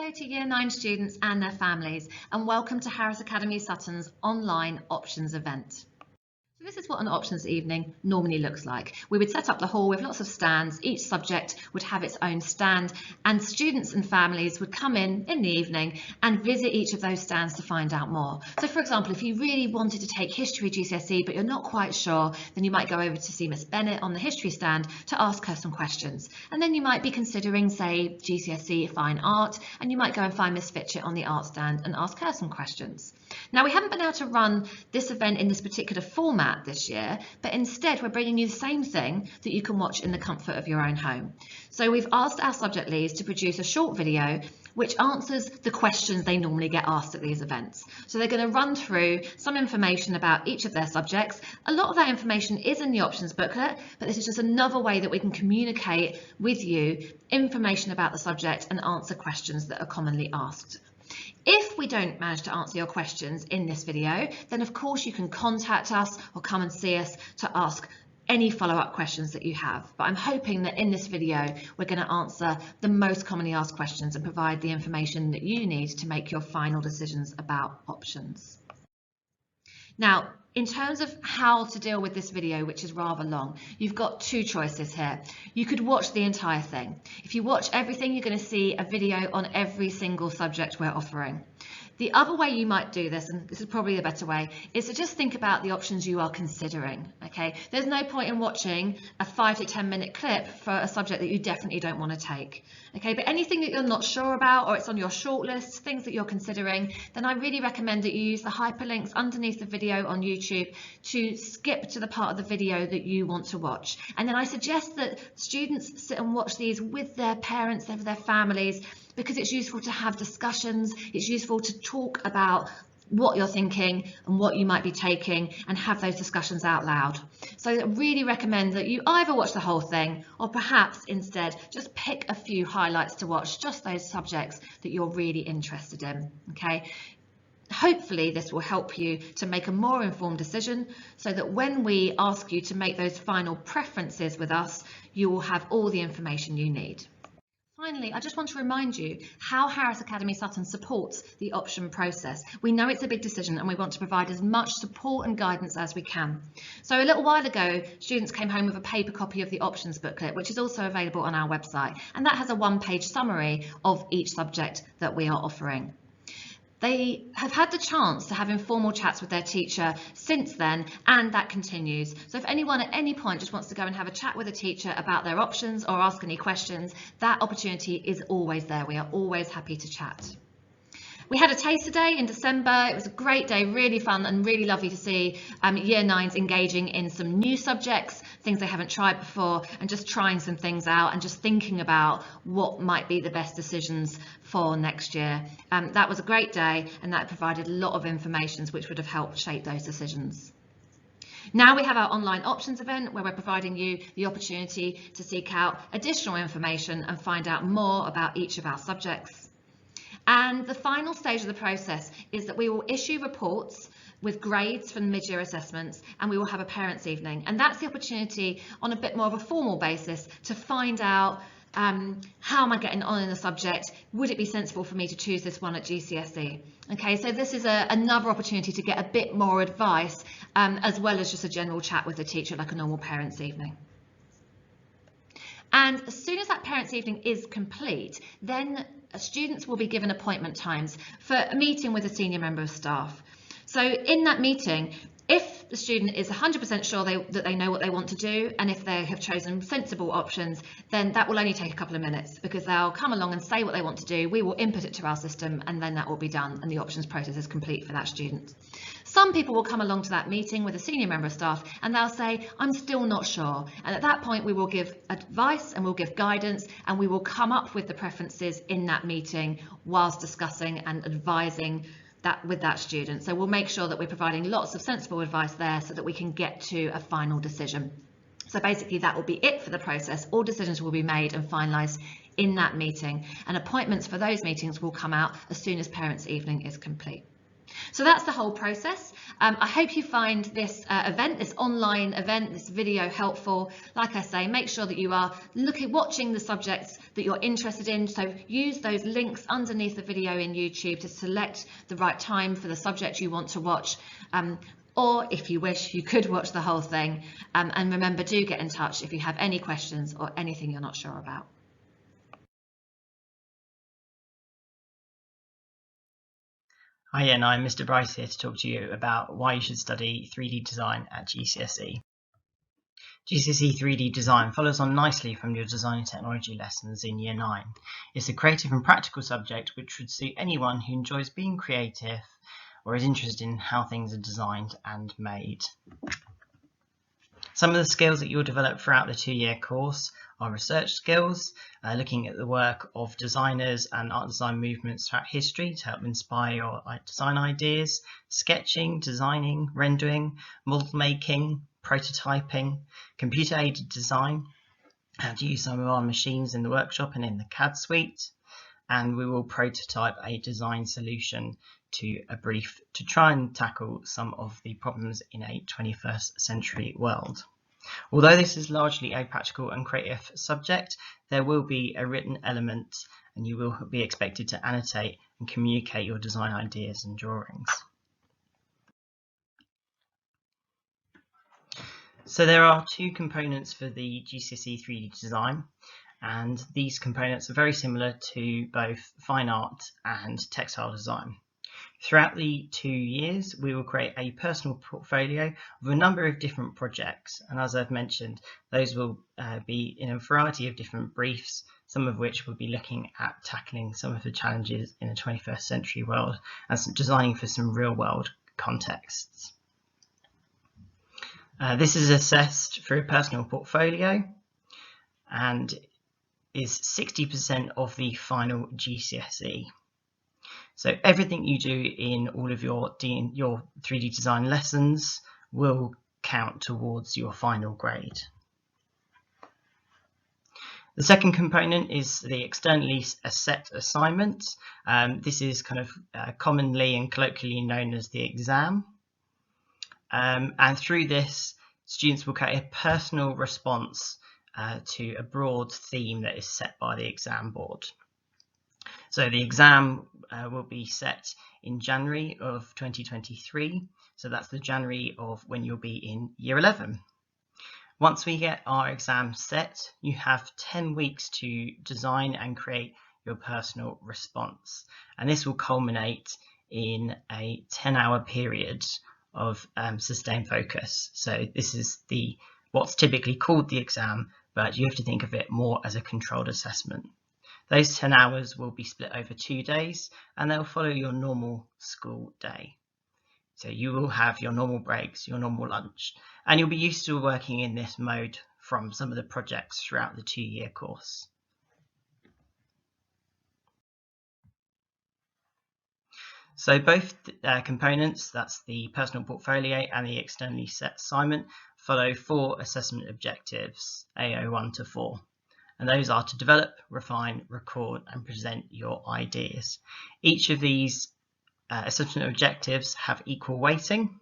Hello to Year 9 students and their families, and welcome to Harris Academy Sutton's online options event. So this is what an options evening normally looks like. We would set up the hall with lots of stands. Each subject would have its own stand, and students and families would come in the evening and visit each of those stands to find out more. So for example, if you really wanted to take history GCSE but you're not quite sure, then you might go over to see Miss Bennett on the history stand to ask her some questions. And then you might be considering, say, GCSE Fine Art, and you might go and find Miss Fitchett on the art stand and ask her some questions. Now, we haven't been able to run this event in this particular format this year, but instead we're bringing you the same thing that you can watch in the comfort of your own home. So we've asked our subject leads to produce a short video which answers the questions they normally get asked at these events. So they're going to run through some information about each of their subjects. A lot of that information is in the options booklet, but this is just another way that we can communicate with you information about the subject and answer questions that are commonly asked. If we don't manage to answer your questions in this video, then of course you can contact us or come and see us to ask any follow-up questions that you have. But I'm hoping that in this video, we're going to answer the most commonly asked questions and provide the information that you need to make your final decisions about options. Now, in terms of how to deal with this video, which is rather long, you've got two choices here. You could watch the entire thing. If you watch everything, you're going to see a video on every single subject we're offering. The other way you might do this, and this is probably the better way, is to just think about the options you are considering. Okay, there's no point in watching a 5 to 10 minute clip for a subject that you definitely don't want to take. Okay, but anything that you're not sure about or it's on your shortlist, things that you're considering, then I really recommend that you use the hyperlinks underneath the video on YouTube to skip to the part of the video that you want to watch. And then I suggest that students sit and watch these with their parents, with their families, because it's useful to have discussions, it's useful to talk about what you're thinking and what you might be taking and have those discussions out loud. So I really recommend that you either watch the whole thing or perhaps instead just pick a few highlights to watch, just those subjects that you're really interested in. Okay. Hopefully this will help you to make a more informed decision so that when we ask you to make those final preferences with us, you will have all the information you need. Finally, I just want to remind you how Harris Academy Sutton supports the option process. We know it's a big decision and we want to provide as much support and guidance as we can. So a little while ago, students came home with a paper copy of the options booklet, which is also available on our website. And that has a one-page summary of each subject that we are offering. They have had the chance to have informal chats with their teacher since then, and that continues. So if anyone at any point just wants to go and have a chat with a teacher about their options or ask any questions, that opportunity is always there. We are always happy to chat. We had a taster day in December. It was a great day, really fun and really lovely to see Year 9s engaging in some new subjects, things they haven't tried before, and just trying some things out and just thinking about what might be the best decisions for next year. That was a great day and that provided a lot of information which would have helped shape those decisions. Now we have our online options event where we're providing you the opportunity to seek out additional information and find out more about each of our subjects. And the final stage of the process is that we will issue reports with grades from mid-year assessments, and we will have a parents' evening. And that's the opportunity on a bit more of a formal basis to find out how am I getting on in the subject? Would it be sensible for me to choose this one at GCSE? Okay, so this is another opportunity to get a bit more advice as well as just a general chat with the teacher like a normal parents' evening. And as soon as that parents' evening is complete, then students will be given appointment times for a meeting with a senior member of staff. So in that meeting, if the student is 100% sure that they know what they want to do, and if they have chosen sensible options, then that will only take a couple of minutes because they'll come along and say what they want to do. We will input it to our system and then that will be done and the options process is complete for that student. Some people will come along to that meeting with a senior member of staff and they'll say, I'm still not sure. And at that point, we will give advice and we'll give guidance and we will come up with the preferences in that meeting whilst discussing and advising that with that student. So we'll make sure that we're providing lots of sensible advice there so that we can get to a final decision. So basically that will be it for the process. All decisions will be made and finalised in that meeting, and appointments for those meetings will come out as soon as parents' evening is complete. So that's the whole process. I hope you find this event, this online event, this video helpful. Like I say, make sure that you are watching the subjects that you're interested in. So use those links underneath the video in YouTube to select the right time for the subject you want to watch. Or if you wish, you could watch the whole thing. And remember, do get in touch if you have any questions or anything you're not sure about. Hi, and I'm Mr. Bryce here to talk to you about why you should study 3D design at GCSE. GCSE 3D design follows on nicely from your design and technology lessons in Year 9. It's a creative and practical subject which would suit anyone who enjoys being creative or is interested in how things are designed and made. Some of the skills that you'll develop throughout the 2-year course are research skills, looking at the work of designers and art design movements throughout history to help inspire your design ideas, sketching, designing, rendering, model making, prototyping, computer-aided design, how to use some of our machines in the workshop and in the CAD suite, and we will prototype a design solution to a brief to try and tackle some of the problems in a 21st century world. Although this is largely a practical and creative subject, there will be a written element and you will be expected to annotate and communicate your design ideas and drawings. So there are 2 components for the GCSE 3D design, and these components are very similar to both fine art and textile design. Throughout the 2 years, we will create a personal portfolio of a number of different projects, and as I've mentioned, those will be in a variety of different briefs, some of which will be looking at tackling some of the challenges in the 21st century world and designing for some real-world contexts. This is assessed through a personal portfolio and is 60% of the final GCSE. So everything you do in all of your 3D design lessons will count towards your final grade. The second component is the externally set assignment. This is kind of commonly and colloquially known as the exam. And through this, students will create a personal response to a broad theme that is set by the exam board. So the exam will be set in January of 2023. So that's the January of when you'll be in Year 11. Once we get our exam set, you have 10 weeks to design and create your personal response. And this will culminate in a 10-hour period of sustained focus. So this is what's typically called the exam, but you have to think of it more as a controlled assessment. Those 10 hours will be split over 2 days and they'll follow your normal school day. So you will have your normal breaks, your normal lunch, and you'll be used to working in this mode from some of the projects throughout the 2-year course. So both components, that's the personal portfolio and the externally set assignment, follow 4 assessment objectives, AO1 to 4. And those are to develop, refine, record and present your ideas. Each of these assessment objectives have equal weighting.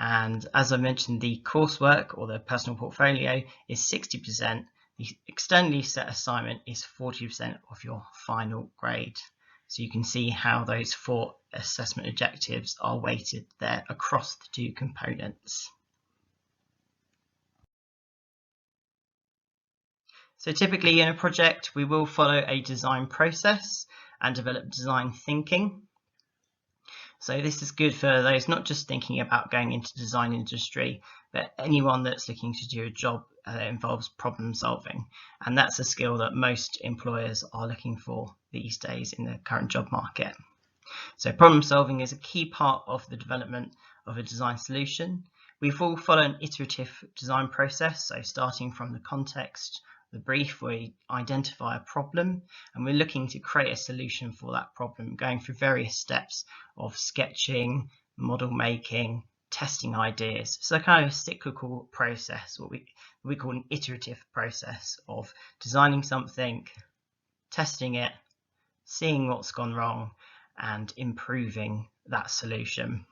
And as I mentioned, the coursework or the personal portfolio is 60%. The externally set assignment is 40% of your final grade. So you can see how those 4 assessment objectives are weighted there across the 2 components. So typically in a project, we will follow a design process and develop design thinking. So this is good for those not just thinking about going into the design industry, but anyone that's looking to do a job that involves problem solving. And that's a skill that most employers are looking for these days in the current job market. So problem solving is a key part of the development of a design solution. We will follow an iterative design process, so starting from the context, the brief, we identify a problem and we're looking to create a solution for that problem, going through various steps of sketching, model making, testing ideas. So kind of a cyclical process, what we call an iterative process of designing something, testing it, seeing what's gone wrong and improving that solution.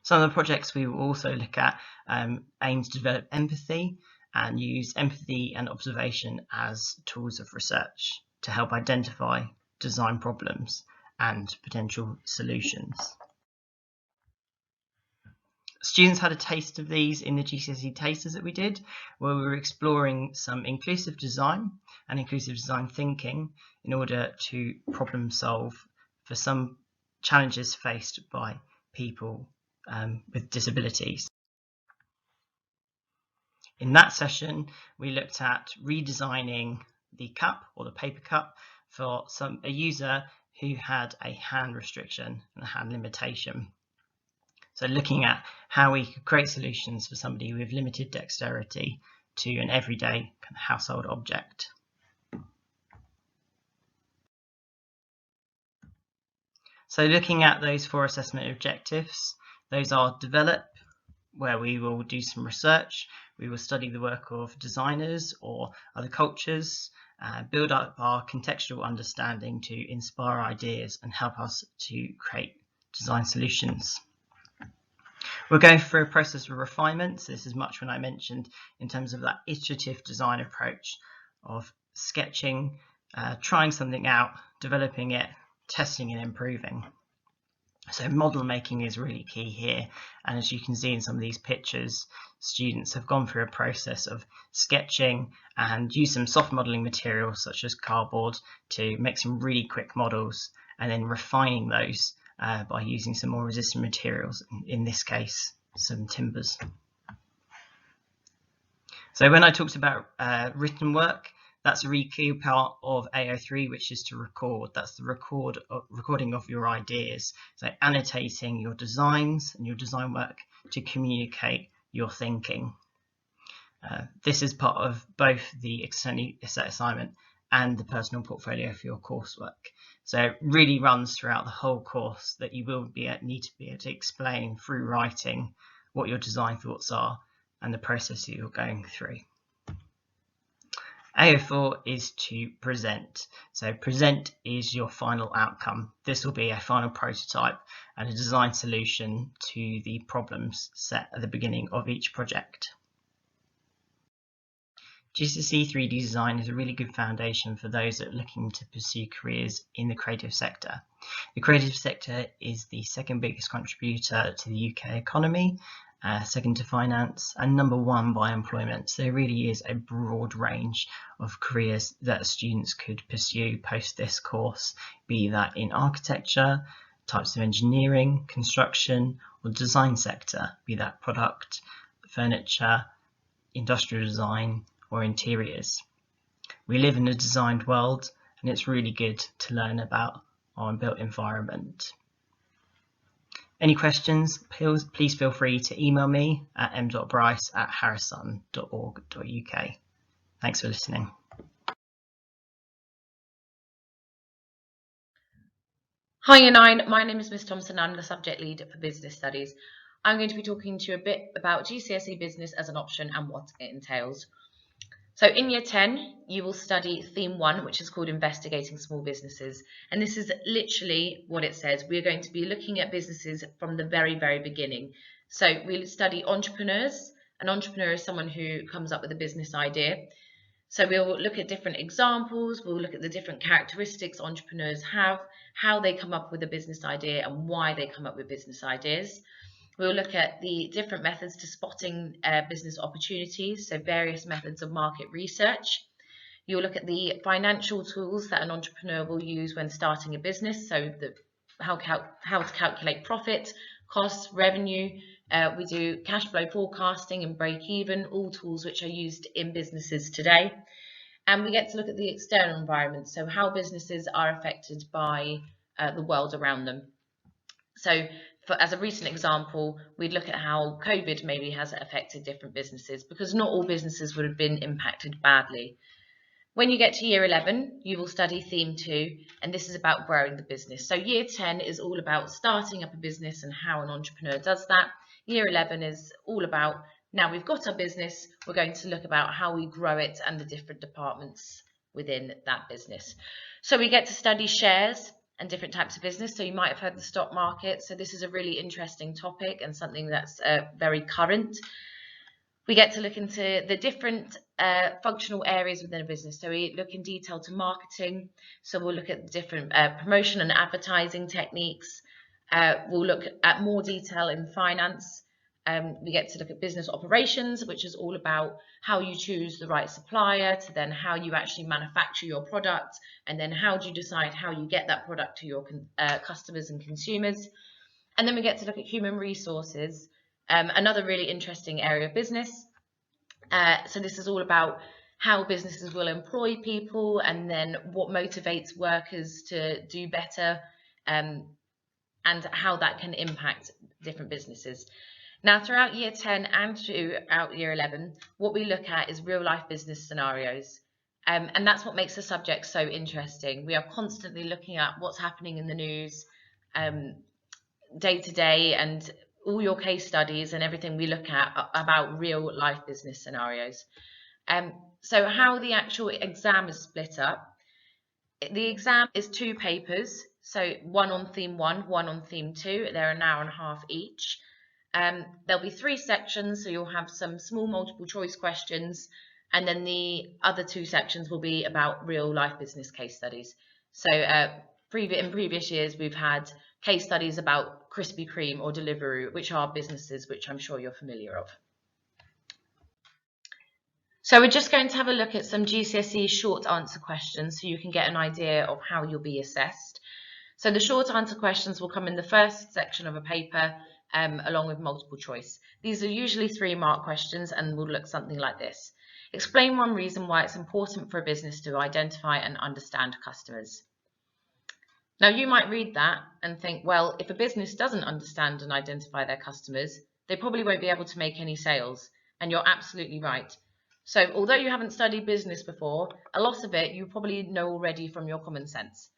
Some of the projects we will also look at aim to develop empathy and use empathy and observation as tools of research to help identify design problems and potential solutions. Students had a taste of these in the GCSE Tasters that we did, where we were exploring some inclusive design and inclusive design thinking in order to problem solve for some challenges faced by people with disabilities. In that session, we looked at redesigning the cup or the paper cup for a user who had a hand restriction and a hand limitation. So looking at how we could create solutions for somebody with limited dexterity to an everyday kind of household object. So looking at those 4 assessment objectives, those are develop, where we will do some research. We will study the work of designers or other cultures, build up our contextual understanding to inspire ideas and help us to create design solutions. We're going through a process of refinement. So this is much when I mentioned in terms of that iterative design approach of sketching, trying something out, developing it, testing and improving. So model making is really key here. And as you can see in some of these pictures, students have gone through a process of sketching and use some soft modeling materials such as cardboard to make some really quick models, and then refining those by using some more resistant materials, in this case, some timbers. So when I talked about written work, that's a really key part of AO3, which is to record. That's the recording of your ideas. So annotating your designs and your design work to communicate your thinking. This is part of both the externally set assignment and the personal portfolio for your coursework. So it really runs throughout the whole course that you will need to be able to explain through writing what your design thoughts are and the process that you're going through. AO4 is to present. So present is your final outcome. This will be a final prototype and a design solution to the problems set at the beginning of each project. GCSE 3D design is a really good foundation for those that are looking to pursue careers in the creative sector. The creative sector is the second biggest contributor to the UK economy, second to finance, and number 1 by employment. So there really is a broad range of careers that students could pursue post this course, be that in architecture, types of engineering, construction, or design sector, be that product, furniture, industrial design, or interiors. We live in a designed world, and it's really good to learn about our built environment. Any questions, please feel free to email me at m.bryce@harrison.org.uk. Thanks for listening. Hi Unite, my name is Miss Thompson. I'm the subject lead for Business Studies. I'm going to be talking to you a bit about GCSE Business as an option and what it entails. So in year 10, you will study theme 1, which is called Investigating Small Businesses. And this is literally what it says. We're going to be looking at businesses from the very, very beginning. So we'll study entrepreneurs. An entrepreneur is someone who comes up with a business idea. So we'll look at different examples. We'll look at the different characteristics entrepreneurs have, how they come up with a business idea and why they come up with business ideas. We'll look at the different methods to spotting business opportunities, so various methods of market research. You'll look at the financial tools that an entrepreneur will use when starting a business, so how to calculate profit, costs, revenue. We do cash flow forecasting and break even, all tools which are used in businesses today. And we get to look at the external environment, so how businesses are affected by the world around them. So as a recent example, we'd look at how COVID maybe has affected different businesses, because not all businesses would have been impacted badly. When you get to year 11, you will study theme 2, and this is about growing the business. So year 10 is all about starting up a business and how an entrepreneur does that. Year 11 is all about, now we've got our business, we're going to look about how we grow it and the different departments within that business. So we get to study shares and different types of business. So you might have heard the stock market. So this is a really interesting topic and something that's very current. We get to look into the different functional areas within a business. So we look in detail to marketing. So we'll look at the different promotion and advertising techniques. We'll look at more detail in finance. We get to look at business operations, which is all about how you choose the right supplier, to then how you actually manufacture your product, and then how do you decide how you get that product to your customers and consumers. And then we get to look at human resources, another really interesting area of business. So this is all about how businesses will employ people, and then what motivates workers to do better, and how that can impact different businesses. Now, throughout year 10 and throughout year 11, what we look at is real life business scenarios. And that's what makes the subject so interesting. We are constantly looking at what's happening in the news, day to day, and all your case studies and everything we look at about real life business scenarios. So how the actual exam is split up. The exam is 2 papers, so one on theme 1, one on theme 2. They're an hour and a half each. There'll be 3 sections, so you'll have some small multiple choice questions, and then the other 2 sections will be about real life business case studies. So in previous years, we've had case studies about Krispy Kreme or Deliveroo, which are businesses which I'm sure you're familiar of. So we're just going to have a look at some GCSE short answer questions so you can get an idea of how you'll be assessed. So the short answer questions will come in the first section of a paper, along with multiple choice. These are usually 3-mark questions and will look something like this. Explain one reason why it's important for a business to identify and understand customers. Now you might read that and think, well, if a business doesn't understand and identify their customers, they probably won't be able to make any sales. And you're absolutely right. So although you haven't studied business before, a lot of it you probably know already from your common sense.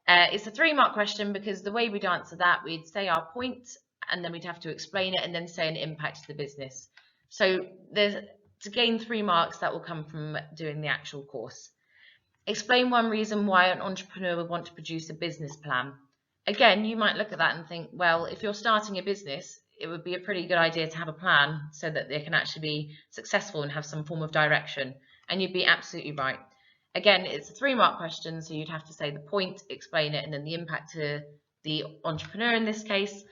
It's a 3-mark question because the way we'd answer that, we'd say our point, and then we'd have to explain it and then say an impact to the business. So to gain 3 marks, that will come from doing the actual course. Explain one reason why an entrepreneur would want to produce a business plan. Again, you might look at that and think, well, if you're starting a business, it would be a pretty good idea to have a plan so that they can actually be successful and have some form of direction. And you'd be absolutely right. Again, it's a 3-mark question, so you'd have to say the point, explain it, and then the impact to the entrepreneur in this case.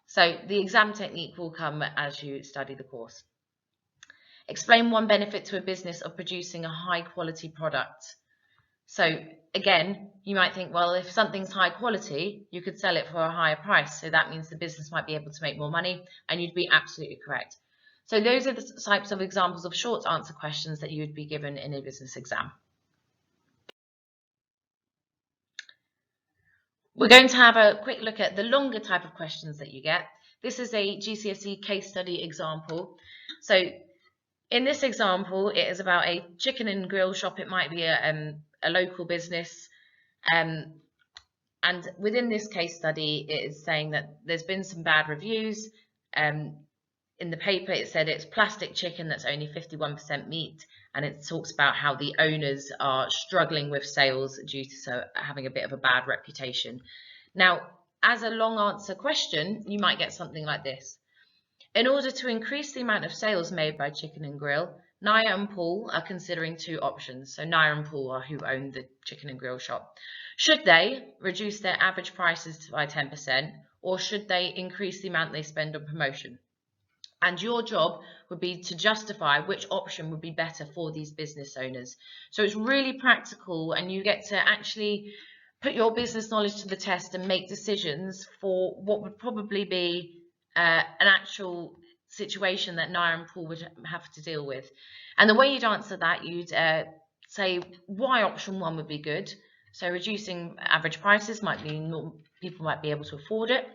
So the exam technique will come as you study the course. Explain one benefit to a business of producing a high quality product. So again, you might think, well, if something's high quality, you could sell it for a higher price. So that means the business might be able to make more money, and you'd be absolutely correct. So those are the types of examples of short answer questions that you would be given in a business exam. We're going to have a quick look at the longer type of questions that you get. This is a GCSE case study example. So in this example, it is about a chicken and grill shop. It might be a local business. And within this case study, it is saying that there's been some bad reviews. In the paper, it said it's plastic chicken that's only 51% meat. And it talks about how the owners are struggling with sales due to having a bit of a bad reputation. Now, as a long answer question, you might get something like this. In order to increase the amount of sales made by Chicken and Grill, Naya and Paul are considering 2 options. So Naya and Paul are who own the Chicken and Grill shop. Should they reduce their average prices by 10%, or should they increase the amount they spend on promotion? And your job would be to justify which option would be better for these business owners. So it's really practical, and you get to actually put your business knowledge to the test and make decisions for what would probably be an actual situation that Naya and Paul would have to deal with. And the way you'd answer that, you'd say why option 1 would be good. So reducing average prices might be people might be able to afford it.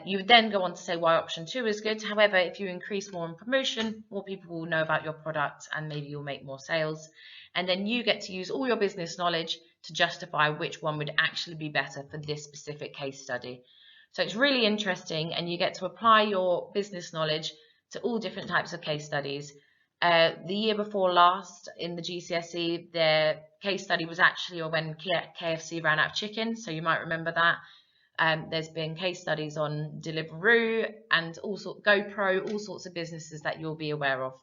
You would then go on to say why option 2 is good. However, if you increase more in promotion, more people will know about your product and maybe you'll make more sales. And then you get to use all your business knowledge to justify which one would actually be better for this specific case study. So it's really interesting, and you get to apply your business knowledge to all different types of case studies. The year before last in the GCSE, their case study was actually when KFC ran out of chicken, so you might remember that. There's been case studies on Deliveroo and GoPro, all sorts of businesses that you'll be aware of.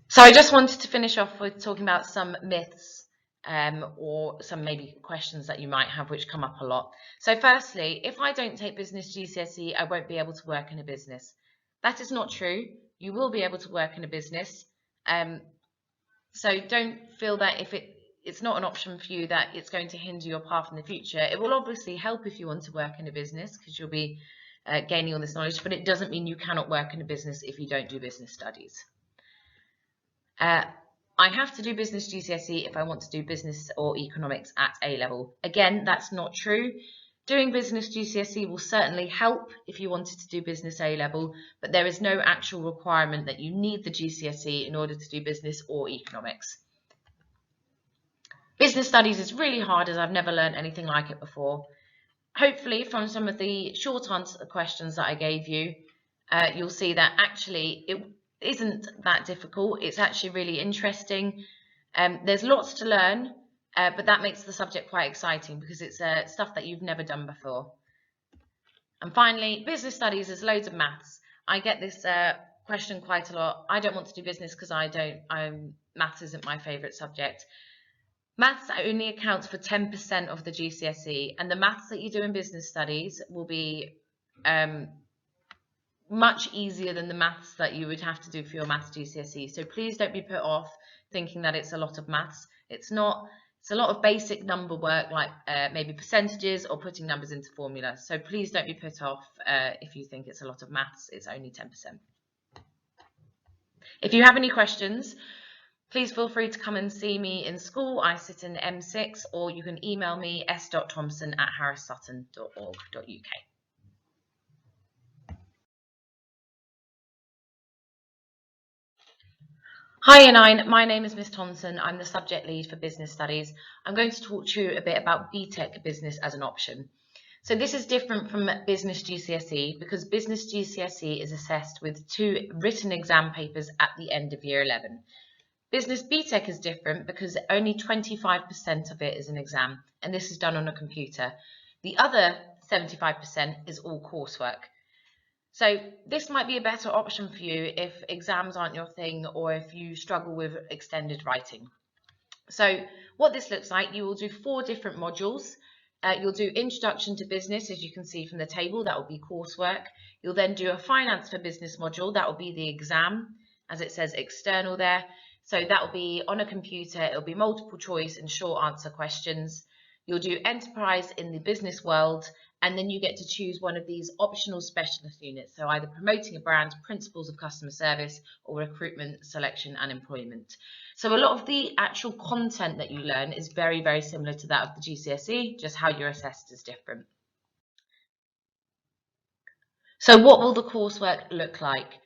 So I just wanted to finish off with talking about some myths or some maybe questions that you might have which come up a lot. So firstly, if I don't take business GCSE, I won't be able to work in a business. That is not true. You will be able to work in a business. So don't feel that if it's not an option for you that it's going to hinder your path in the future. It will obviously help if you want to work in a business because you'll be gaining all this knowledge, but it doesn't mean you cannot work in a business if you don't do business studies. I have to do business GCSE if I want to do business or economics at A level. Again, that's not true. Doing business GCSE will certainly help if you wanted to do business A level, but there is no actual requirement that you need the GCSE in order to do business or economics. Business studies is really hard as I've never learned anything like it before. Hopefully from some of the short answer questions that I gave you, you'll see that actually it isn't that difficult. It's actually really interesting. There's lots to learn, but that makes the subject quite exciting because it's stuff that you've never done before. And finally, business studies is loads of maths. I get this question quite a lot. I don't want to do business because maths isn't my favourite subject. Maths only accounts for 10% of the GCSE, and the maths that you do in business studies will be much easier than the maths that you would have to do for your maths GCSE. So please don't be put off thinking that it's a lot of maths. It's not. It's a lot of basic number work like maybe percentages or putting numbers into formulas. So please don't be put off if you think it's a lot of maths. It's only 10%. If you have any questions, please feel free to come and see me in school. I sit in M6, or you can email me s.thompson@harrissutton.org.uk. Hi Year 9, my name is Miss Thompson. I'm the subject lead for business studies. I'm going to talk to you a bit about BTEC Business as an option. So this is different from business GCSE because business GCSE is assessed with 2 written exam papers at the end of year 11. Business BTEC is different because only 25% of it is an exam, and this is done on a computer. The other 75% is all coursework. So this might be a better option for you if exams aren't your thing or if you struggle with extended writing. So what this looks like, you will do 4 different modules. You'll do Introduction to Business, as you can see from the table, that will be coursework. You'll then do a Finance for Business module, that will be the exam, as it says external there. So that will be on a computer, it will be multiple choice and short answer questions. You'll do Enterprise in the business world, and then you get to choose one of these optional specialist units, so either promoting a brand, principles of customer service, or recruitment, selection and employment. So a lot of the actual content that you learn is very, very similar to that of the GCSE, just how you're assessed is different. So what will the coursework look like?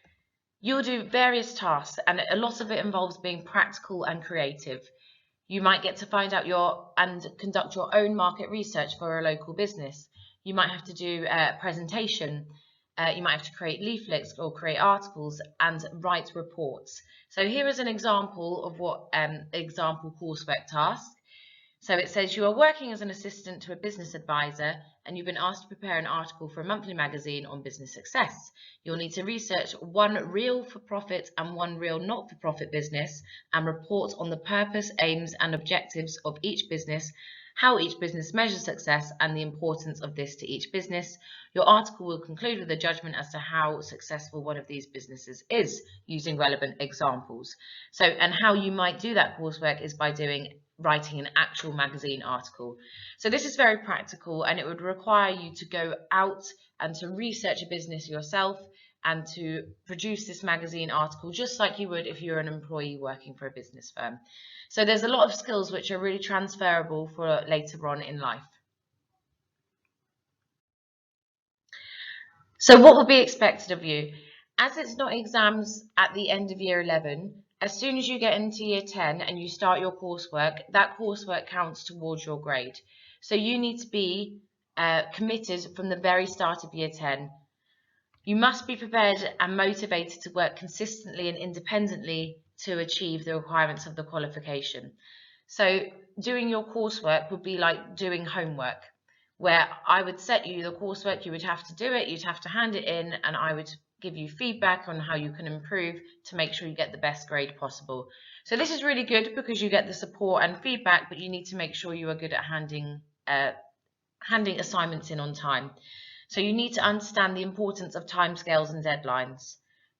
You'll do various tasks, and a lot of it involves being practical and creative. You might get to find out and conduct your own market research for a local business. You might have to do a presentation. You might have to create leaflets or create articles and write reports. So here is an example of what example coursework task. So it says you are working as an assistant to a business advisor and you've been asked to prepare an article for a monthly magazine on business success. You'll need to research 1 real for-profit and 1 real not-for-profit business and report on the purpose, aims and objectives of each business, how each business measures success and the importance of this to each business. Your article will conclude with a judgment as to how successful one of these businesses is using relevant examples. So, and how you might do that coursework is by writing an actual magazine article. So this is very practical and it would require you to go out and to research a business yourself and to produce this magazine article just like you would if you're an employee working for a business firm. So there's a lot of skills which are really transferable for later on in life. So what will be expected of you? As it's not exams at the end of year 11, as soon as you get into year 10 and you start your coursework, that coursework counts towards your grade. So you need to be committed from the very start of year 10. You must be prepared and motivated to work consistently and independently to achieve the requirements of the qualification. So doing your coursework would be like doing homework, where I would set you the coursework, you would have to do it, you'd have to hand it in, and I would give you feedback on how you can improve to make sure you get the best grade possible. So this is really good because you get the support and feedback, but you need to make sure you are good at handing assignments in on time. So you need to understand the importance of timescales and deadlines.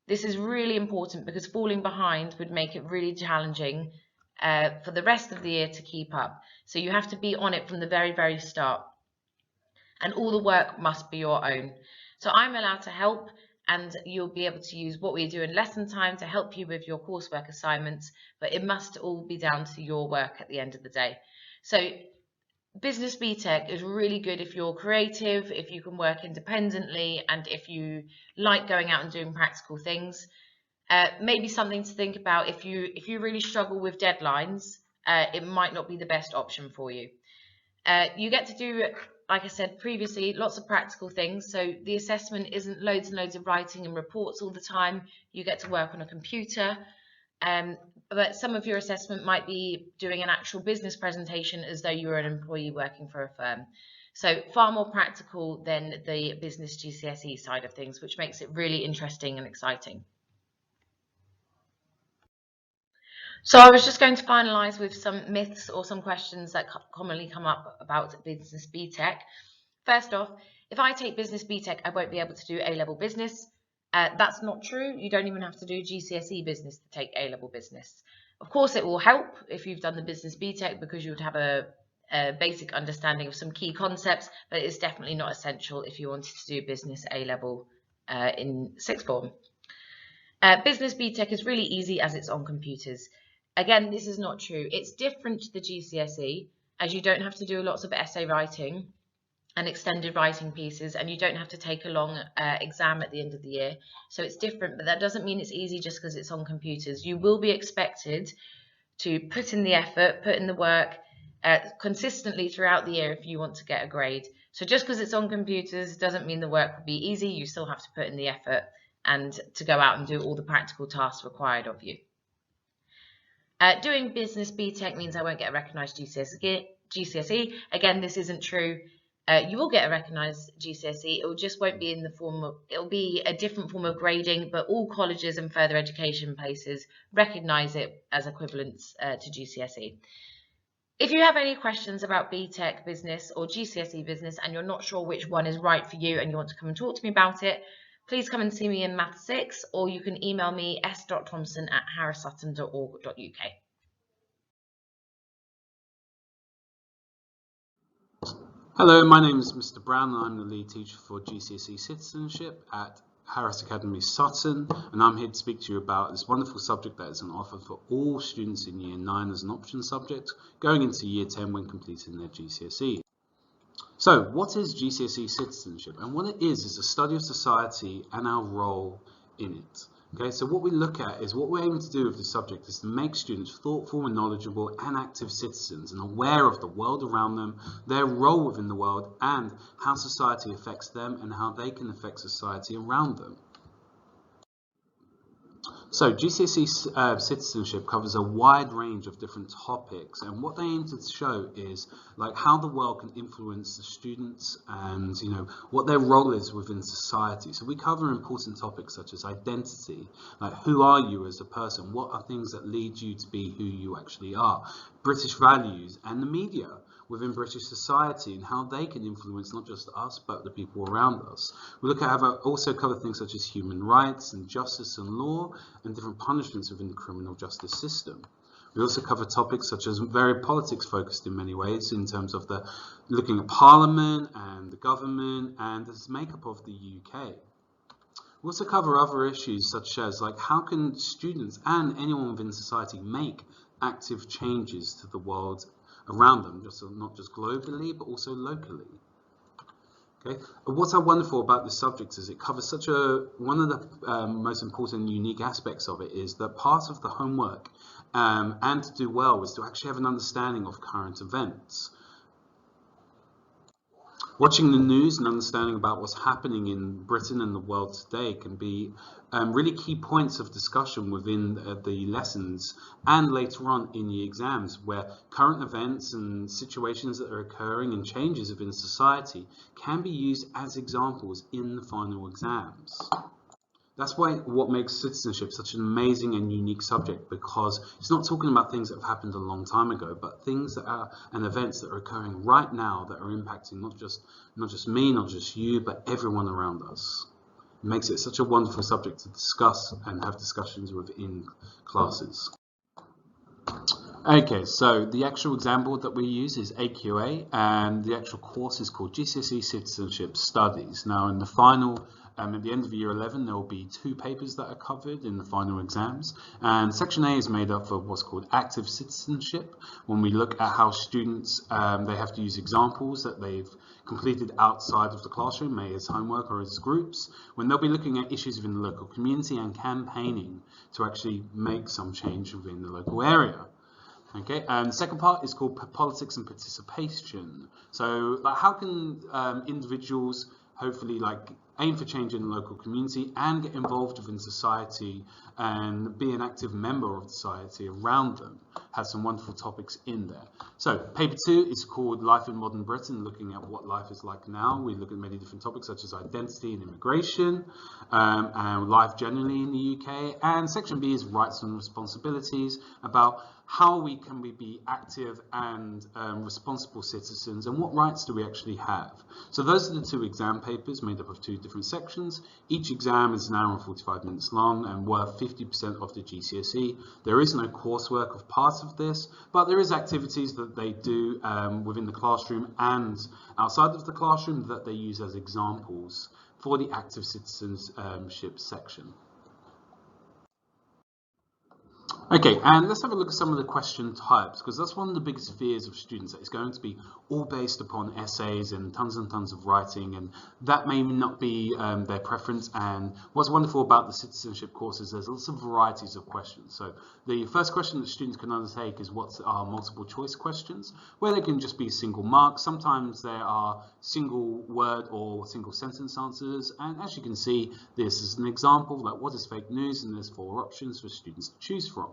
This is really important because falling behind would make it really challenging for the rest of the year to keep up. So you have to be on it from the very, very start. And all the work must be your own. So I'm allowed to help, and you'll be able to use what we do in lesson time to help you with your coursework assignments, but it must all be down to your work at the end of the day. So Business BTEC is really good if you're creative, if you can work independently, and if you like going out and doing practical things. Maybe something to think about if you really struggle with deadlines, it might not be the best option for you. You get to do, like I said previously, lots of practical things. So the assessment isn't loads and loads of writing and reports all the time. You get to work on a computer. But some of your assessment might be doing an actual business presentation as though you were an employee working for a firm. So far more practical than the business GCSE side of things, which makes it really interesting and exciting. So I was just going to finalise with some myths or some questions that commonly come up about Business BTEC. First off, if I take Business BTEC, I won't be able to do A-level business. That's not true. You don't even have to do GCSE Business to take A-level business. Of course, it will help if you've done the Business BTEC because you would have a basic understanding of some key concepts, but it's definitely not essential if you wanted to do Business A-level in sixth form. Business BTEC is really easy as it's on computers. Again, this is not true. It's different to the GCSE, as you don't have to do lots of essay writing and extended writing pieces, and you don't have to take a long exam at the end of the year. So it's different, but that doesn't mean it's easy just because it's on computers. You will be expected to put in the effort, put in the work consistently throughout the year if you want to get a grade. So just because it's on computers doesn't mean the work will be easy. You still have to put in the effort and to go out and do all the practical tasks required of you. Doing Business BTEC means I won't get a recognised GCSE. Again, this isn't true. You will get a recognised GCSE. It just won't be in the form of, it'll be a different form of grading, but all colleges and further education places recognise it as equivalents to GCSE. If you have any questions about BTEC Business or GCSE Business and you're not sure which one is right for you and you want to come and talk to me about it, please come and see me in Math 6, or you can email me s.thompson@harrisutton.org.uk. Hello, my name is Mr. Brown and I'm the lead teacher for GCSE Citizenship at Harris Academy Sutton, and I'm here to speak to you about this wonderful subject that is on offer for all students in Year 9 as an option subject going into Year 10 when completing their GCSE. So what is GCSE Citizenship? And what it is a study of society and our role in it. Okay, so what we look at is what we're aiming to do with this subject is to make students thoughtful and knowledgeable and active citizens and aware of the world around them, their role within the world, and how society affects them and how they can affect society around them. So GCSE Citizenship covers a wide range of different topics, and what they aim to show is like how the world can influence the students and what their role is within society. So we cover important topics such as identity, like who are you as a person, what are things that lead you to be who you actually are, British values, and the media within British society and how they can influence not just us but the people around us. We look at also cover things such as human rights and justice and law and different punishments within the criminal justice system. We also cover topics such as very politics focused in many ways in terms of looking at Parliament and the government and the makeup of the UK. We also cover other issues such as like how can students and anyone within society make active changes to the world around them, not just globally but also locally. Okay. But what's so wonderful about this subject is it covers one of the most important and unique aspects of it is that part of the homework and to do well is to actually have an understanding of current events. Watching the news and understanding about what's happening in Britain and the world today can be really key points of discussion within the lessons and later on in the exams, where current events and situations that are occurring and changes within society can be used as examples in the final exams. That's why what makes citizenship such an amazing and unique subject, because it's not talking about things that have happened a long time ago, but things that are and events that are occurring right now that are impacting not just me, not just you, but everyone around us. It makes it such a wonderful subject to discuss and have discussions within classes. Okay, so the actual exam board that we use is AQA, and the actual course is called GCSE Citizenship Studies. Now, in the final, at the end of year 11, there will be 2 papers that are covered in the final exams, and section A is made up of what's called active citizenship, when we look at how students, they have to use examples that they've completed outside of the classroom, maybe as homework or as groups, when they'll be looking at issues within the local community and campaigning to actually make some change within the local area. Okay, and the second part is called politics and participation. So, like, how can individuals hopefully aim for change in the local community and get involved within society and be an active member of society around them? Has some wonderful topics in there. So paper 2 is called Life in Modern Britain, looking at what life is like now. We look at many different topics such as identity and immigration, and life generally in the UK. And section B is rights and responsibilities, about how we can be active and responsible citizens, and what rights do we actually have. So those are the 2 exam papers made up of 2 different sections. Each exam is an hour and 45 minutes long and worth 50% of the GCSE. There is no coursework of part of this, but there is activities that they do within the classroom and outside of the classroom that they use as examples for the active citizenship section. Okay, and let's have a look at some of the question types, because that's one of the biggest fears of students, that it's going to be all based upon essays and tons of writing, and that may not be their preference. And what's wonderful about the citizenship course is there's lots of varieties of questions. So the first question that students can undertake is what are multiple choice questions, where they can just be single mark. Sometimes there are single word or single sentence answers, and as you can see, this is an example, like what is fake news, and there's 4 options for students to choose from.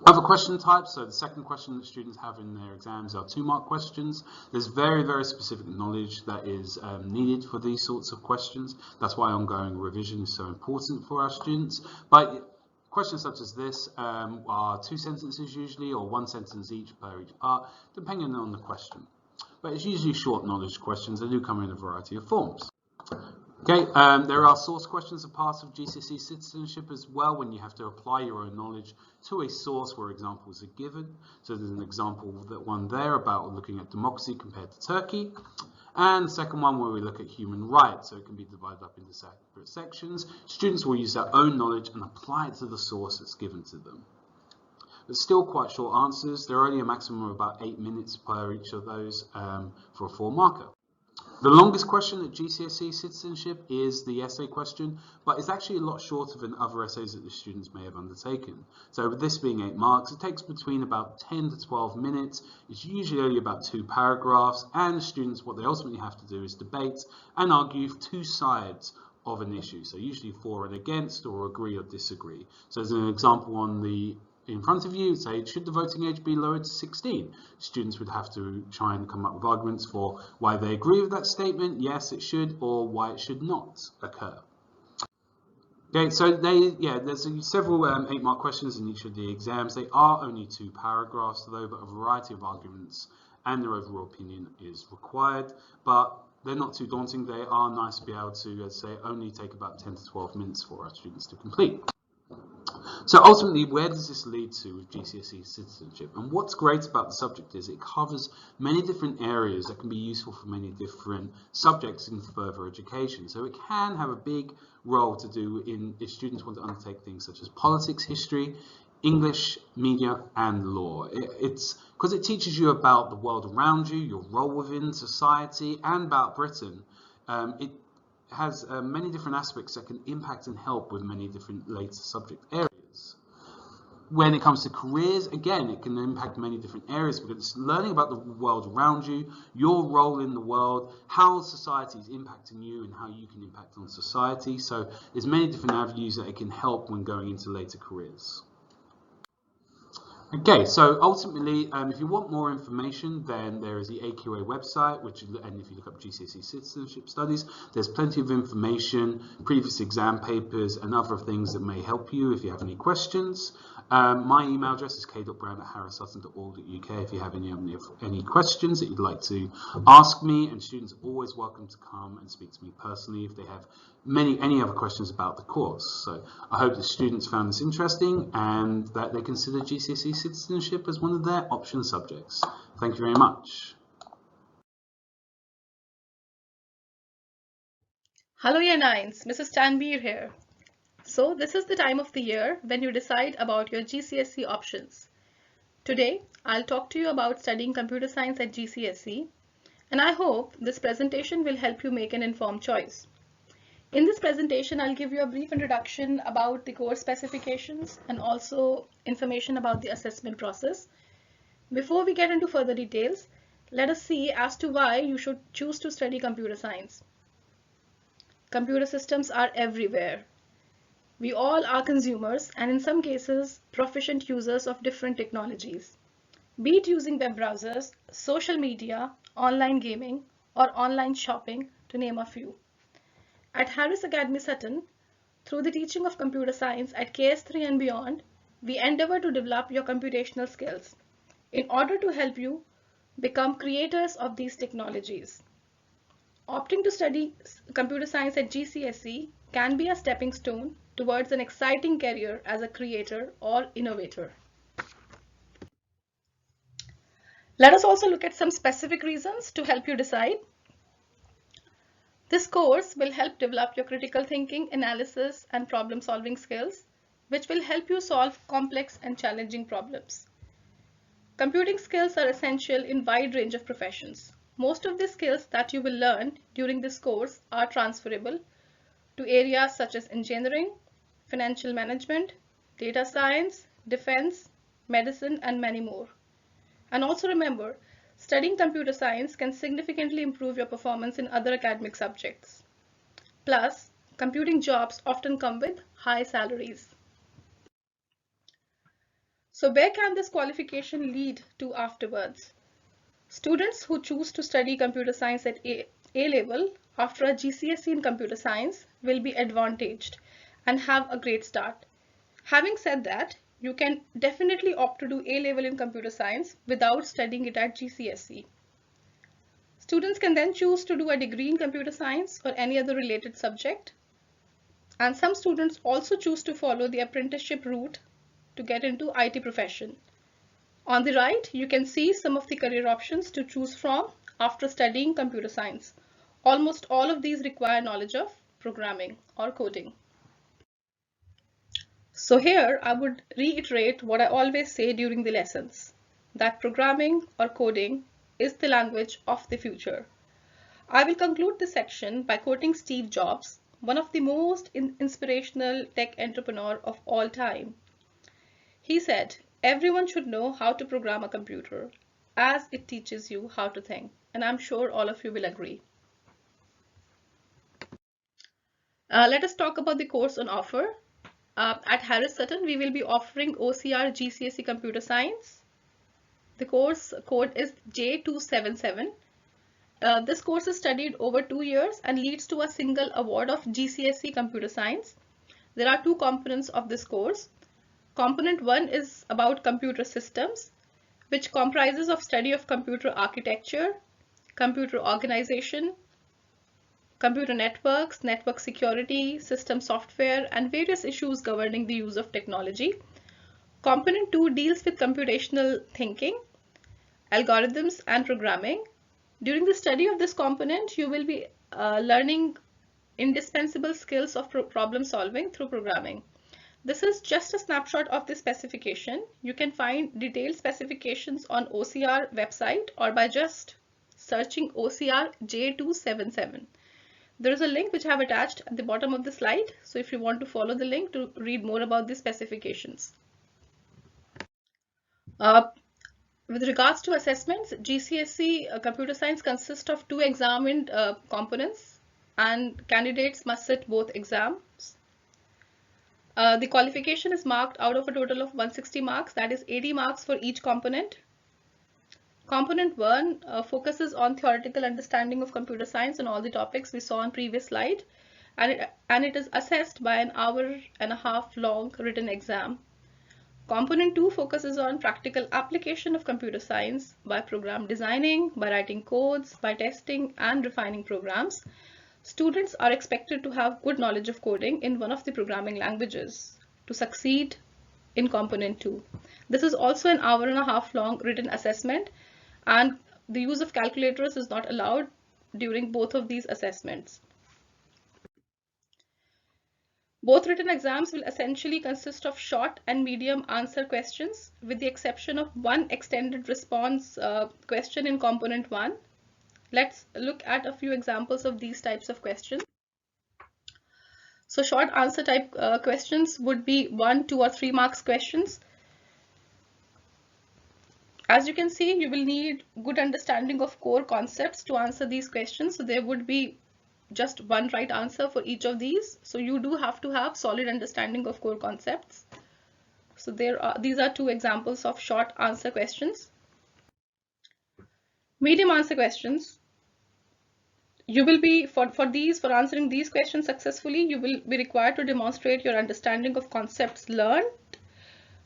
Other question types, so the second question that students have in their exams are 2-mark questions. There's very specific knowledge that is needed for these sorts of questions. That's why ongoing revision is so important for our students. But questions such as this are 2 sentences usually, or 1 sentence each per each part, depending on the question. But it's usually short knowledge questions. They do come in a variety of forms. Okay, there are source questions as part of GCSE Citizenship as well, when you have to apply your own knowledge to a source where examples are given. So there's an example, that one there, about looking at democracy compared to Turkey. And the second one where we look at human rights, so it can be divided up into separate sections. Students will use their own knowledge and apply it to the source that's given to them. But still quite short answers. There are only a maximum of about 8 minutes per each of those for a 4-marker. The longest question at GCSE Citizenship is the essay question, but it's actually a lot shorter than other essays that the students may have undertaken. So with this being 8 marks, it takes between about 10 to 12 minutes. It's usually only about 2 paragraphs, and the students, what they ultimately have to do is debate and argue 2 sides of an issue. So usually for and against, or agree or disagree. So as an example on the in front of you, say, should the voting age be lowered to 16? Students would have to try and come up with arguments for why they agree with that statement, yes it should, or why it should not occur. Okay, so there's several 8-mark questions in each of the exams. They are only 2 paragraphs though, but a variety of arguments and their overall opinion is required, but they're not too daunting. They are nice to be able to, as I say, only take about 10 to 12 minutes for our students to complete. So ultimately, where does this lead to with GCSE Citizenship? And what's great about the subject is it covers many different areas that can be useful for many different subjects in further education. So it can have a big role to do if students want to undertake things such as politics, history, English, media, and law. It's because it teaches you about the world around you, your role within society, and about Britain. It has many different aspects that can impact and help with many different later subject areas. When it comes to careers, again, it can impact many different areas because it's learning about the world around you, your role in the world, how society is impacting you and how you can impact on society. So there's many different avenues that it can help when going into later careers. Okay, so ultimately, if you want more information, then there is the AQA website, and if you look up GCSE Citizenship Studies, there's plenty of information, previous exam papers, and other things that may help you if you have any questions. My email address is k.brown@harrissutton.org.uk if you have any questions that you'd like to ask me, and students are always welcome to come and speak to me personally if they have any other questions about the course. So I hope the students found this interesting and that they consider GCSE Citizenship as one of their option subjects. Thank you very much. Hello Year 9s, Mrs. Tanveer here. So this is the time of the year when you decide about your GCSE options. Today I'll talk to you about studying computer science at GCSE, and I hope this presentation will help you make an informed choice. In this presentation, I'll give you a brief introduction about the course specifications and also information about the assessment process. Before we get into further details, let us see as to why you should choose to study computer science. Computer systems are everywhere. We all are consumers and in some cases proficient users of different technologies, be it using web browsers, social media, online gaming, or online shopping, to name a few. At Harris Academy Sutton, through the teaching of computer science at KS3 and beyond, we endeavor to develop your computational skills in order to help you become creators of these technologies. Opting to study computer science at GCSE can be a stepping stone towards an exciting career as a creator or innovator. Let us also look at some specific reasons to help you decide. This course will help develop your critical thinking, analysis, and problem-solving skills, which will help you solve complex and challenging problems. Computing skills are essential in a wide range of professions. Most of the skills that you will learn during this course are transferable to areas such as engineering, financial management, data science, defense, medicine, and many more. And also remember, studying computer science can significantly improve your performance in other academic subjects. Plus, computing jobs often come with high salaries. So where can this qualification lead to afterwards? Students who choose to study computer science at A level after a GCSE in computer science will be advantaged and have a great start. Having said that, you can definitely opt to do A level in computer science without studying it at GCSE. Students can then choose to do a degree in computer science or any other related subject. And some students also choose to follow the apprenticeship route to get into IT profession. On the right, you can see some of the career options to choose from after studying computer science. Almost all of these require knowledge of programming or coding. So here I would reiterate what I always say during the lessons, that programming or coding is the language of the future. I will conclude this section by quoting Steve Jobs, one of the most inspirational tech entrepreneurs of all time. He said, "Everyone should know how to program a computer, as it teaches you how to think." And I'm sure all of you will agree. Let us talk about the course on offer. At Harris Sutton, we will be offering OCR GCSE Computer Science. The course code is J277. This course is studied over 2 years and leads to a single award of GCSE Computer Science. There are two components of this course. Component 1 is about computer systems, which comprises of study of computer architecture, computer organization, computer networks, network security, system software, and various issues governing the use of technology. Component 2 deals with computational thinking, algorithms, and programming. During the study of this component, you will be learning indispensable skills of problem solving through programming. This is just a snapshot of the specification. You can find detailed specifications on OCR website or by just searching OCR J277. There is a link which I have attached at the bottom of the slide. So if you want to follow the link to read more about the specifications. With regards to assessments, GCSE Computer Science consists of 2 examined components, and candidates must sit both exams. The qualification is marked out of a total of 160 marks, that is 80 marks for each component. Component 1 focuses on theoretical understanding of computer science and all the topics we saw on previous slide, and it is assessed by an 1.5 hour long written exam. Component 2 focuses on practical application of computer science by program designing, by writing codes, by testing and refining programs. Students are expected to have good knowledge of coding in one of the programming languages to succeed in component 2. This is also an 1.5 hour long written assessment, and the use of calculators is not allowed during both of these assessments. Both written exams will essentially consist of short and medium answer questions, with the exception of one extended response question in component 1. Let's look at a few examples of these types of questions. So short answer type questions would be 1, 2 or 3 marks questions. As you can see, you will need good understanding of core concepts to answer these questions. So there would be just one right answer for each of these. So you do have to have solid understanding of core concepts. So these are 2 examples of short answer questions. Medium answer questions. You will be, for answering these questions successfully, you will be required to demonstrate your understanding of concepts learned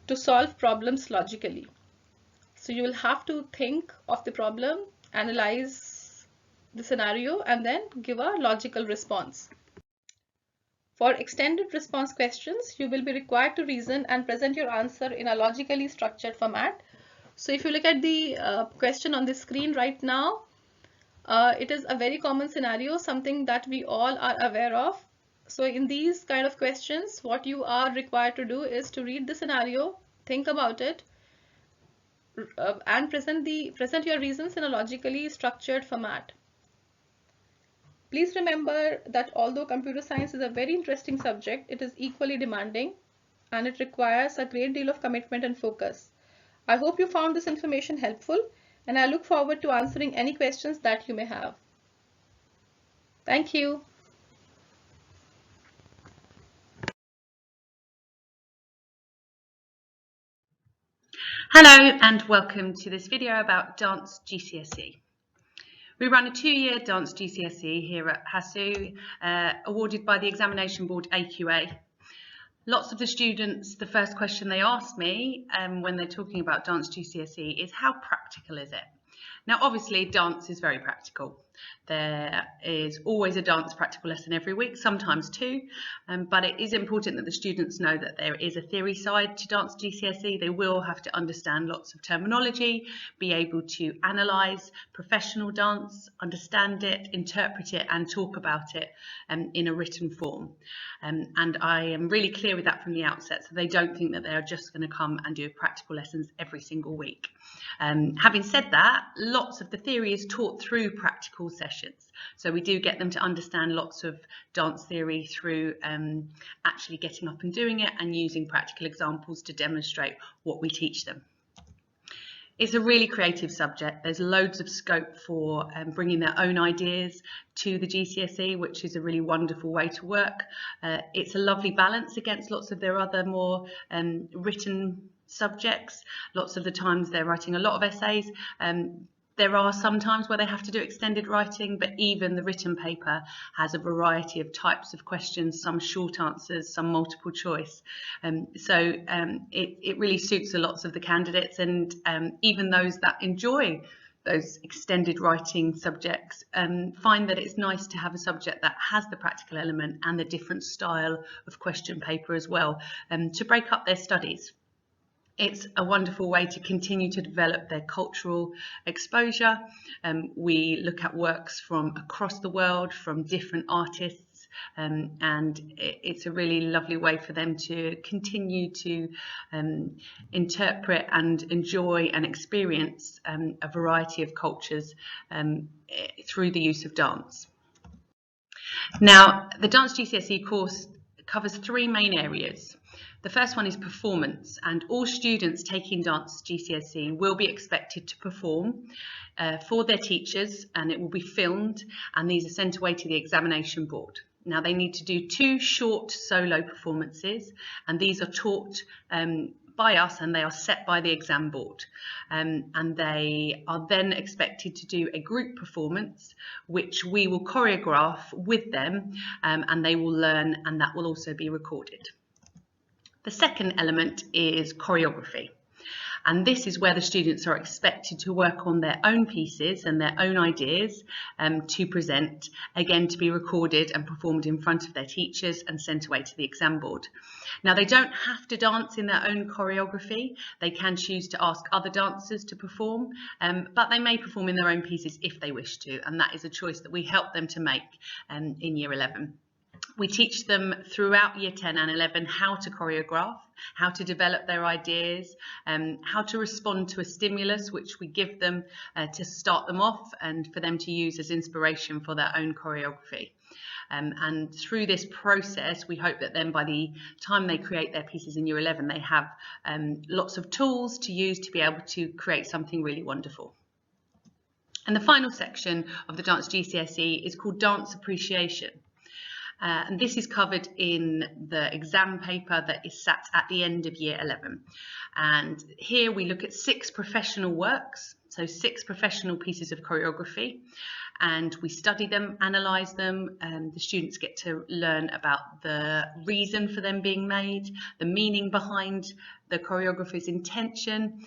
to solve problems logically. So you will have to think of the problem, analyze the scenario, and then give a logical response. For extended response questions, you will be required to reason and present your answer in a logically structured format. So if you look at the question on the screen right now, it is a very common scenario, something that we all are aware of. So in these kind of questions, what you are required to do is to read the scenario, think about it, and present your reasons in a logically structured format. Please remember that although computer science is a very interesting subject, it is equally demanding and it requires a great deal of commitment and focus. I hope you found this information helpful, and I look forward to answering any questions that you may have. Thank you. Hello and welcome to this video about Dance GCSE. We run a 2-year Dance GCSE here at HASU, awarded by the examination board AQA. Lots of the students, the first question they ask me when they're talking about Dance GCSE is, how practical is it? Now obviously dance is very practical. There is always a dance practical lesson every week, sometimes 2, but it is important that the students know that there is a theory side to Dance GCSE. They will have to understand lots of terminology, be able to analyse professional dance, understand it, interpret it and talk about it in a written form. And I am really clear with that from the outset, so they don't think that they are just going to come and do practical lessons every single week. Having said that, lots of the theory is taught through practical sessions. So we do get them to understand lots of dance theory through actually getting up and doing it and using practical examples to demonstrate what we teach them. It's a really creative subject. There's loads of scope for bringing their own ideas to the GCSE, which is a really wonderful way to work. It's a lovely balance against lots of their other more written subjects. Lots of the times they're writing a lot of essays. There are some times where they have to do extended writing, but even the written paper has a variety of types of questions, some short answers, some multiple choice. So it really suits lots of the candidates, and even those that enjoy those extended writing subjects find that it's nice to have a subject that has the practical element and the different style of question paper as well, to break up their studies. It's a wonderful way to continue to develop their cultural exposure. We look at works from across the world, from different artists, and it's a really lovely way for them to continue to interpret and enjoy and experience a variety of cultures through the use of dance. Now, the Dance GCSE course covers 3 main areas. The first one is performance, and all students taking dance GCSE will be expected to perform for their teachers, and it will be filmed, and these are sent away to the examination board. Now they need to do 2 short solo performances, and these are taught by us, and they are set by the exam board, and they are then expected to do a group performance which we will choreograph with them, and they will learn, and that will also be recorded. The second element is choreography, and this is where the students are expected to work on their own pieces and their own ideas to present, again to be recorded and performed in front of their teachers and sent away to the exam board. Now they don't have to dance in their own choreography, they can choose to ask other dancers to perform, but they may perform in their own pieces if they wish to, and that is a choice that we help them to make in Year 11. We teach them throughout Year 10 and 11 how to choreograph, how to develop their ideas, how to respond to a stimulus which we give them to start them off and for them to use as inspiration for their own choreography. And through this process, we hope that then by the time they create their pieces in Year 11, they have lots of tools to use to be able to create something really wonderful. And the final section of the Dance GCSE is called Dance Appreciation. And this is covered in the exam paper that is sat at the end of Year 11. And here we look at 6 professional works, so 6 professional pieces of choreography, and we study them, analyse them, and the students get to learn about the reason for them being made, the meaning behind the choreographer's intention,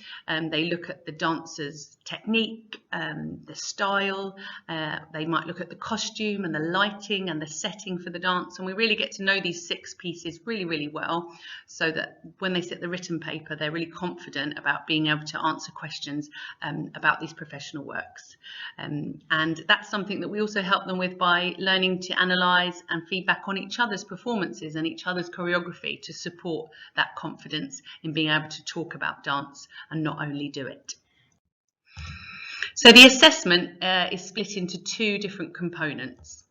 they look at the dancer's technique, the style, they might look at the costume and the lighting and the setting for the dance, and we really get to know these 6 pieces really, really well, so that when they sit the written paper, they're really confident about being able to answer questions about these professional works. And that's something that we also help them with by learning to analyse and feedback on each other's performances and each other's choreography to support that confidence in being able to talk about dance and not only do it. So the assessment is split into 2 different components.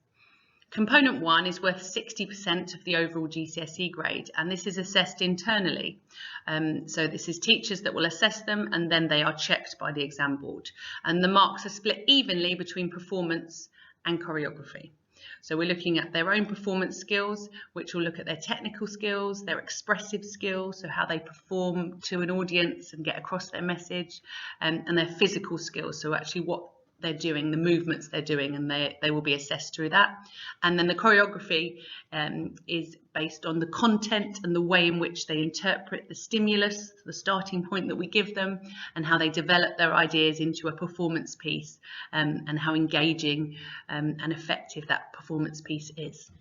Component 1 is worth 60% of the overall GCSE grade, and this is assessed internally. So this is teachers that will assess them, and then they are checked by the exam board. And the marks are split evenly between performance and choreography. So we're looking at their own performance skills, which will look at their technical skills, their expressive skills, so how they perform to an audience and get across their message, and their physical skills, so actually what they're doing, the movements they're doing, and they will be assessed through that. And then the choreography is based on the content and the way in which they interpret the stimulus, the starting point that we give them, and how they develop their ideas into a performance piece, and how engaging and effective that performance piece is.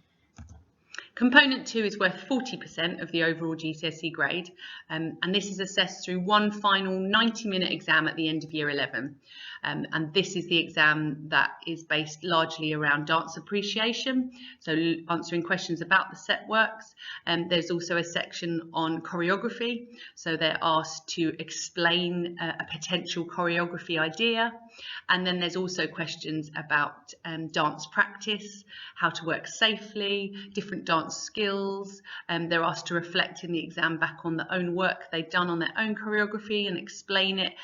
Component 2 is worth 40% of the overall GCSE grade, and this is assessed through one final 90-minute exam at the end of Year 11. And this is the exam that is based largely around dance appreciation, so answering questions about the set works. There's also a section on choreography, so they're asked to explain a potential choreography idea. And then there's also questions about dance practice, how to work safely, different dance skills. They're asked to reflect in the exam back on their own work they've done on their own choreography and explain it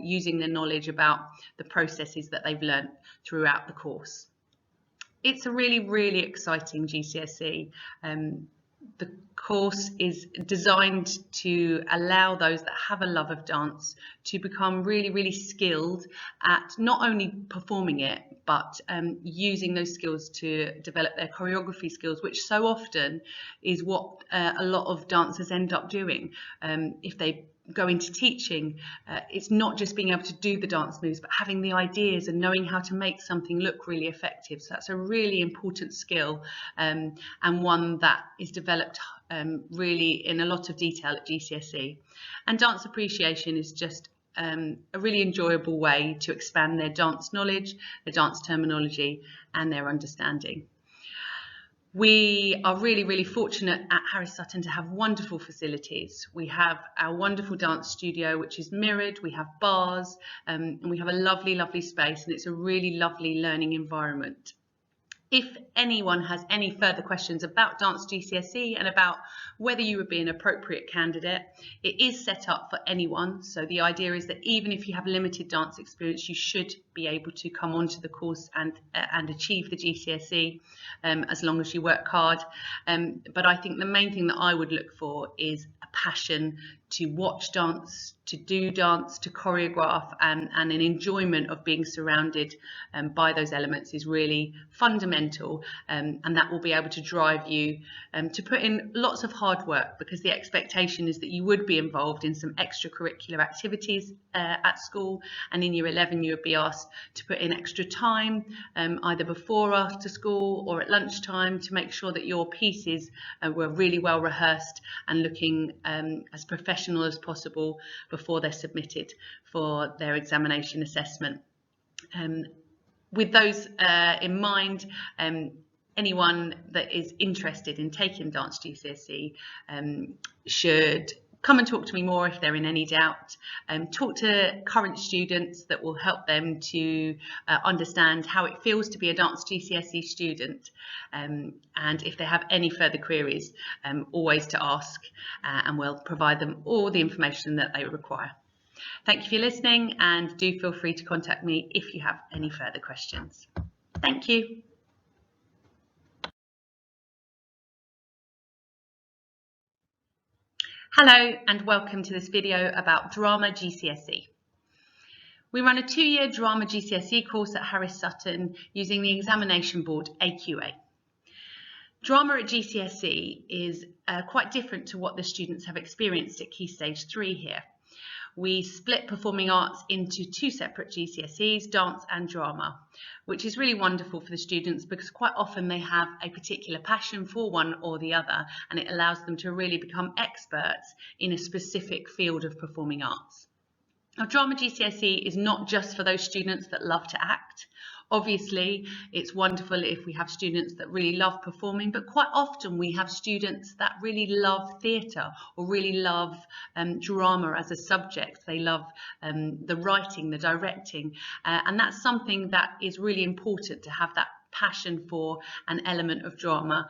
using their knowledge about the processes that they've learnt throughout the course. It's a really, really exciting GCSE. The course is designed to allow those that have a love of dance to become really, really skilled at not only performing it, but using those skills to develop their choreography skills, which so often is what a lot of dancers end up doing. If they go into teaching, it's not just being able to do the dance moves, but having the ideas and knowing how to make something look really effective. So that's a really important skill, and one that is developed really in a lot of detail at GCSE. And dance appreciation is just a really enjoyable way to expand their dance knowledge, their dance terminology, and their understanding. We are really, really fortunate at Harris Sutton to have wonderful facilities. We have our wonderful dance studio, which is mirrored, we have bars, and we have a lovely, lovely space, and it's a really lovely learning environment. If anyone has any further questions about Dance GCSE and about whether you would be an appropriate candidate, it is set up for anyone. So the idea is that even if you have limited dance experience, you should be able to come onto the course and achieve the GCSE as long as you work hard. But I think the main thing that I would look for is a passion to watch dance, to do dance, to choreograph, and an enjoyment of being surrounded by those elements is really fundamental, and that will be able to drive you to put in lots of hard work, because the expectation is that you would be involved in some extracurricular activities at school, and in year 11 you would be asked to put in extra time either before or after school or at lunchtime to make sure that your pieces were really well rehearsed and looking as professional as possible before they're submitted for their examination assessment. With those in mind, anyone that is interested in taking Dance GCSE should come and talk to me more if they're in any doubt. Talk to current students that will help them to understand how it feels to be a Dance GCSE student, and if they have any further queries, always to ask, and we'll provide them all the information that they require. Thank you for listening, and do feel free to contact me if you have any further questions. Thank you. Hello and welcome to this video about Drama GCSE. We run a 2-year Drama GCSE course at Harris Sutton using the examination board AQA. Drama at GCSE is quite different to what the students have experienced at Key Stage 3 here. We split performing arts into 2 separate GCSEs, dance and drama, which is really wonderful for the students because quite often they have a particular passion for one or the other, and it allows them to really become experts in a specific field of performing arts. Now, Drama GCSE is not just for those students that love to act. Obviously, it's wonderful if we have students that really love performing, but quite often we have students that really love theatre or really love drama as a subject. They love the writing, the directing, and that's something that is really important, to have that passion for an element of drama,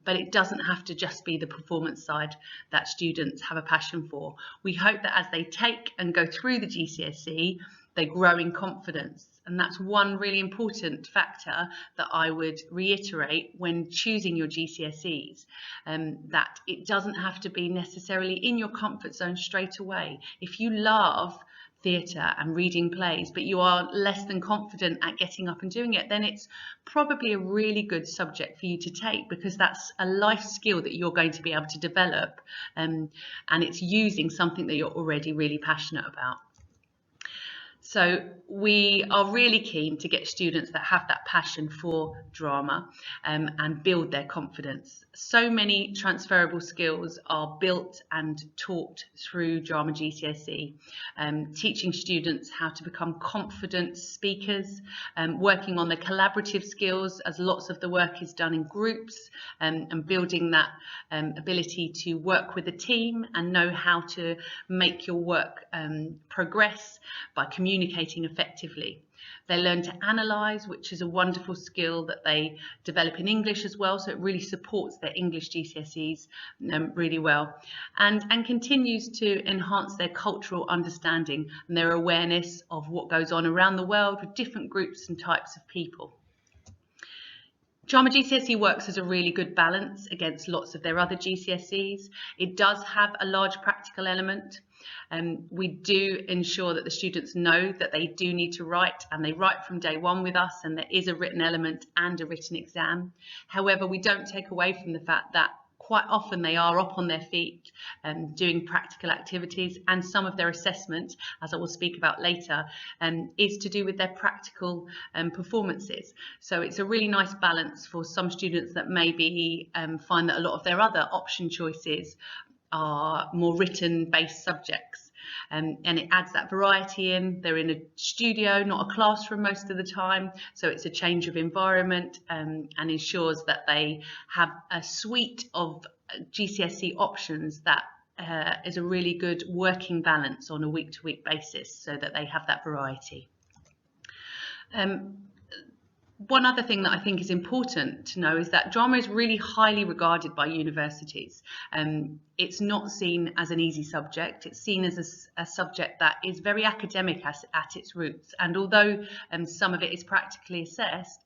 but it doesn't have to just be the performance side that students have a passion for. We hope that as they take and go through the GCSE, they grow in confidence. And that's one really important factor that I would reiterate when choosing your GCSEs, that it doesn't have to be necessarily in your comfort zone straight away. If you love theatre and reading plays, but you are less than confident at getting up and doing it, then it's probably a really good subject for you to take, because that's a life skill that you're going to be able to develop, and it's using something that you're already really passionate about. So we are really keen to get students that have that passion for drama and build their confidence. So many transferable skills are built and taught through Drama GCSE, teaching students how to become confident speakers, working on their collaborative skills, as lots of the work is done in groups, and building that ability to work with a team and know how to make your work progress by communicating effectively. They learn to analyse, which is a wonderful skill that they develop in English as well, so it really supports their English GCSEs really well, and continues to enhance their cultural understanding and their awareness of what goes on around the world with different groups and types of people. Drama GCSE works as a really good balance against lots of their other GCSEs. It does have a large practical element. We do ensure that the students know that they do need to write, and they write from day one with us, and there is a written element and a written exam. However, we don't take away from the fact that quite often they are up on their feet doing practical activities, and some of their assessment, as I will speak about later, is to do with their practical performances. So it's a really nice balance for some students that maybe find that a lot of their other option choices are more written based subjects, and it adds that variety in. They're in a studio, not a classroom most of the time, so it's a change of environment, and ensures that they have a suite of GCSE options that is a really good working balance on a week-to-week basis, so that they have that variety. One other thing that I think is important to know is that drama is really highly regarded by universities. It's not seen as an easy subject. It's seen as a subject that is very academic at its roots. And although some of it is practically assessed,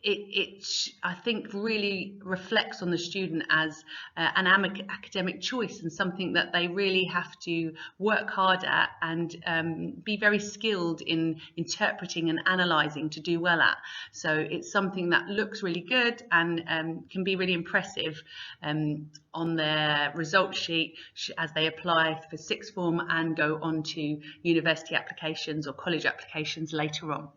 it I think really reflects on the student as an academic choice and something that they really have to work hard at and be very skilled in interpreting and analysing to do well at. So it's something that looks really good and can be really impressive on their result sheet as they apply for sixth form and go on to university applications or college applications later on.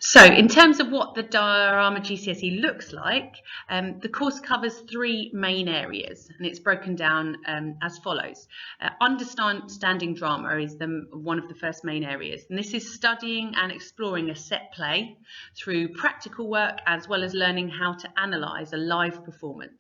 So in terms of what the Drama GCSE looks like, the course covers three main areas and it's broken down as follows. Understanding drama is one of the first main areas, and this is studying and exploring a set play through practical work as well as learning how to analyse a live performance.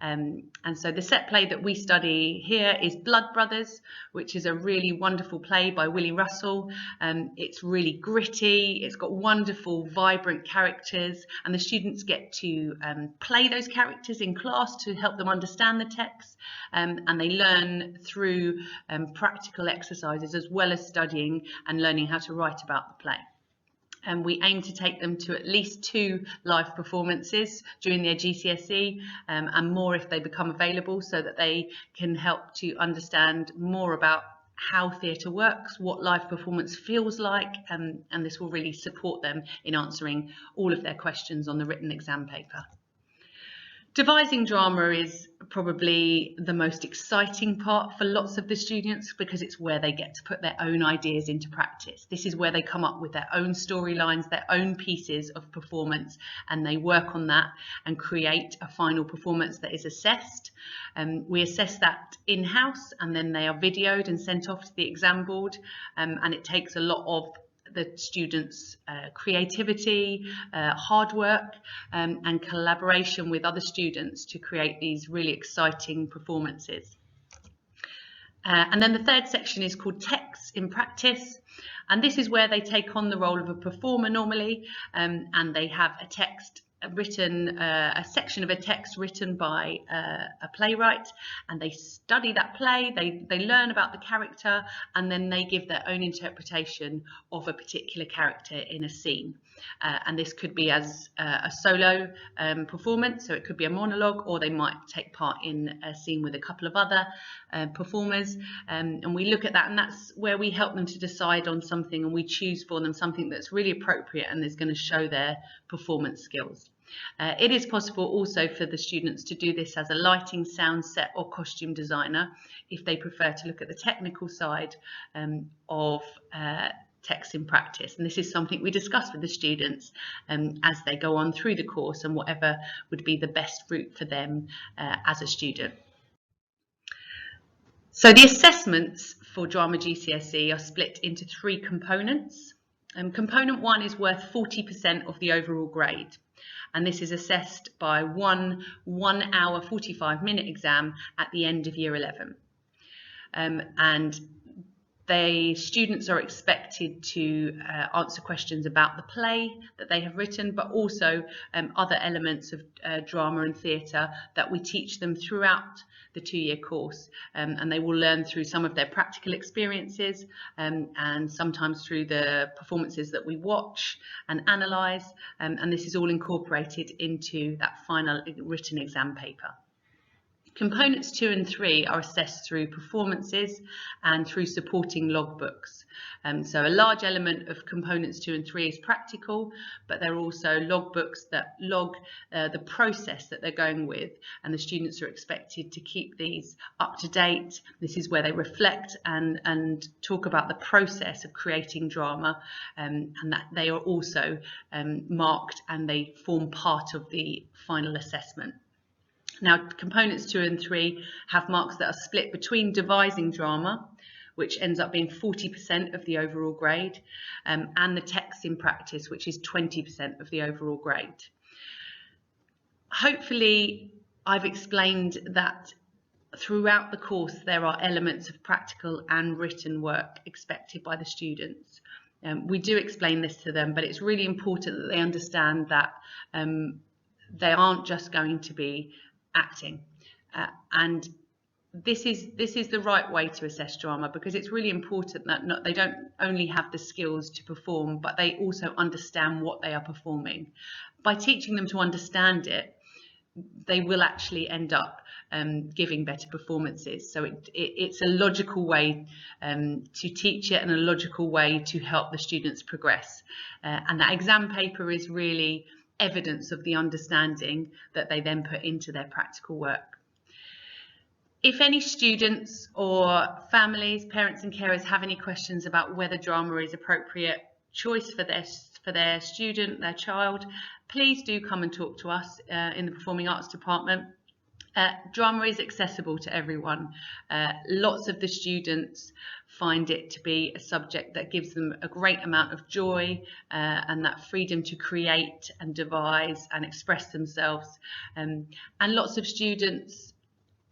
And so the set play that we study here is Blood Brothers, which is a really wonderful play by Willie Russell. It's really gritty, it's got wonderful, vibrant characters, and the students get to play those characters in class to help them understand the text, and they learn through practical exercises as well as studying and learning how to write about the play. And we aim to take them to at least 2 live performances during their GCSE and more if they become available, so that they can help to understand more about how theatre works, what live performance feels like, and this will really support them in answering all of their questions on the written exam paper. Devising drama is probably the most exciting part for lots of the students because it's where they get to put their own ideas into practice. This is where they come up with their own storylines, their own pieces of performance, and they work on that and create a final performance that is assessed. We assess that in-house and then they are videoed and sent off to the exam board, and it takes a lot of the students' creativity, hard work and collaboration with other students to create these really exciting performances. And then the third section is called Text in Practice, and this is where they take on the role of a performer normally, and they have a text written, a section of a text written by a playwright, and they study that play, they learn about the character, and then they give their own interpretation of a particular character in a scene. And this could be as a solo performance, so it could be a monologue, or they might take part in a scene with a couple of other performers, and we look at that, and that's where we help them to decide on something, and we choose for them something that's really appropriate and is going to show their performance skills. It is possible also for the students to do this as a lighting, sound, set or costume designer if they prefer to look at the technical side of text in practice, and this is something we discuss with the students as they go on through the course and whatever would be the best route for them as a student. So the assessments for Drama GCSE are split into 3 components. Component 1 is worth 40% of the overall grade, and this is assessed by one 1-hour 45-minute exam at the end of year 11. And the students are expected to answer questions about the play that they have written, but also other elements of drama and theatre that we teach them throughout the 2-year course, and they will learn through some of their practical experiences and sometimes through the performances that we watch and analyse, and this is all incorporated into that final written exam paper. Components 2 and 3 are assessed through performances and through supporting logbooks. So a large element of components 2 and 3 is practical, but there are also logbooks that log the process that they're going with, and the students are expected to keep these up to date. This is where they reflect and talk about the process of creating drama, and that they are also marked and they form part of the final assessment. Now, components 2 and 3 have marks that are split between devising drama, which ends up being 40% of the overall grade, and the text in practice, which is 20% of the overall grade. Hopefully, I've explained that throughout the course there are elements of practical and written work expected by the students. We do explain this to them, but it's really important that they understand that they aren't just going to be acting. And this is the right way to assess drama, because it's really important that they don't only have the skills to perform, but they also understand what they are performing. By teaching them to understand it, they will actually end up giving better performances. So it's a logical way to teach it, and a logical way to help the students progress. And that exam paper is really evidence of the understanding that they then put into their practical work. If any students or families, parents and carers have any questions about whether drama is appropriate choice for their student, their child, please do come and talk to us in the Performing Arts Department. Drama is accessible to everyone. Lots of the students find it to be a subject that gives them a great amount of joy and that freedom to create and devise and express themselves. And lots of students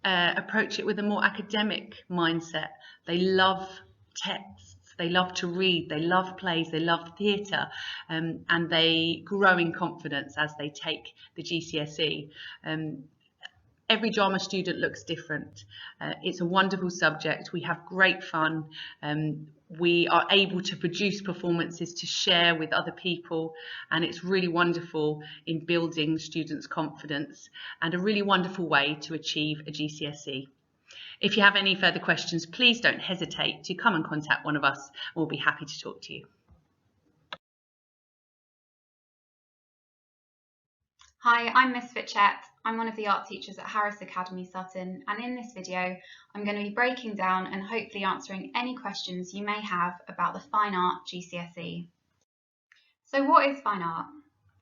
approach it with a more academic mindset. They love texts, they love to read, they love plays, they love theatre, and they grow in confidence as they take the GCSE. Every drama student looks different. It's a wonderful subject. We have great fun. We are able to produce performances to share with other people, and it's really wonderful in building students' confidence and a really wonderful way to achieve a GCSE. If you have any further questions, please don't hesitate to come and contact one of us. We'll be happy to talk to you. Hi, I'm Miss Fitchett. I'm one of the art teachers at Harris Academy Sutton, and in this video I'm going to be breaking down and hopefully answering any questions you may have about the Fine Art GCSE. So what is fine art?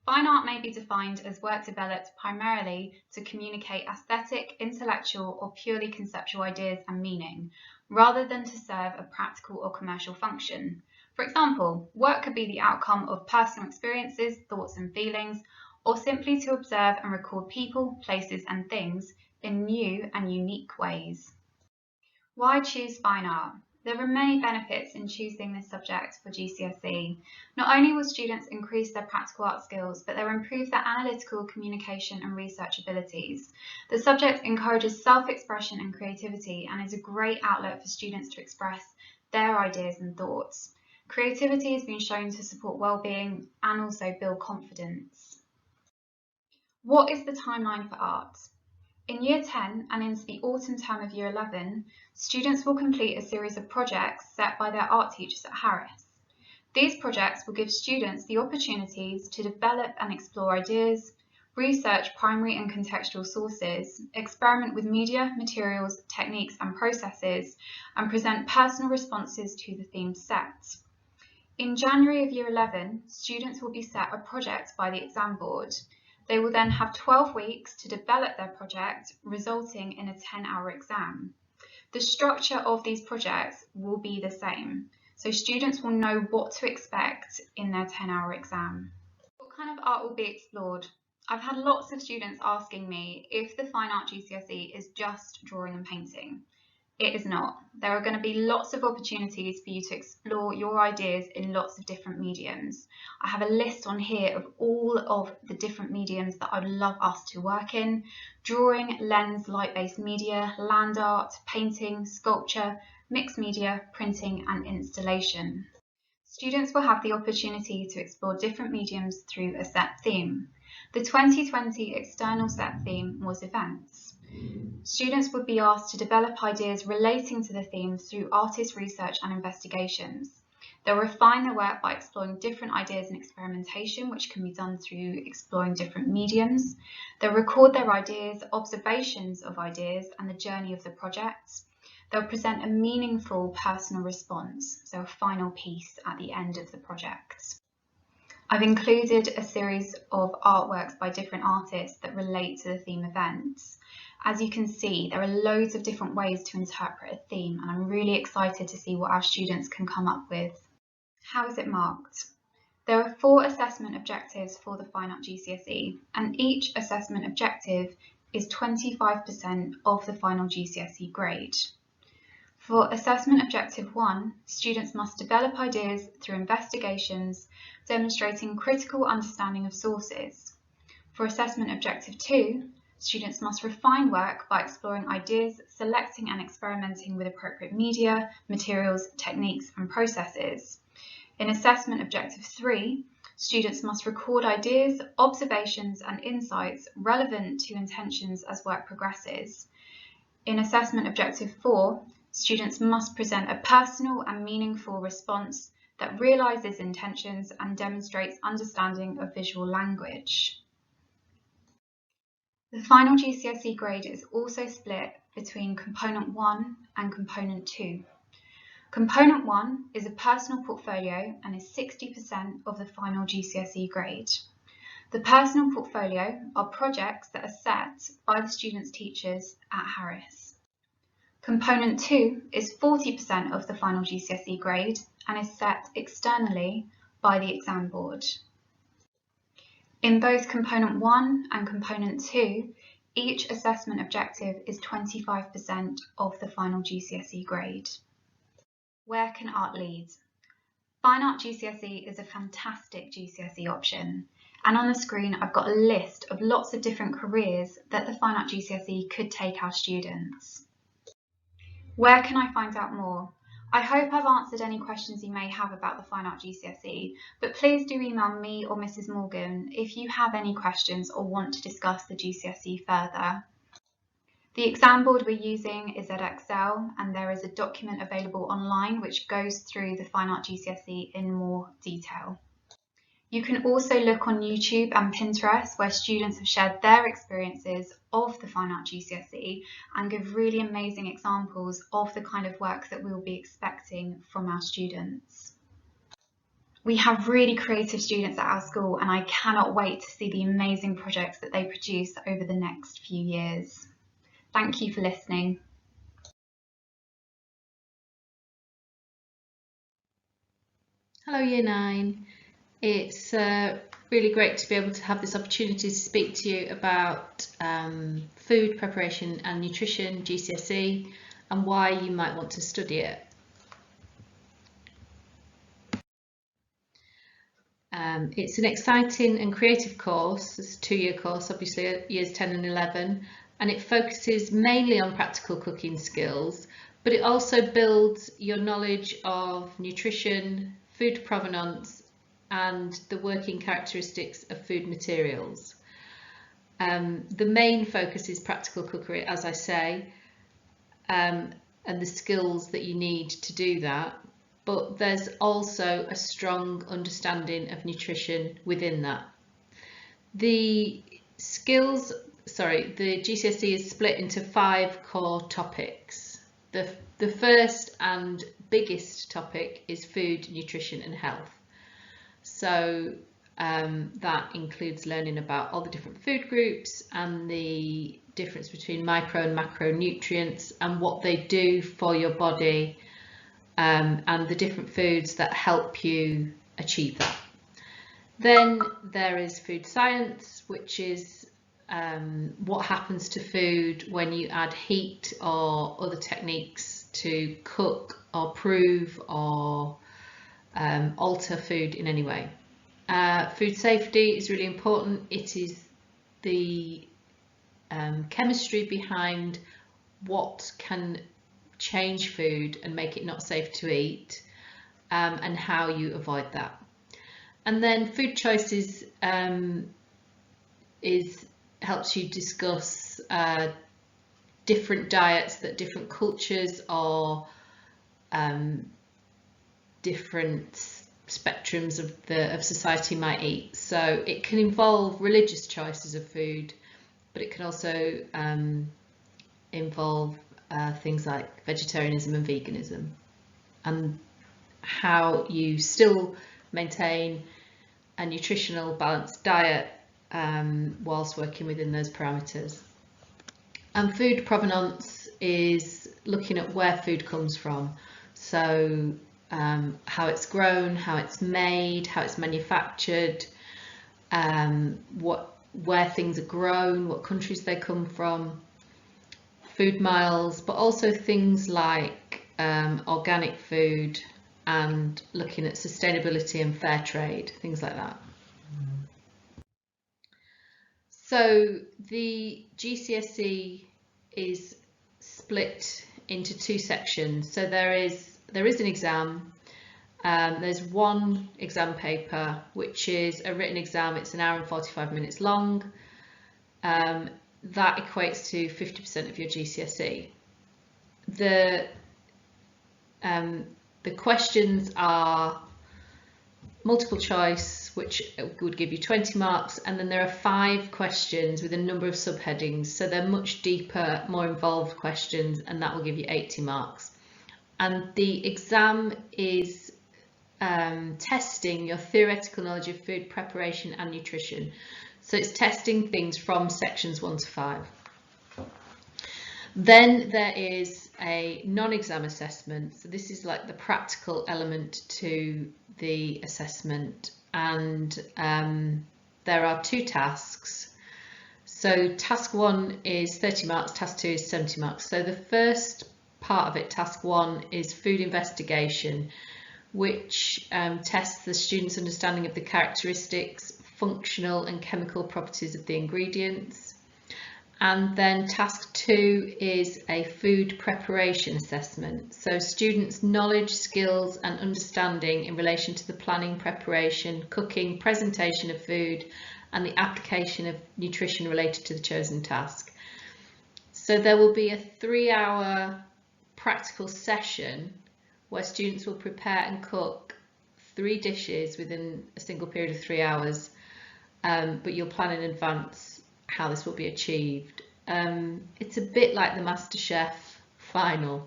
Fine art may be defined as work developed primarily to communicate aesthetic, intellectual or purely conceptual ideas and meaning, rather than to serve a practical or commercial function. For example, work could be the outcome of personal experiences, thoughts and feelings, or simply to observe and record people, places and things in new and unique ways. Why choose fine art? There are many benefits in choosing this subject for GCSE. Not only will students increase their practical art skills, but they'll improve their analytical, communication and research abilities. The subject encourages self-expression and creativity and is a great outlet for students to express their ideas and thoughts. Creativity has been shown to support well-being and also build confidence. What is the timeline for art? In Year 10 and into the autumn term of Year 11, students will complete a series of projects set by their art teachers at Harris. These projects will give students the opportunities to develop and explore ideas, research primary and contextual sources, experiment with media, materials, techniques and processes, and present personal responses to the theme set. In January of Year 11, students will be set a project by the exam board. They will then have 12 weeks to develop their project, resulting in a 10-hour exam. The structure of these projects will be the same, so students will know what to expect in their 10-hour exam. What kind of art will be explored? I've had lots of students asking me if the Fine Art GCSE is just drawing and painting. It is not. There are going to be lots of opportunities for you to explore your ideas in lots of different mediums. I have a list on here of all of the different mediums that I'd love us to work in: drawing, lens, light-based media, land art, painting, sculpture, mixed media, printing and installation. Students will have the opportunity to explore different mediums through a set theme. The 2020 external set theme was events. Students would be asked to develop ideas relating to the themes through artist research and investigations. They'll refine their work by exploring different ideas and experimentation, which can be done through exploring different mediums. They'll record their ideas, observations of ideas, and the journey of the project. They'll present a meaningful personal response, so a final piece at the end of the project. I've included a series of artworks by different artists that relate to the theme events. As you can see, there are loads of different ways to interpret a theme, and I'm really excited to see what our students can come up with. How is it marked? There are 4 assessment objectives for the Fine Art GCSE, and each assessment objective is 25% of the final GCSE grade. For Assessment Objective 1, students must develop ideas through investigations, demonstrating critical understanding of sources. For Assessment Objective 2, students must refine work by exploring ideas, selecting and experimenting with appropriate media, materials, techniques and processes. In Assessment Objective 3, students must record ideas, observations and insights relevant to intentions as work progresses. In Assessment Objective 4, students must present a personal and meaningful response that realises intentions and demonstrates understanding of visual language. The final GCSE grade is also split between Component 1 and Component 2. Component 1 is a personal portfolio and is 60% of the final GCSE grade. The personal portfolio are projects that are set by the student's teachers at Harris. Component 2 is 40% of the final GCSE grade and is set externally by the exam board. In both Component 1 and Component 2, each assessment objective is 25% of the final GCSE grade. Where can art lead? Fine Art GCSE is a fantastic GCSE option, and on the screen I've got a list of lots of different careers that the Fine Art GCSE could take our students. Where can I find out more? I hope I've answered any questions you may have about the Fine Art GCSE, but please do email me or Mrs. Morgan if you have any questions or want to discuss the GCSE further. The exam board we're using is Edexcel, and there is a document available online which goes through the Fine Art GCSE in more detail. You can also look on YouTube and Pinterest where students have shared their experiences of the Fine Art GCSE and give really amazing examples of the kind of work that we'll be expecting from our students. We have really creative students at our school and I cannot wait to see the amazing projects that they produce over the next few years. Thank you for listening. Hello Year 9. It's really great to be able to have this opportunity to speak to you about food preparation and nutrition, GCSE, and why you might want to study it. It's an exciting and creative course. It's a 2-year course, obviously, years 10 and 11, and it focuses mainly on practical cooking skills, but it also builds your knowledge of nutrition, food provenance, and the working characteristics of food materials. The main focus is practical cookery, as I say, and the skills that you need to do that, but there's also a strong understanding of nutrition within that. The GCSE is split into 5 core topics. The first and biggest topic is food, nutrition and health. So that includes learning about all the different food groups and the difference between micro and macronutrients and what they do for your body, and the different foods that help you achieve that. Then there is food science, which is what happens to food when you add heat or other techniques to cook or prove or alter food in any way. Food safety is really important. It is the chemistry behind what can change food and make it not safe to eat, and how you avoid that. And then food choices helps you discuss different diets that different cultures or different spectrums of society might eat. So it can involve religious choices of food, but it can also involve things like vegetarianism and veganism, and how you still maintain a nutritional balanced diet whilst working within those parameters. And food provenance is looking at where food comes from, so how it's grown, how it's made, how it's manufactured, where things are grown, what countries they come from, food miles, but also things like organic food, and looking at sustainability and fair trade, things like that. So the GCSE is split into two sections. So there is an exam. There's one exam paper, which is a written exam. It's an hour and 45 minutes long. That equates to 50% of your GCSE. The questions are multiple choice, which would give you 20 marks, and then there are 5 questions with a number of subheadings, so they're much deeper, more involved questions, and that will give you 80 marks. And the exam is testing your theoretical knowledge of food preparation and nutrition, so it's testing things from sections 1 to 5. Then there is a non-exam assessment. So this is like the practical element to the assessment, and there are 2 tasks. So task 1 is 30 marks, task 2 is 70 marks. So the first part of it, task 1, is food investigation, which tests the student's understanding of the characteristics, functional and chemical properties of the ingredients. And then task 2 is a food preparation assessment. So students' knowledge, skills and understanding in relation to the planning, preparation, cooking, presentation of food and the application of nutrition related to the chosen task. So there will be a 3-hour practical session where students will prepare and cook 3 dishes within a single period of 3 hours, but you'll plan in advance how this will be achieved. It's a bit like the MasterChef final.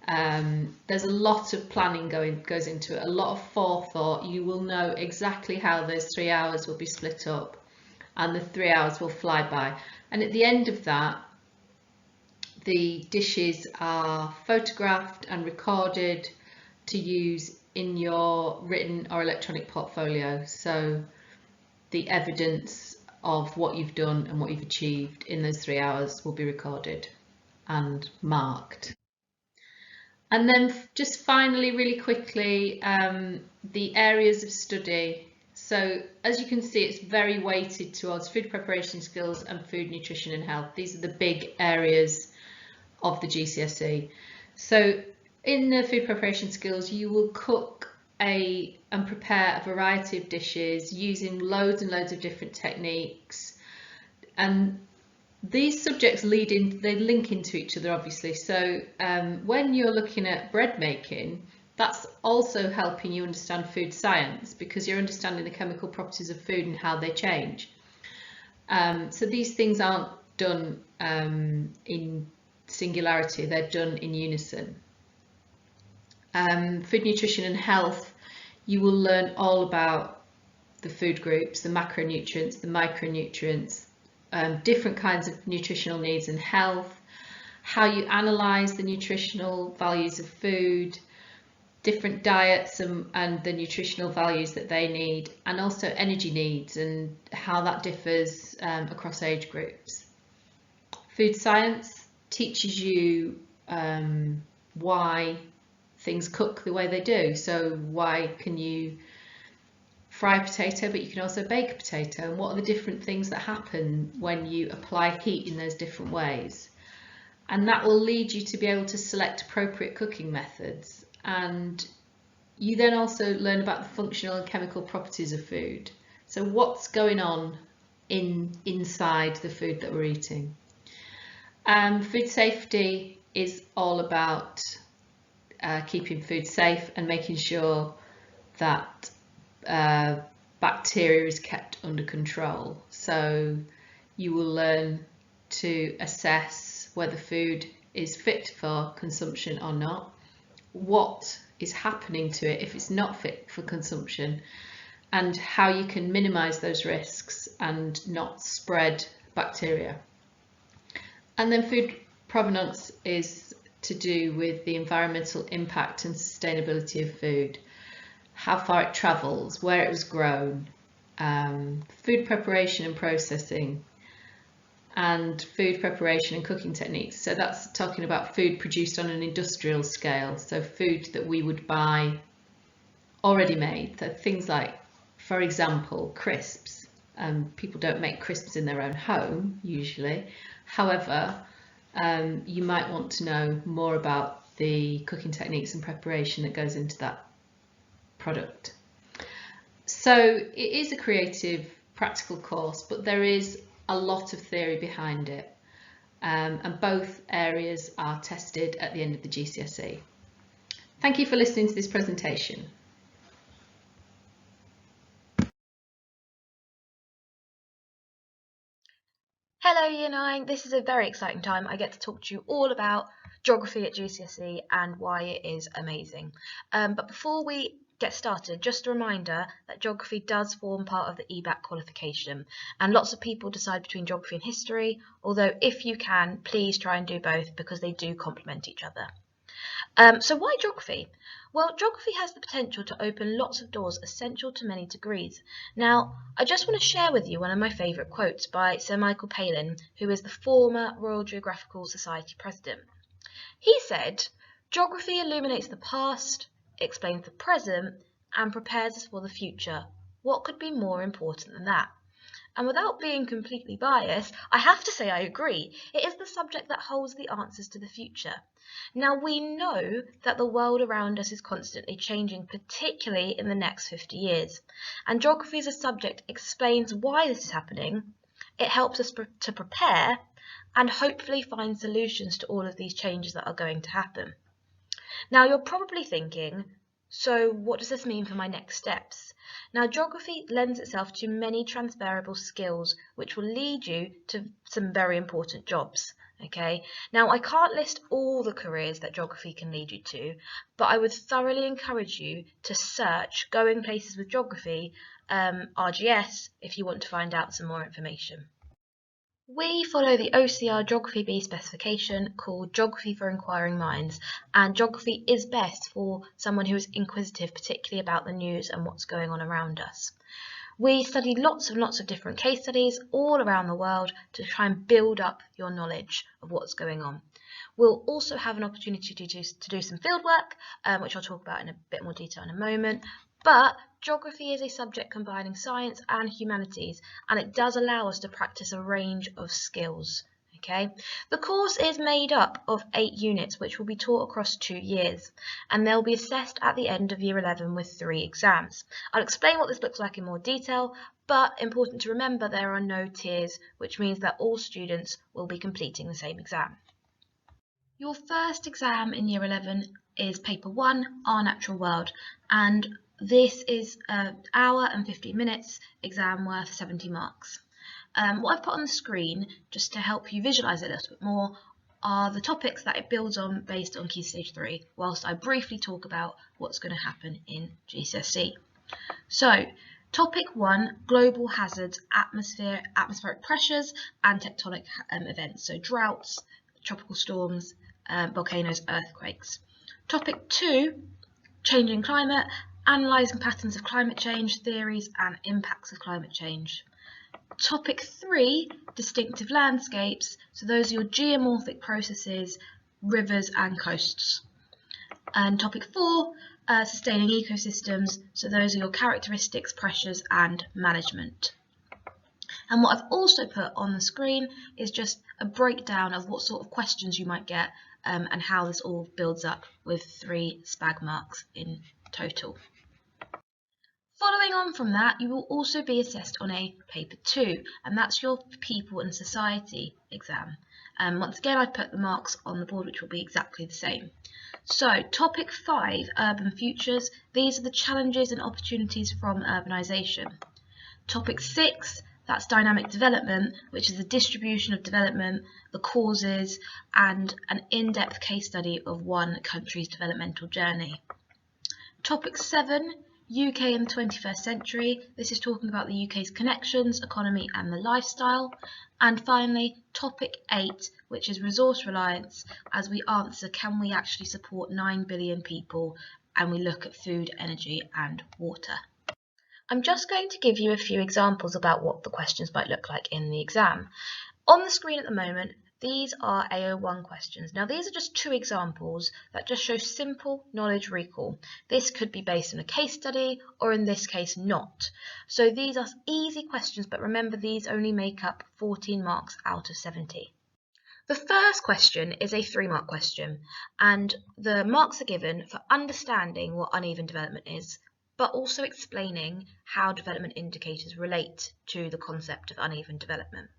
There's a lot of planning goes into it, a lot of forethought. You will know exactly how those 3 hours will be split up, and the 3 hours will fly by. And at the end of that, the dishes are photographed and recorded to use in your written or electronic portfolio. So the evidence of what you've done and what you've achieved in those 3 hours will be recorded and marked. And then just finally, really quickly, the areas of study. So as you can see, it's very weighted towards food preparation skills and food, nutrition and health. These are the big areas of the GCSE. So in the food preparation skills, you will cook and prepare a variety of dishes using loads and loads of different techniques, and these subjects link into each other, obviously. So when you're looking at bread making, that's also helping you understand food science, because you're understanding the chemical properties of food and how they change. So these things aren't done in singularity, they're done in unison. Food, nutrition and health, you will learn all about the food groups, the macronutrients, the micronutrients, different kinds of nutritional needs and health, how you analyse the nutritional values of food, different diets and the nutritional values that they need, and also energy needs and how that differs across age groups. Food science teaches you why things cook the way they do. So why can you fry a potato, but you can also bake a potato, and what are the different things that happen when you apply heat in those different ways? And that will lead you to be able to select appropriate cooking methods. And you then also learn about the functional and chemical properties of food. So what's going on inside the food that we're eating. Food safety is all about keeping food safe and making sure that bacteria is kept under control. So you will learn to assess whether food is fit for consumption or not, what is happening to it if it's not fit for consumption, and how you can minimize those risks and not spread bacteria. And then food provenance is to do with the environmental impact and sustainability of food, how far it travels, where it was grown, food preparation and processing, and food preparation and cooking techniques. So that's talking about food produced on an industrial scale, so food that we would buy already made. So things like, for example, crisps. People don't make crisps in their own home usually. However, you might want to know more about the cooking techniques and preparation that goes into that product. So it is a creative, practical course, but there is a lot of theory behind it, and both areas are tested at the end of the GCSE. Thank you for listening to this presentation. Hello Year 9, this is a very exciting time. I get to talk to you all about geography at GCSE and why it is amazing. But before we get started, just a reminder that geography does form part of the EBAC qualification, and lots of people decide between geography and history, although if you can, please try and do both because they do complement each other. So why geography? Well, geography has the potential to open lots of doors essential to many degrees. Now, I just want to share with you one of my favourite quotes by Sir Michael Palin, who is the former Royal Geographical Society president. He said, "Geography illuminates the past, explains the present, and prepares us for the future. What could be more important than that?" And without being completely biased, I have to say I agree. It is the subject that holds the answers to the future. Now, we know that the world around us is constantly changing, particularly in the next 50 years. And geography as a subject explains why this is happening. It helps us to prepare and hopefully find solutions to all of these changes that are going to happen. Now, you're probably thinking, so what does this mean for my next steps? Now, geography lends itself to many transferable skills which will lead you to some very important jobs. Okay, now I can't list all the careers that geography can lead you to, but I would thoroughly encourage you to search Going Places with Geography, RGS, if you want to find out some more information. We follow the OCR Geography B specification called Geography for Inquiring Minds, and geography is best for someone who is inquisitive, particularly about the news and what's going on around us. We study lots of different case studies all around the world to try and build up your knowledge of what's going on. We'll also have an opportunity to do some field work, which I'll talk about in a bit more detail in a moment. But geography is a subject combining science and humanities, and it does allow us to practice a range of skills. Okay, the course is made up of 8 units which will be taught across 2 years, and they'll be assessed at the end of year 11 with 3 exams. I'll explain what this looks like in more detail, but important to remember there are no tiers, which means that all students will be completing the same exam. Your first exam in year 11 is paper 1, Our Natural World, and this is an hour and 15 minutes exam worth 70 marks. What I've put on the screen, just to help you visualise it a little bit more, are the topics that it builds on based on Key Stage 3, whilst I briefly talk about what's going to happen in GCSE. So, topic 1, global hazards, atmospheric pressures and tectonic events, so droughts, tropical storms, volcanoes, earthquakes. Topic 2, changing climate, analysing patterns of climate change, theories and impacts of climate change. Topic 3, distinctive landscapes, so those are your geomorphic processes, rivers and coasts. And topic 4, sustaining ecosystems, so those are your characteristics, pressures and management. And what I've also put on the screen is just a breakdown of what sort of questions you might get and how this all builds up with 3 SPAG marks in total. Following on from that, you will also be assessed on a paper 2, and that's your people and society exam. Once again, I've put the marks on the board, which will be exactly the same. So, topic 5, urban futures. These are the challenges and opportunities from urbanisation. Topic 6, that's dynamic development, which is the distribution of development, the causes, and an in-depth case study of one country's developmental journey. Topic 7, UK in the 21st century. This is talking about the UK's connections, economy and the lifestyle. And finally, topic 8, which is resource reliance, as we answer, can we actually support 9 billion people? And we look at food, energy and water. I'm just going to give you a few examples about what the questions might look like in the exam. On the screen at the moment, these are AO1 questions. Now these are just two examples that just show simple knowledge recall. This could be based on a case study or in this case not. So these are easy questions, but remember these only make up 14 marks out of 70. The first question is a 3-mark question, and the marks are given for understanding what uneven development is, but also explaining how development indicators relate to the concept of uneven development.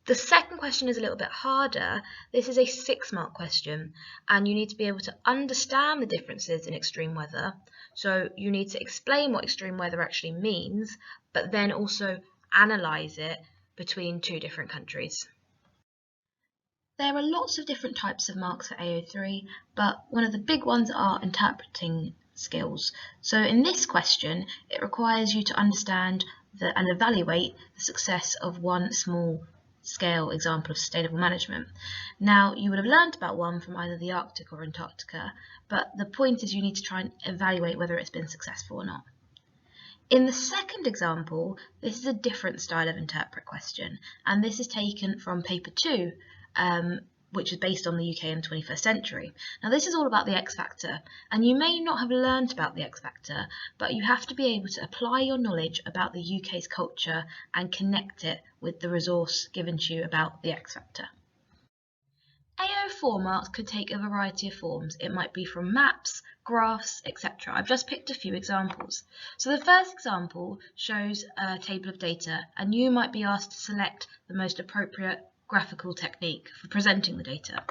The second question is a little bit harder. This is a 6-mark question, and you need to be able to understand the differences in extreme weather. So you need to explain what extreme weather actually means, but then also analyse it between two different countries. There are lots of different types of marks for AO3, but one of the big ones are interpreting skills. So in this question, it requires you to understand and evaluate the success of one small scale example of sustainable management. Now, you would have learned about one from either the Arctic or Antarctica, but the point is you need to try and evaluate whether it's been successful or not. In the second example, this is a different style of interpret question, and this is taken from paper 2, which is based on the UK in the 21st century. Now this is all about the X factor, and you may not have learned about the X factor, but you have to be able to apply your knowledge about the UK's culture and connect it with the resource given to you about the X factor. AO4 marks could take a variety of forms. It might be from maps, graphs, etc. I've just picked a few examples. So the first example shows a table of data, and you might be asked to select the most appropriate graphical technique for presenting the data.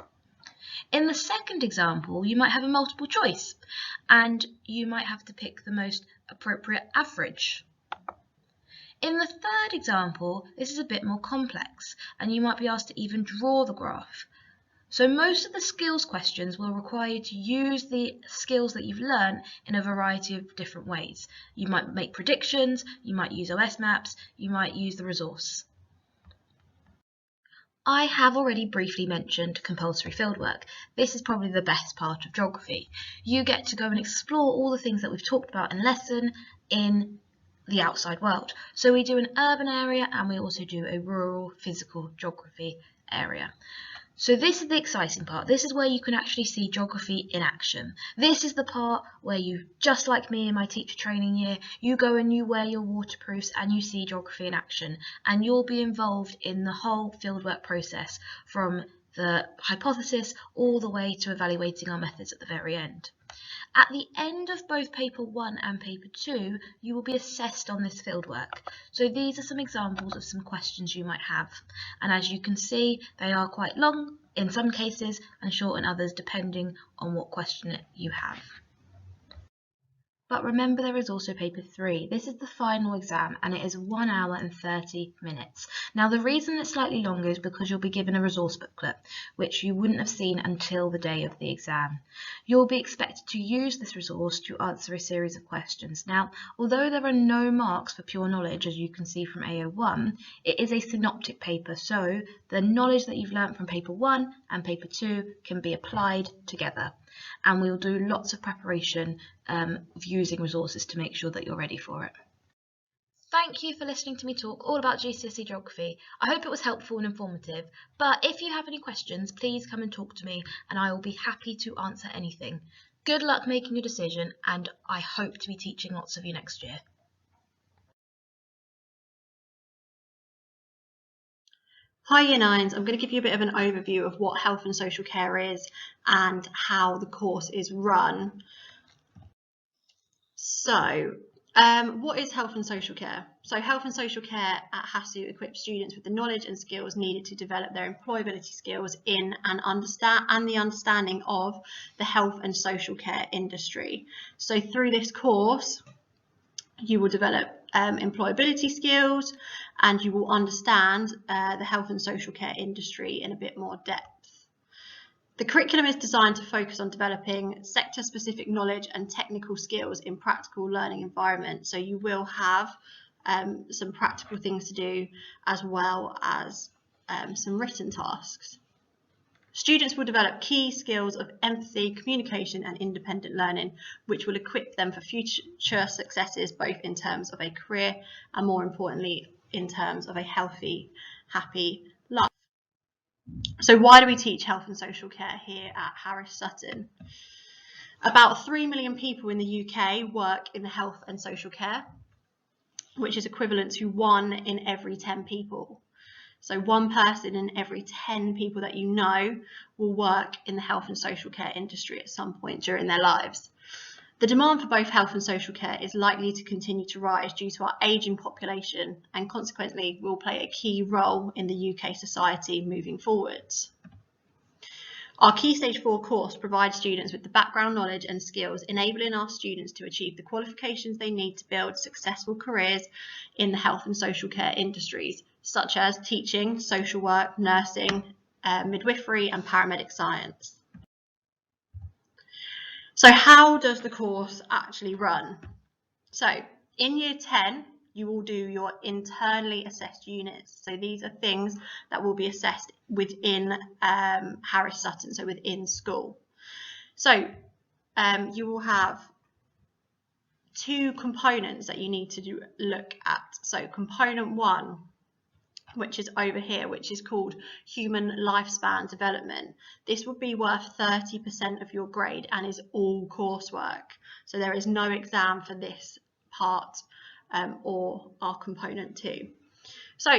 In the second example, you might have a multiple choice, and you might have to pick the most appropriate average. In the third example, this is a bit more complex, and you might be asked to even draw the graph. So most of the skills questions will require you to use the skills that you've learned in a variety of different ways. You might make predictions, you might use OS maps, you might use the resource. I have already briefly mentioned compulsory fieldwork. This is probably the best part of geography. You get to go and explore all the things that we've talked about in lesson in the outside world. So we do an urban area and we also do a rural physical geography area. So this is the exciting part. This is where you can actually see geography in action. This is the part where you, just like me in my teacher training year, you go and you wear your waterproofs and you see geography in action, and you'll be involved in the whole fieldwork process from the hypothesis all the way to evaluating our methods at the very end. At the end of both paper 1 and paper 2, you will be assessed on this fieldwork. So these are some examples of some questions you might have. And as you can see, they are quite long in some cases and short in others, depending on what question you have. But remember, there is also paper 3. This is the final exam, and it is 1 hour and 30 minutes. Now, the reason it's slightly longer is because you'll be given a resource booklet, which you wouldn't have seen until the day of the exam. You'll be expected to use this resource to answer a series of questions. Now, although there are no marks for pure knowledge, as you can see from AO1, it is a synoptic paper, so the knowledge that you've learnt from paper 1 and paper 2 can be applied together. And we'll do lots of preparation of using resources to make sure that you're ready for it. Thank you for listening to me talk all about GCSE Geography. I hope it was helpful and informative, but if you have any questions, please come and talk to me and I will be happy to answer anything. Good luck making your decision, and I hope to be teaching lots of you next year. Hi Year 9s, I'm going to give you a bit of an overview of what health and social care is and how the course is run. So, what is health and social care? So health and social care at HASU equips students with the knowledge and skills needed to develop their employability skills in and the understanding of the health and social care industry. So through this course, you will develop employability skills, and you will understand the health and social care industry in a bit more depth. The curriculum is designed to focus on developing sector-specific knowledge and technical skills in practical learning environments. So you will have some practical things to do as well as some written tasks. Students will develop key skills of empathy, communication and independent learning, which will equip them for future successes, both in terms of a career and, more importantly, in terms of a healthy, happy life. So why do we teach health and social care here at Harris Sutton? About 3 million people in the UK work in the health and social care, which is equivalent to 1 in every 10 people. So 1 person in every 10 people that you know will work in the health and social care industry at some point during their lives. The demand for both health and social care is likely to continue to rise due to our ageing population, and consequently will play a key role in the UK society moving forwards. Our Key Stage 4 course provides students with the background knowledge and skills enabling our students to achieve the qualifications they need to build successful careers in the health and social care industries, such as teaching, social work, nursing, midwifery and paramedic science. So how does the course actually run? So in year 10, you will do your internally assessed units. So these are things that will be assessed within Harris Sutton, so within school. So you will have 2 components that you need to look at. So component 1, which is over here, which is called human lifespan development. This would be worth 30% of your grade and is all coursework. So there is no exam for this part or our component 2. So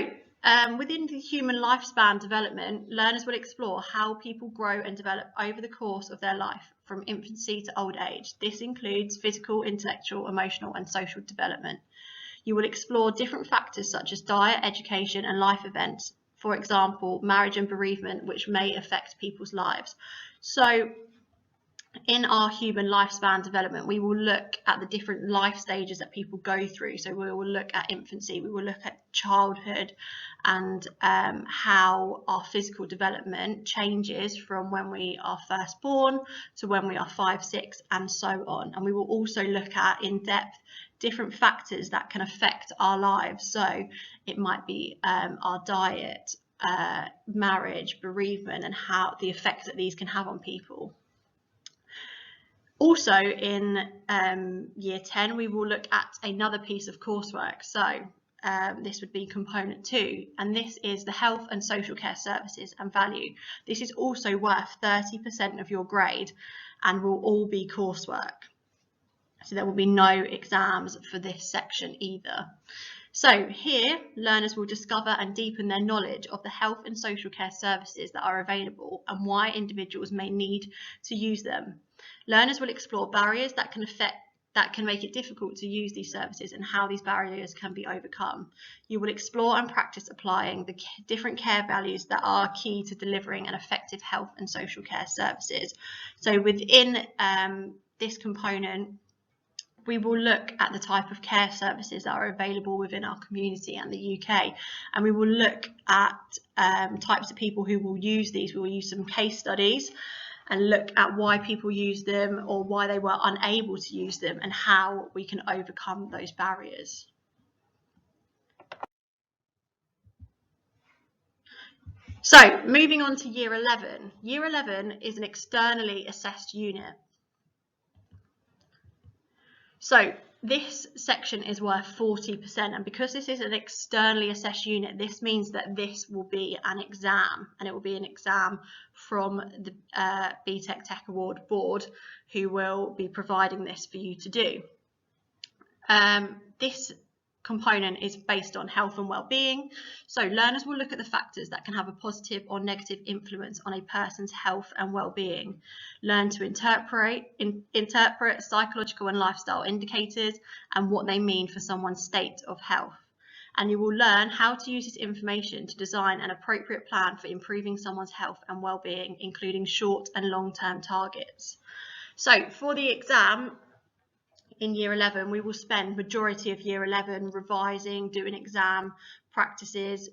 within the human lifespan development, learners will explore how people grow and develop over the course of their life from infancy to old age. This includes physical, intellectual, emotional and social development. You will explore different factors such as diet, education and life events, for example, marriage and bereavement, which may affect people's lives. So in our human lifespan development, we will look at the different life stages that people go through. So we will look at infancy, we will look at childhood and how our physical development changes from when we are first born to when we are 5, 6 and so on. And we will also look at in depth different factors that can affect our lives. So it might be our diet, marriage, bereavement and how the effects that these can have on people. Also in year 10, we will look at another piece of coursework. So this would be component 2, and this is the health and social care services and value. This is also worth 30% of your grade and will all be coursework. So there will be no exams for this section either. So here, learners will discover and deepen their knowledge of the health and social care services that are available and why individuals may need to use them. Learners will explore barriers that can make it difficult to use these services and how these barriers can be overcome. You will explore and practice applying the different care values that are key to delivering an effective health and social care services. So within this component, we will look at the type of care services that are available within our community and the UK, and we will look at types of people who will use these. We will use some case studies and look at why people use them or why they were unable to use them and how we can overcome those barriers. So moving on to year 11. Year 11 is an externally assessed unit. So this section is worth 40%, and because this is an externally assessed unit, this means that this will be an exam, and it will be an exam from the BTEC Tech Award Board, who will be providing this for you to do. This component is based on health and well-being. So learners will look at the factors that can have a positive or negative influence on a person's health and well-being, learn to interpret psychological and lifestyle indicators and what they mean for someone's state of health. And you will learn how to use this information to design an appropriate plan for improving someone's health and well-being, including short and long-term targets. So for the exam, in year 11, we will spend majority of year 11 revising, doing exam practices,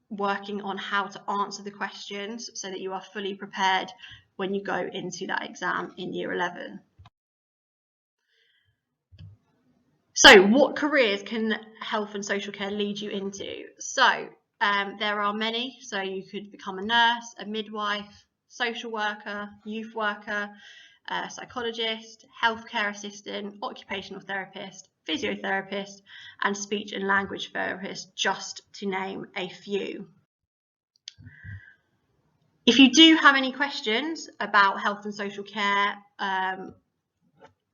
working on how to answer the questions so that you are fully prepared when you go into that exam in year 11. So what careers can health and social care lead you into? So there are many. So you could become a nurse, a midwife, social worker, youth worker, psychologist, healthcare assistant, occupational therapist, physiotherapist, and speech and language therapist, just to name a few. If you do have any questions about health and social care,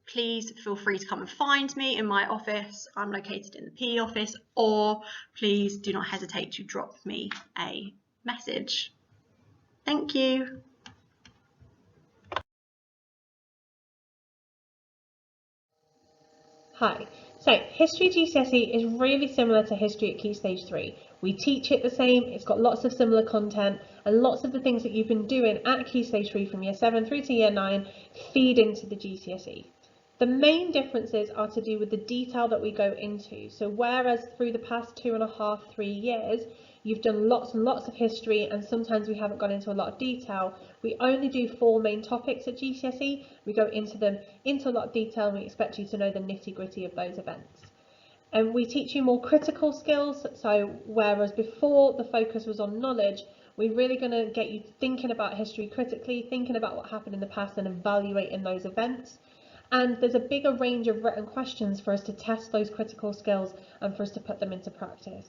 please feel free to come and find me in my office. I'm located in the PE office, or please do not hesitate to drop me a message. Thank you. Hi, so History GCSE is really similar to History at Key Stage 3. We teach it the same, it's got lots of similar content, and lots of the things that you've been doing at Key Stage 3 from Year 7 through to Year 9 feed into the GCSE. The main differences are to do with the detail that we go into. So whereas through the past 2.5, 3 years, you've done lots and lots of history and sometimes we haven't gone into a lot of detail, we only do 4 main topics at GCSE. We go into them into a lot of detail and we expect you to know the nitty-gritty of those events. And we teach you more critical skills, so whereas before the focus was on knowledge, we're really going to get you thinking about history critically, thinking about what happened in the past and evaluating those events. And there's a bigger range of written questions for us to test those critical skills and for us to put them into practice.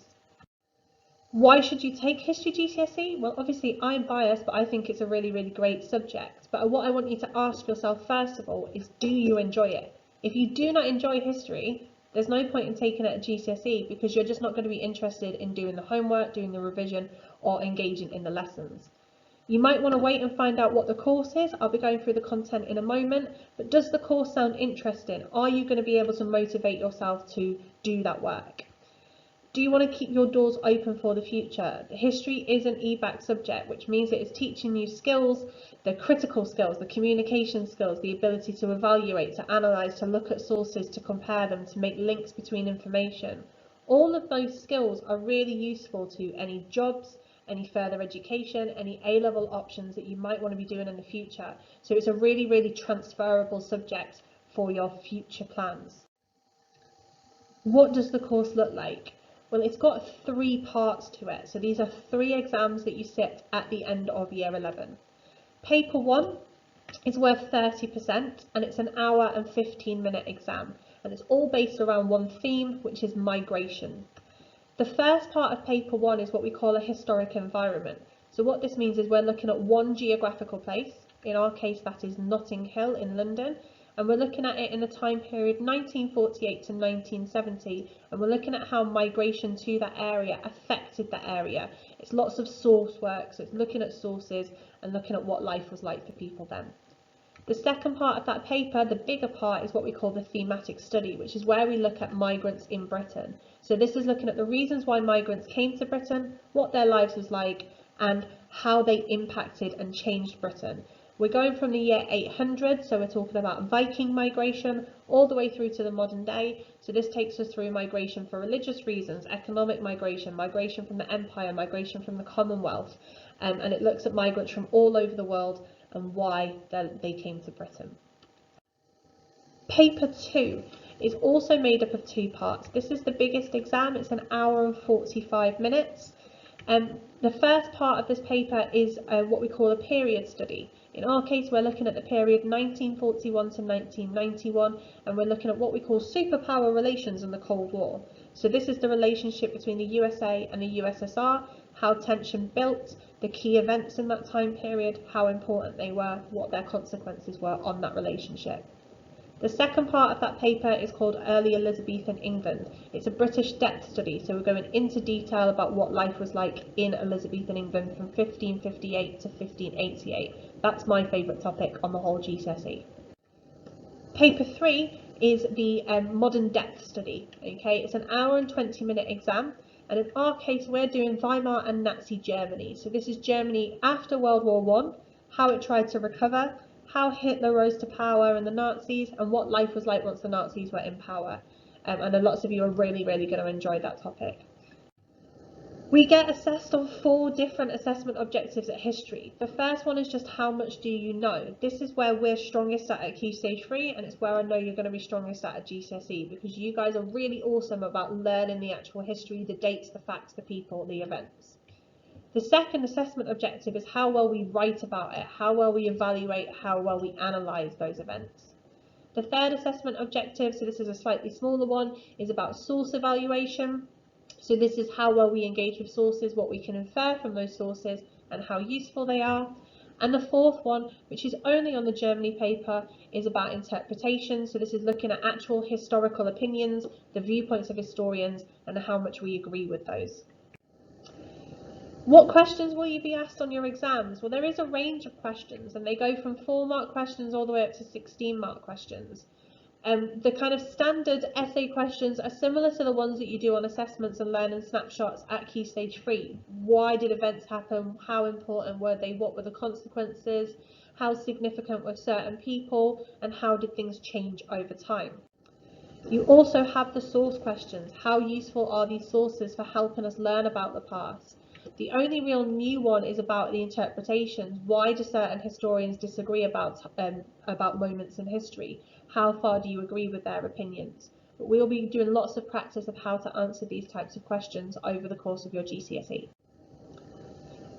Why should you take History GCSE? Well, obviously I'm biased, but I think it's a really, really great subject. But what I want you to ask yourself first of all is, do you enjoy it? If you do not enjoy history, there's no point in taking it at GCSE because you're just not going to be interested in doing the homework, doing the revision, or engaging in the lessons. You might want to wait and find out what the course is. I'll be going through the content in a moment, but does the course sound interesting? Are you going to be able to motivate yourself to do that work? Do you want to keep your doors open for the future? History is an EBAC subject, which means it is teaching you skills, the critical skills, the communication skills, the ability to evaluate, to analyse, to look at sources, to compare them, to make links between information. All of those skills are really useful to any jobs, any further education, any A-level options that you might want to be doing in the future. So it's a really, really transferable subject for your future plans. What does the course look like? Well, it's got 3 parts to it. So these are 3 exams that you sit at the end of Year 11. Paper 1 is worth 30% and it's an hour and 15-minute exam. And it's all based around one theme, which is migration. The first part of paper 1 is what we call a historic environment. So what this means is we're looking at one geographical place. In our case, that is Notting Hill in London. And we're looking at it in the time period 1948 to 1970, and we're looking at how migration to that area affected that area. It's lots of source work, so it's looking at sources and looking at what life was like for people then. The second part of that paper, the bigger part, is what we call the thematic study, which is where we look at migrants in Britain. So this is looking at the reasons why migrants came to Britain, what their lives was like, and how they impacted and changed Britain. We're going from the year 800, so we're talking about Viking migration, all the way through to the modern day. So this takes us through migration for religious reasons, economic migration, migration from the Empire, migration from the Commonwealth, and it looks at migrants from all over the world and why they came to Britain. Paper 2 is also made up of 2 parts. This is the biggest exam, it's an hour and 45 minutes. The first part of this paper is what we call a period study. In our case, we're looking at the period 1941 to 1991, and we're looking at what we call superpower relations in the Cold War. So this is the relationship between the USA and the USSR, how tension built, the key events in that time period, how important they were, what their consequences were on that relationship. The second part of that paper is called Early Elizabethan England. It's a British depth study, so we're going into detail about what life was like in Elizabethan England from 1558 to 1588. That's my favourite topic on the whole GCSE. Paper 3 is the modern depth study. Okay, it's an hour and 20-minute exam, and in our case we're doing Weimar and Nazi Germany. So this is Germany after World War I, how it tried to recover, how Hitler rose to power and the Nazis, and what life was like once the Nazis were in power. And lots of you are really, really going to enjoy that topic. We get assessed on 4 different assessment objectives at history. The first one is just how much do you know? This is where we're strongest at Key Stage 3, and it's where I know you're going to be strongest at GCSE, because you guys are really awesome about learning the actual history, the dates, the facts, the people, the events. The second assessment objective is how well we write about it, how well we evaluate, how well we analyse those events. The third assessment objective, so this is a slightly smaller one, is about source evaluation. So this is how well we engage with sources, what we can infer from those sources, and how useful they are. And the fourth one, which is only on the Germany paper, is about interpretation. So this is looking at actual historical opinions, the viewpoints of historians, and how much we agree with those. What questions will you be asked on your exams? Well, there is a range of questions, and they go from 4-mark questions all the way up to 16-mark questions. The kind of standard essay questions are similar to the ones that you do on assessments and learning snapshots at Key Stage 3. Why did events happen? How important were they? What were the consequences? How significant were certain people? And how did things change over time? You also have the source questions. How useful are these sources for helping us learn about the past? The only real new one is about the interpretations. Why do certain historians disagree about moments in history? How far do you agree with their opinions? But we'll be doing lots of practice of how to answer these types of questions over the course of your GCSE.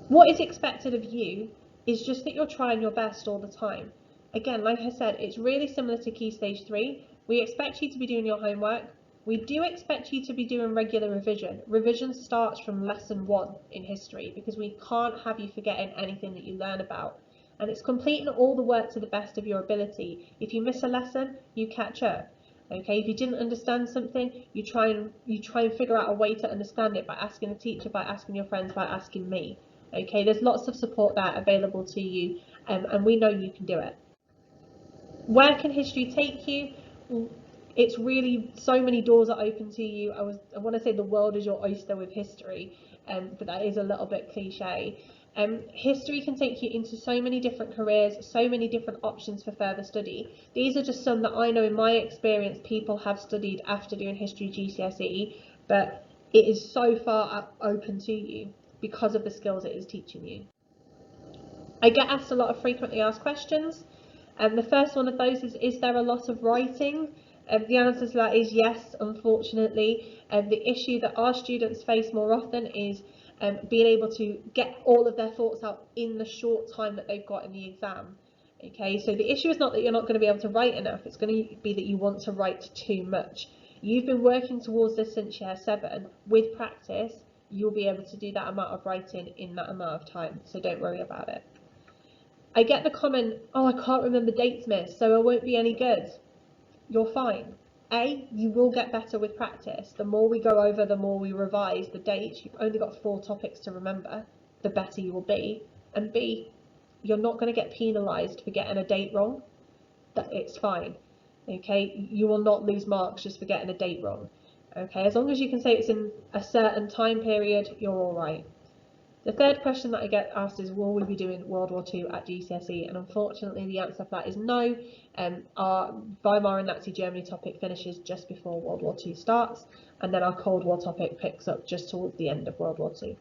What is expected of you is just that you're trying your best all the time. Again, like I said, it's really similar to Key Stage 3. We expect you to be doing your homework. We do expect you to be doing regular revision. Revision starts from lesson 1 in history because we can't have you forgetting anything that you learn about. And it's completing all the work to the best of your ability. If you miss a lesson, you catch up. Okay, if you didn't understand something, you try and figure out a way to understand it by asking a teacher, by asking your friends, by asking me. Okay, there's lots of support there available to you, and we know you can do it. Where can history take you? It's really, so many doors are open to you. I want to say the world is your oyster with history, but that is a little bit cliche. History can take you into so many different careers, so many different options for further study. These are just some that I know in my experience people have studied after doing history GCSE, but it is so far open to you because of the skills it is teaching you. I get asked a lot of frequently asked questions. The first one of those is there a lot of writing? The answer to that is yes, unfortunately. The issue that our students face more often is being able to get all of their thoughts out in the short time that they've got in the exam. Okay, so the issue is not that you're not going to be able to write enough, it's going to be that you want to write too much. You've been working towards this since year 7. With practice, you'll be able to do that amount of writing in that amount of time, so don't worry about it. I get the comment, oh, I can't remember dates, miss, so I won't be any good. You're fine. A, you will get better with practice. The more we go over, the more we revise the dates. You've only got 4 topics to remember, the better you will be. And B, you're not going to get penalised for getting a date wrong. It's fine. Okay, you will not lose marks just for getting a date wrong. Okay, as long as you can say it's in a certain time period, you're all right. The third question that I get asked is, will we be doing World War II at GCSE? And unfortunately the answer for that is no. Our Weimar and Nazi Germany topic finishes just before World War II starts, and then our Cold War topic picks up just towards the end of World War II.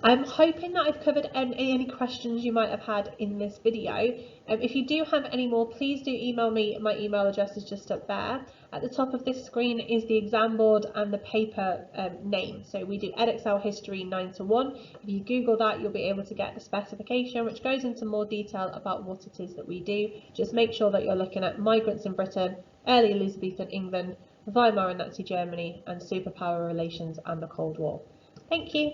I'm hoping that I've covered any questions you might have had in this video. If you do have any more, please do email me. My email address is just up there. At the top of this screen is the exam board and the paper name. So we do Edexcel History 9 to 1. If you Google that, you'll be able to get the specification, which goes into more detail about what it is that we do. Just make sure that you're looking at migrants in Britain, early Elizabethan England, Weimar and Nazi Germany, and superpower relations and the Cold War. Thank you.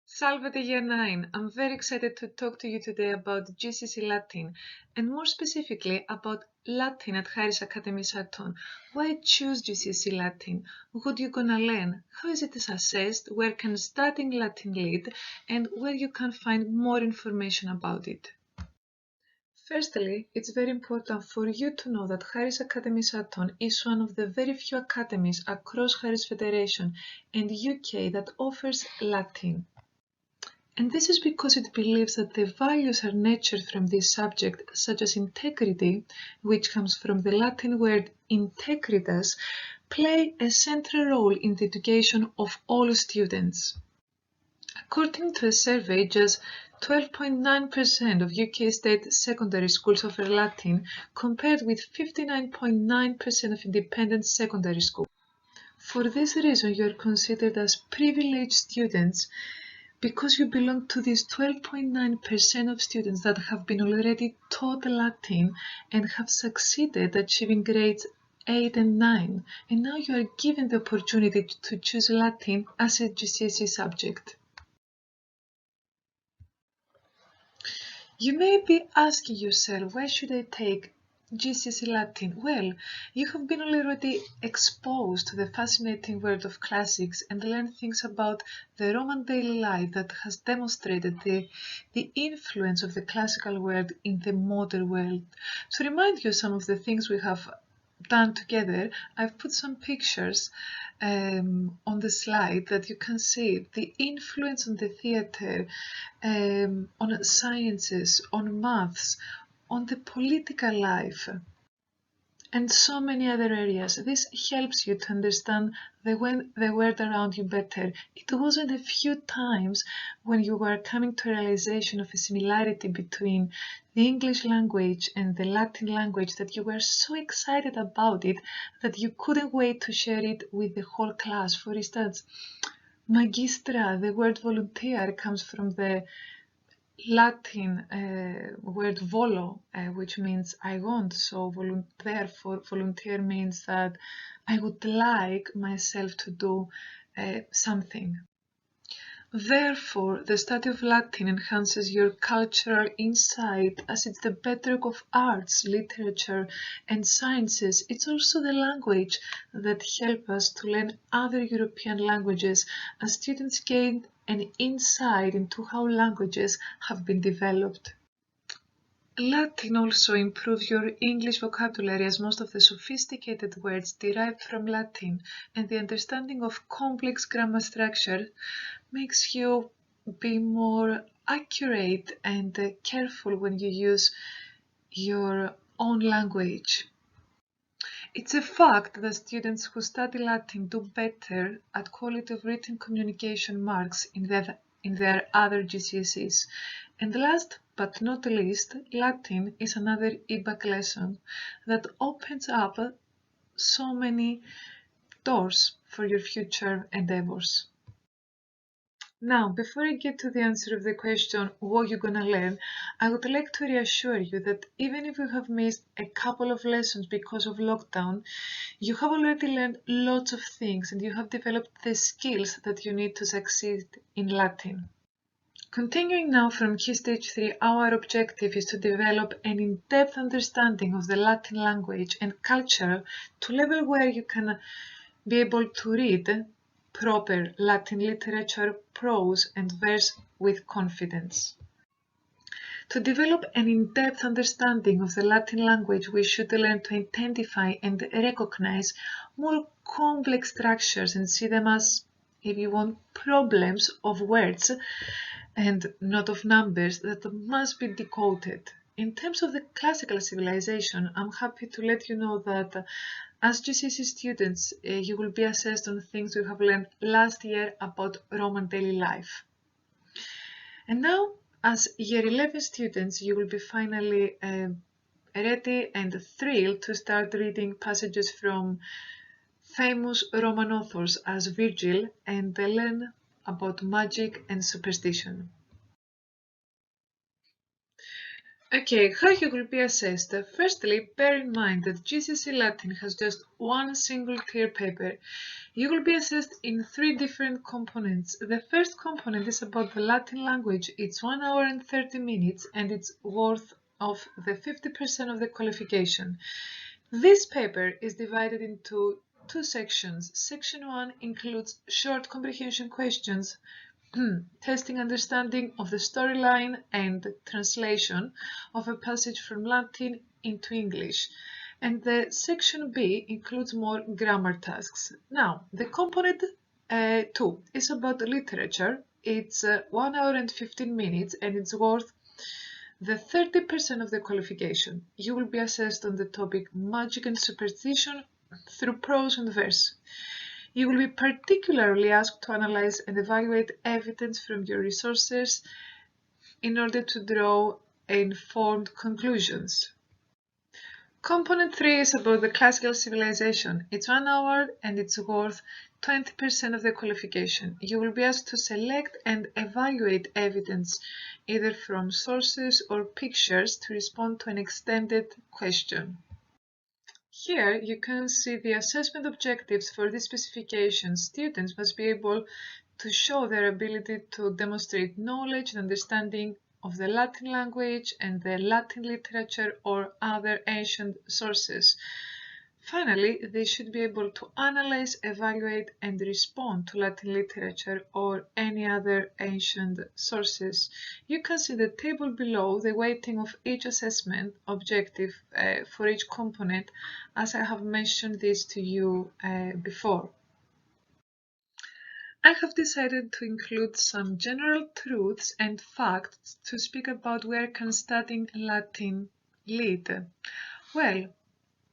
Salve the Year 9! I'm very excited to talk to you today about GCSE Latin, and more specifically about Latin at Harris Academy Sutton. Why choose GCSE Latin? What you gonna learn? How is it assessed? Where can studying Latin lead? And where you can find more information about it. Firstly, it's very important for you to know that Harris Academy Sutton is one of the very few academies across Harris Federation and UK that offers Latin. And this is because it believes that the values are nurtured from this subject, such as integrity, which comes from the Latin word integritas, play a central role in the education of all students. According to a survey, just 12.9% of UK state secondary schools offer Latin, compared with 59.9% of independent secondary schools. For this reason, you are considered as privileged students, because you belong to these 12.9% of students that have been already taught Latin and have succeeded achieving grades 8 and 9, and now you are given the opportunity to choose Latin as a GCSE subject. You may be asking yourself, why should I take GCSE Latin? Well, you have been already exposed to the fascinating world of classics and learned things about the Roman daily life that has demonstrated the influence of the classical world in the modern world. To remind you some of the things we have done together, I've put some pictures on the slide that you can see the influence on the theatre, on sciences, on maths, on the political life, and so many other areas. This helps you to understand the world around you better. It wasn't a few times when you were coming to a realization of a similarity between the English language and the Latin language that you were so excited about it that you couldn't wait to share it with the whole class. For instance, magistra, the word volunteer, comes from the Latin word volo, which means I want, so therefore volunteer means that I would like myself to do something. Therefore, the study of Latin enhances your cultural insight as it's the bedrock of arts, literature, and sciences. It's also the language that helps us to learn other European languages as students gain an insight into how languages have been developed. Latin also improves your English vocabulary as most of the sophisticated words derived from Latin, and the understanding of complex grammar structure makes you be more accurate and careful when you use your own language. It's a fact that students who study Latin do better at quality of written communication marks in their other GCSEs. And last but not least, Latin is another EBAC lesson that opens up so many doors for your future endeavors. Now, before I get to the answer of the question, what you're gonna learn, I would like to reassure you that even if you have missed a couple of lessons because of lockdown, you have already learned lots of things and you have developed the skills that you need to succeed in Latin. Continuing now from Key Stage 3, our objective is to develop an in-depth understanding of the Latin language and culture to level where you can be able to read proper Latin literature, prose and verse with confidence. To develop an in-depth understanding of the Latin language, we should learn to identify and recognize more complex structures and see them as, if you want, problems of words and not of numbers that must be decoded. In terms of the classical civilization, I'm happy to let you know that as GCSE students, you will be assessed on things you have learned last year about Roman daily life. And now, as Year 11 students, you will be finally ready and thrilled to start reading passages from famous Roman authors as Virgil and learn about magic and superstition. Okay, how you will be assessed? Firstly, bear in mind that GCSE Latin has just one single clear paper. You will be assessed in 3 different components. The first component is about the Latin language. It's 1 hour and 30 minutes and it's worth of the 50% of the qualification. This paper is divided into 2 sections. Section 1 includes short comprehension questions, testing understanding of the storyline and translation of a passage from Latin into English. And the section B includes more grammar tasks. Now, the component 2 is about literature. It's 1 hour and 15 minutes and it's worth the 30% of the qualification. You will be assessed on the topic magic and superstition through prose and verse. You will be particularly asked to analyze and evaluate evidence from your resources in order to draw informed conclusions. Component 3 is about the classical civilization. It's 1 hour and it's worth 20% of the qualification. You will be asked to select and evaluate evidence either from sources or pictures to respond to an extended question. Here you can see the assessment objectives for this specification. Students must be able to show their ability to demonstrate knowledge and understanding of the Latin language and the Latin literature or other ancient sources. Finally, they should be able to analyze, evaluate, and respond to Latin literature or any other ancient sources. You can see the table below the weighting of each assessment objective for each component, as I have mentioned this to you before. I have decided to include some general truths and facts to speak about where can studying Latin lead. Well,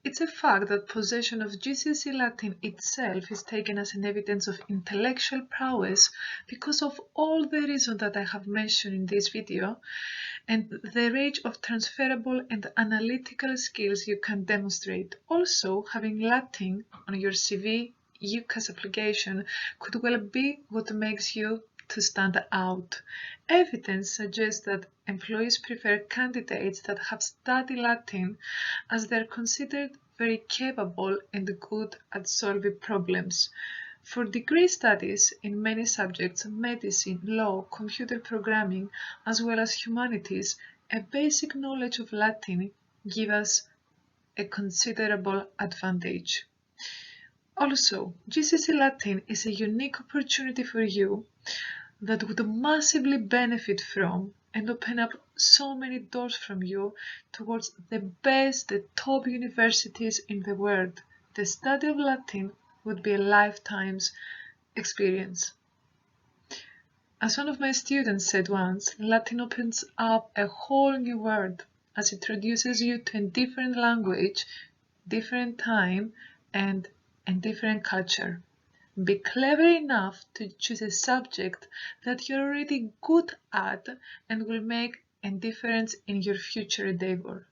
it's a fact that possession of GCSE Latin itself is taken as an evidence of intellectual prowess because of all the reasons that I have mentioned in this video and the range of transferable and analytical skills you can demonstrate. Also, having Latin on your CV, UCAS application could well be what makes you to stand out. Evidence suggests that employees prefer candidates that have studied Latin as they're considered very capable and good at solving problems. For degree studies in many subjects, medicine, law, computer programming, as well as humanities, a basic knowledge of Latin gives us a considerable advantage. Also, GCSE Latin is a unique opportunity for you that would massively benefit from and open up so many doors from you towards the best, the top universities in the world. The study of Latin would be a lifetime's experience. As one of my students said once, Latin opens up a whole new world as it introduces you to a different language, different time, and different culture. Be clever enough to choose a subject that you're already good at and will make a difference in your future endeavor.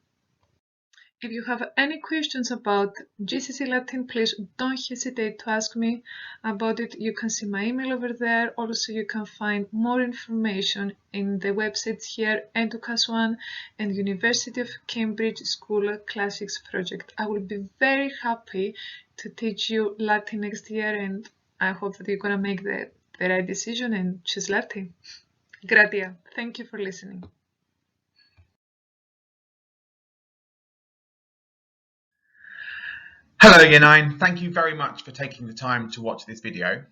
If you have any questions about GCSE Latin, please don't hesitate to ask me about it. You can see my email over there. Also, you can find more information in the websites here, EduCas1 and University of Cambridge School Classics Project. I will be very happy to teach you Latin next year, and I hope that you're going to make the right decision and choose Latin. Gratia. Thank you for listening. Hello Year 9, thank you very much for taking the time to watch this video.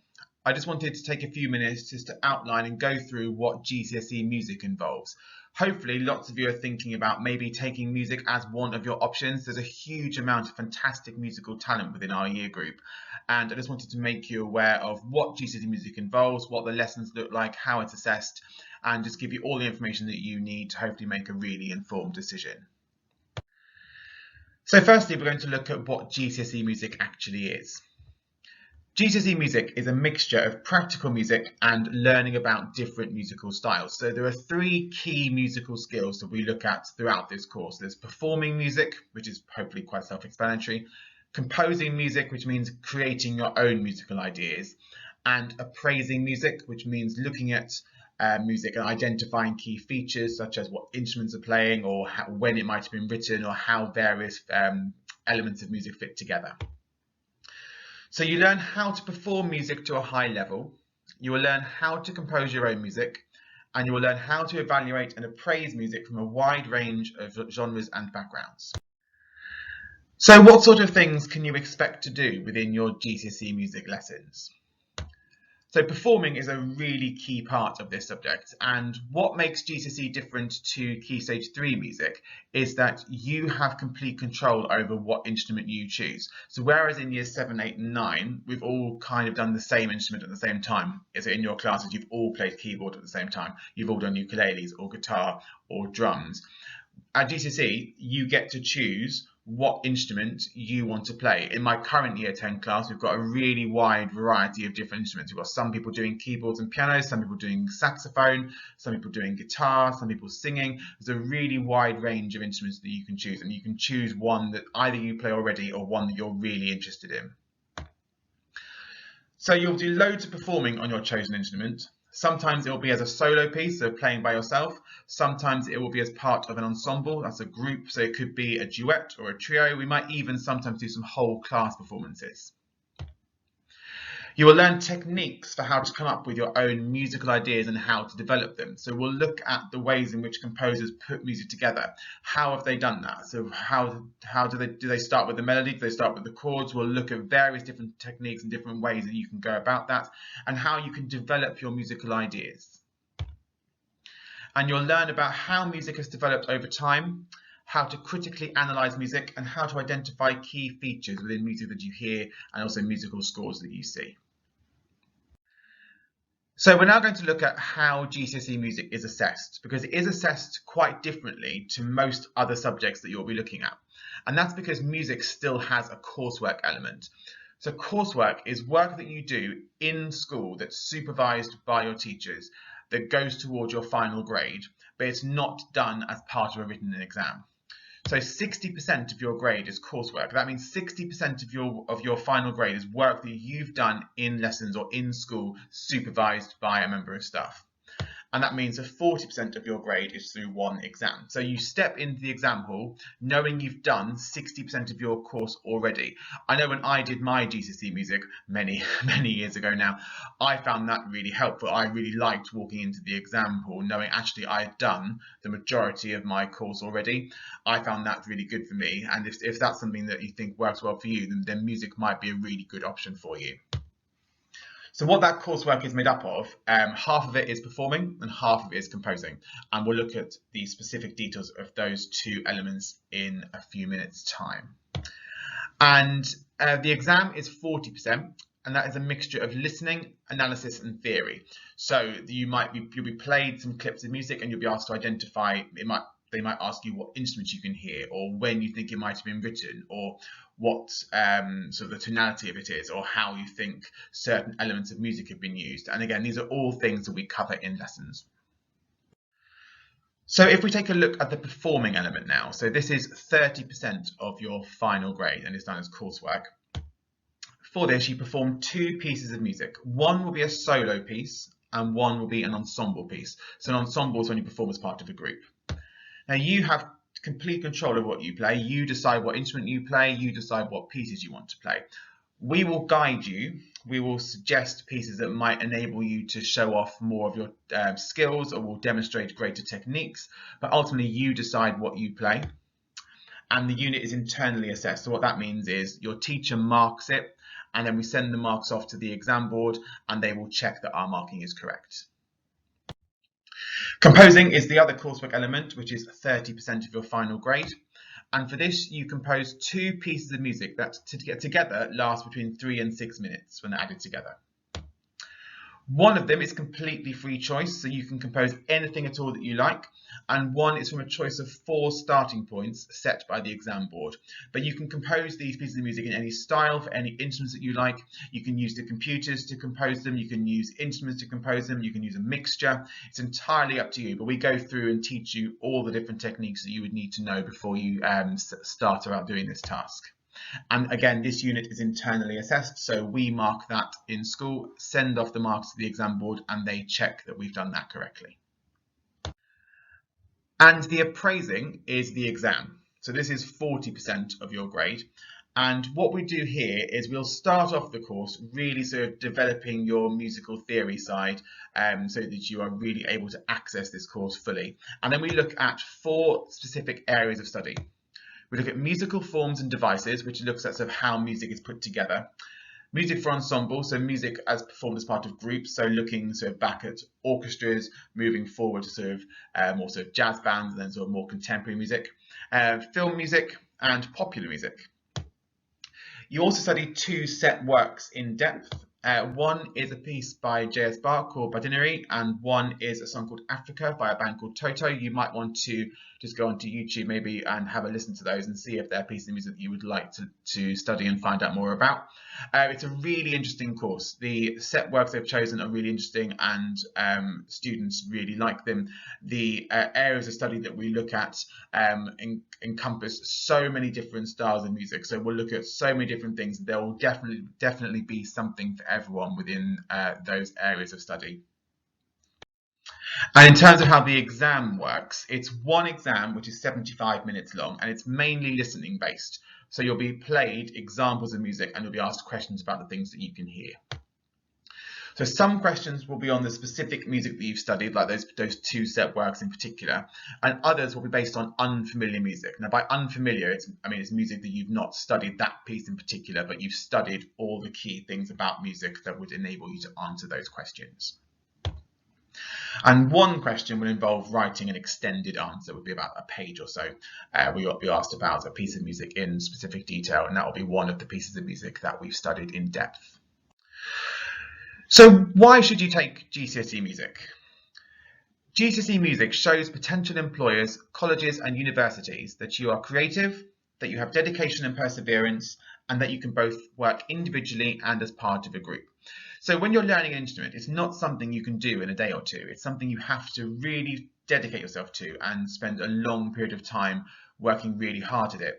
I just wanted to take a few minutes just to outline and go through what GCSE music involves. Hopefully lots of you are thinking about maybe taking music as one of your options. There's a huge amount of fantastic musical talent within our year group, and I just wanted to make you aware of what GCSE music involves, what the lessons look like, how it's assessed, and just give you all the information that you need to hopefully make a really informed decision. So firstly, we're going to look at what GCSE music actually is. GCSE music is a mixture of practical music and learning about different musical styles. So there are three key musical skills that we look at throughout this course. There's performing music, which is hopefully quite self-explanatory, composing music, which means creating your own musical ideas, and appraising music, which means looking at music and identifying key features such as what instruments are playing or when it might have been written or how various elements of music fit together. So you learn how to perform music to a high level, you will learn how to compose your own music, and you will learn how to evaluate and appraise music from a wide range of genres and backgrounds. So what sort of things can you expect to do within your GCSE music lessons? So performing is a really key part of this subject, and what makes GCSE different to Key Stage 3 music is that you have complete control over what instrument you choose. So whereas in years 7, 8 and 9 we've all kind of done the same instrument at the same time, so in your classes you've all played keyboard at the same time, you've all done ukuleles or guitar or drums. At GCSE you get to choose what instrument you want to play. In my current year 10 class, we've got a really wide variety of different instruments. We've got some people doing keyboards and pianos, some people doing saxophone, some people doing guitar, some people singing. There's a really wide range of instruments that you can choose, and you can choose one that either you play already or one that you're really interested in. So you'll do loads of performing on your chosen instrument, Sometimes it will be as a solo piece, so playing by yourself. Sometimes it will be as part of an ensemble, that's a group, so it could be a duet or a trio. We might even sometimes do some whole class performances. You will learn techniques for how to come up with your own musical ideas and how to develop them. So we'll look at the ways in which composers put music together. How have they done that? So how do they start with the melody? Do they start with the chords? We'll look at various different techniques and different ways that you can go about that and how you can develop your musical ideas. And you'll learn about how music has developed over time, how to critically analyze music, and how to identify key features within music that you hear and also musical scores that you see. So we're now going to look at how GCSE music is assessed, because it is assessed quite differently to most other subjects that you'll be looking at. And that's because music still has a coursework element. So coursework is work that you do in school that's supervised by your teachers that goes towards your final grade, but it's not done as part of a written exam. So 60% of your grade is coursework. That means 60% of your final grade is work that you've done in lessons or in school, supervised by a member of staff. And that means that 40% of your grade is through one exam. So you step into the exam hall knowing you've done 60% of your course already. I know when I did my GCSE music many years ago now, I found that really helpful. I really liked walking into the exam hall knowing actually I had done the majority of my course already. I found that really good for me. And if that's something that you think works well for you, then music might be a really good option for you. So what that coursework is made up of, half of it is performing and half of it is composing. And we'll look at the specific details of those two elements in a few minutes' time. And the exam is 40%, and that is a mixture of listening, analysis, and theory. So you'll be played some clips of music and you'll be asked to identify, they might ask you what instruments you can hear, or when you think it might have been written, or what sort of the tonality of it is, or how you think certain elements of music have been used. And again, these are all things that we cover in lessons. So if we take a look at the performing element now, so this is 30% of your final grade and is done as coursework. For this, you perform two pieces of music. One will be a solo piece and one will be an ensemble piece. So an ensemble is when you perform as part of a group. Now you have complete control of what you play. You decide what instrument you play. You decide what pieces you want to play. We will guide you. We will suggest pieces that might enable you to show off more of your skills or will demonstrate greater techniques. But ultimately, you decide what you play. And the unit is internally assessed. So what that means is your teacher marks it, and then we send the marks off to the exam board, and they will check that our marking is correct. Composing is the other coursework element, which is 30% of your final grade. And for this, you compose two pieces of music that together last between 3 and 6 minutes when they're added together. One of them is completely free choice, so you can compose anything at all that you like, and one is from a choice of 4 starting points set by the exam board. But you can compose these pieces of music in any style for any instruments that you like. You can use the computers to compose them, you can use instruments to compose them, you can use a mixture. It's entirely up to you, but we go through and teach you all the different techniques that you would need to know before you start about doing this task. And again, this unit is internally assessed, so we mark that in school, send off the marks to the exam board, and they check that we've done that correctly. And the appraising is the exam. So this is 40% of your grade. And what we do here is we'll start off the course really sort of developing your musical theory side so that you are really able to access this course fully. And then we look at 4 specific areas of study. We look at musical forms and devices, which looks at sort of how music is put together. Music for ensemble, so music as performed as part of groups, so looking sort of back at orchestras, moving forward to sort of more sort of jazz bands, and then sort of more contemporary music. Film music and popular music. You also study 2 set works in depth. One is a piece by J.S. Bach called Badineri, and one is a song called Africa by a band called Toto. You might want to just go onto YouTube maybe and have a listen to those and see if they're pieces of music that you would like to study and find out more about. It's a really interesting course. The set works they've chosen are really interesting, and students really like them. The areas of study that we look at encompass so many different styles of music, so we'll look at so many different things. There will definitely be something for everyone within those areas of study. And in terms of how the exam works, it's one exam which is 75 minutes long, and it's mainly listening based. So you'll be played examples of music and you'll be asked questions about the things that you can hear. So some questions will be on the specific music that you've studied, like those two set works in particular, and others will be based on unfamiliar music. Now, by unfamiliar, it's music that you've not studied that piece in particular, but you've studied all the key things about music that would enable you to answer those questions. And one question will involve writing an extended answer, would be about a page or so. We will be asked about a piece of music in specific detail, and that will be one of the pieces of music that we've studied in depth. So why should you take GCSE Music? GCSE Music shows potential employers, colleges and universities that you are creative, that you have dedication and perseverance, and that you can both work individually and as part of a group. So when you're learning an instrument, it's not something you can do in a day or two. It's something you have to really dedicate yourself to and spend a long period of time working really hard at it.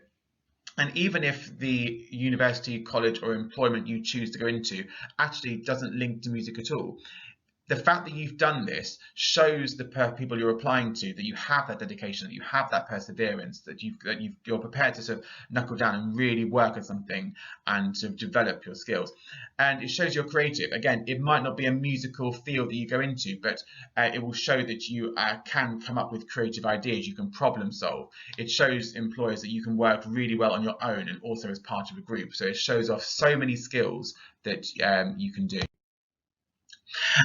And even if the university, college or employment you choose to go into actually doesn't link to music at all, the fact that you've done this shows the people you're applying to that you have that dedication, that you have that perseverance, that you're prepared to sort of knuckle down and really work at something and to develop your skills. And it shows you're creative. Again, it might not be a musical field that you go into, but it will show that you can come up with creative ideas, you can problem solve. It shows employers that you can work really well on your own and also as part of a group. So it shows off so many skills that you can do.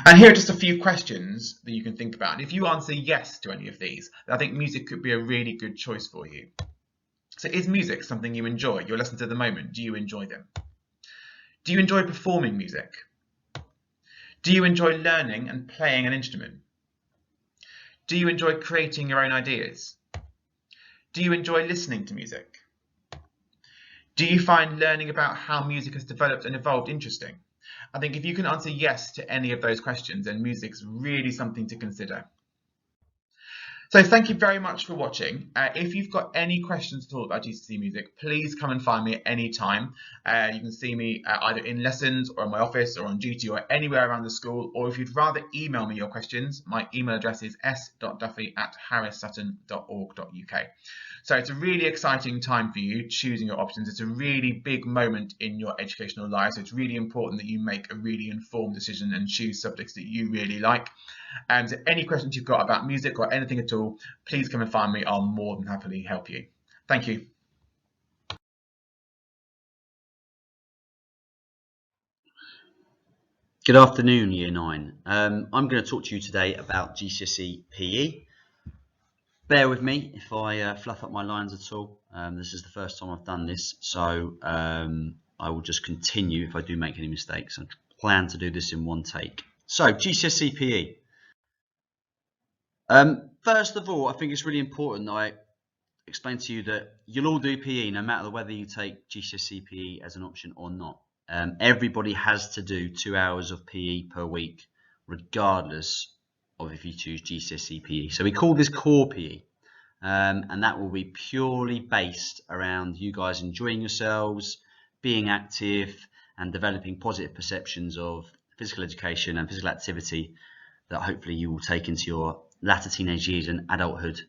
And here are just a few questions that you can think about. And if you answer yes to any of these, I think music could be a really good choice for you. So is music something you enjoy? Your lessons at the moment, do you enjoy them? Do you enjoy performing music? Do you enjoy learning and playing an instrument? Do you enjoy creating your own ideas? Do you enjoy listening to music? Do you find learning about how music has developed and evolved interesting? I think if you can answer yes to any of those questions, then music's really something to consider. So thank you very much for watching. If you've got any questions at all about GCSE Music, please come and find me at any time. You can see me either in lessons or in my office or on duty or anywhere around the school, or if you'd rather email me your questions, my email address is s.duffy@harrissutton.org.uk. So it's a really exciting time for you choosing your options. It's a really big moment in your educational life. So it's really important that you make a really informed decision and choose subjects that you really like. And any questions you've got about music or anything at all, please come and find me. I'll more than happily help you. Thank you. Good afternoon, Year 9. I'm going to talk to you today about GCSE PE. Bear with me if I fluff up my lines at all. This is the first time I've done this, so I will just continue if I do make any mistakes. I plan to do this in one take. So, GCSE PE. First of all, I think it's really important that I explain to you that you'll all do PE no matter whether you take GCSE PE as an option or not. Everybody has to do 2 hours of PE per week, regardless of if you choose GCSE PE. So we call this core PE, and that will be purely based around you guys enjoying yourselves, being active, and developing positive perceptions of physical education and physical activity that hopefully you will take into your latter teenage years and adulthood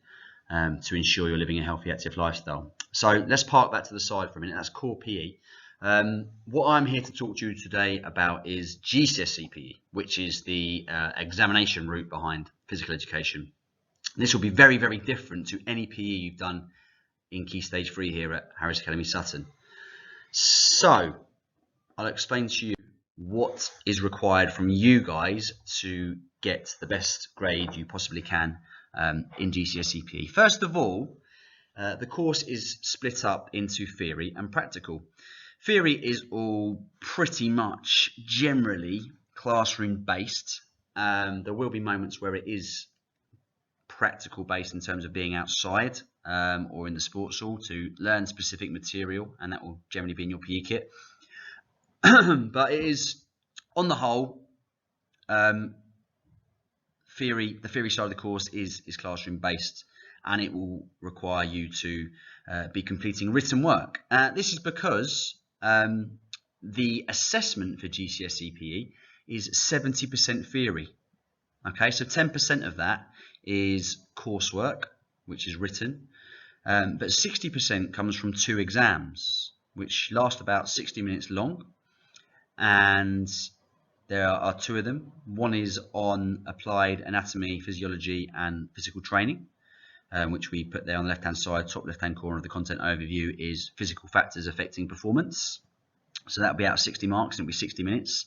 to ensure you're living a healthy, active lifestyle. So let's park that to the side for a minute. That's core PE. What I'm here to talk to you today about is GCSE PE, which is the examination route behind physical education. This will be very, very different to any PE you've done in Key Stage 3 here at Harris Academy Sutton. So I'll explain to you what is required from you guys to get the best grade you possibly can in GCSE PE. First of all, the course is split up into theory and practical. Theory is all pretty much generally classroom based. There will be moments where it is practical based in terms of being outside or in the sports hall to learn specific material, and that will generally be in your PE kit. But it is, on the whole, the theory side of the course is classroom based, and it will require you to be completing written work. This is because the assessment for GCSE PE is 70% theory. Okay, so 10% of that is coursework, which is written, but 60% comes from 2 exams, which last about 60 minutes long, and there are 2 of them. One is on applied anatomy, physiology, and physical training, which we put there on the left-hand side, top left-hand corner of the content overview is physical factors affecting performance. So that'll be out of 60 marks, and it'll be 60 minutes.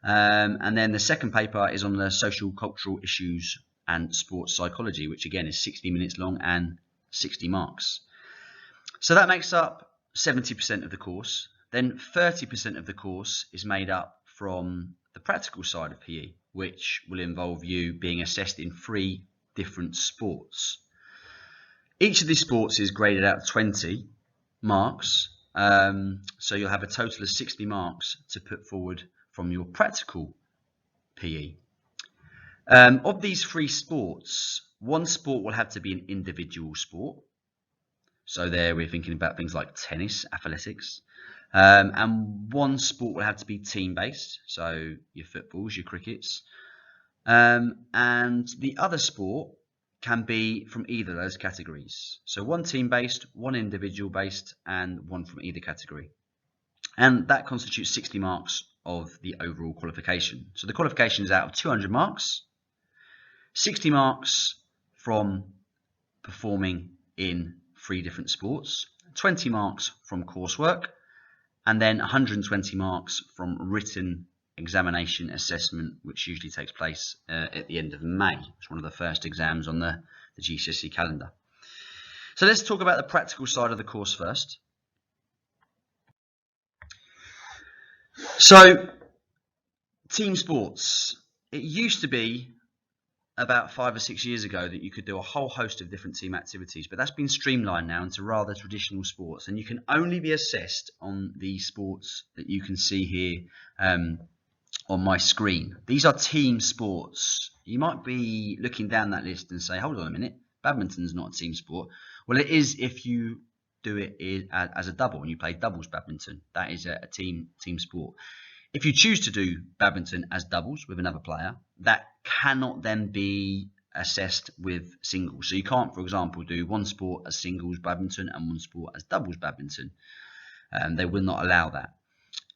And then the second paper is on the social cultural issues and sports psychology, which again is 60 minutes long and 60 marks. So that makes up 70% of the course. Then 30% of the course is made up from the practical side of PE, which will involve you being assessed in 3 different sports. Each of these sports is graded out of 20 marks, so you'll have a total of 60 marks to put forward from your practical PE. Of these 3 sports, one sport will have to be an individual sport. So there we're thinking about things like tennis, athletics. And one sport will have to be team-based, so your footballs, your crickets. And the other sport can be from either of those categories. So one team-based, one individual-based, and one from either category. And that constitutes 60 marks of the overall qualification. So the qualification is out of 200 marks, 60 marks from performing in 3 different sports, 20 marks from coursework, and then 120 marks from written examination assessment, which usually takes place at the end of May. It's one of the first exams on the GCSE calendar. So let's talk about the practical side of the course first. So, team sports. It used to be about 5 or 6 years ago that you could do a whole host of different team activities, but that's been streamlined now into rather traditional sports, and you can only be assessed on the sports that you can see here on my screen. These are team sports. You might be looking down that list and say, hold on a minute, badminton's not a team sport. Well, it is if you do it as a double and you play doubles badminton. That is a team sport. If you choose to do badminton as doubles with another player, that cannot then be assessed with singles. So you can't, for example, do one sport as singles badminton and one sport as doubles badminton. They will not allow that.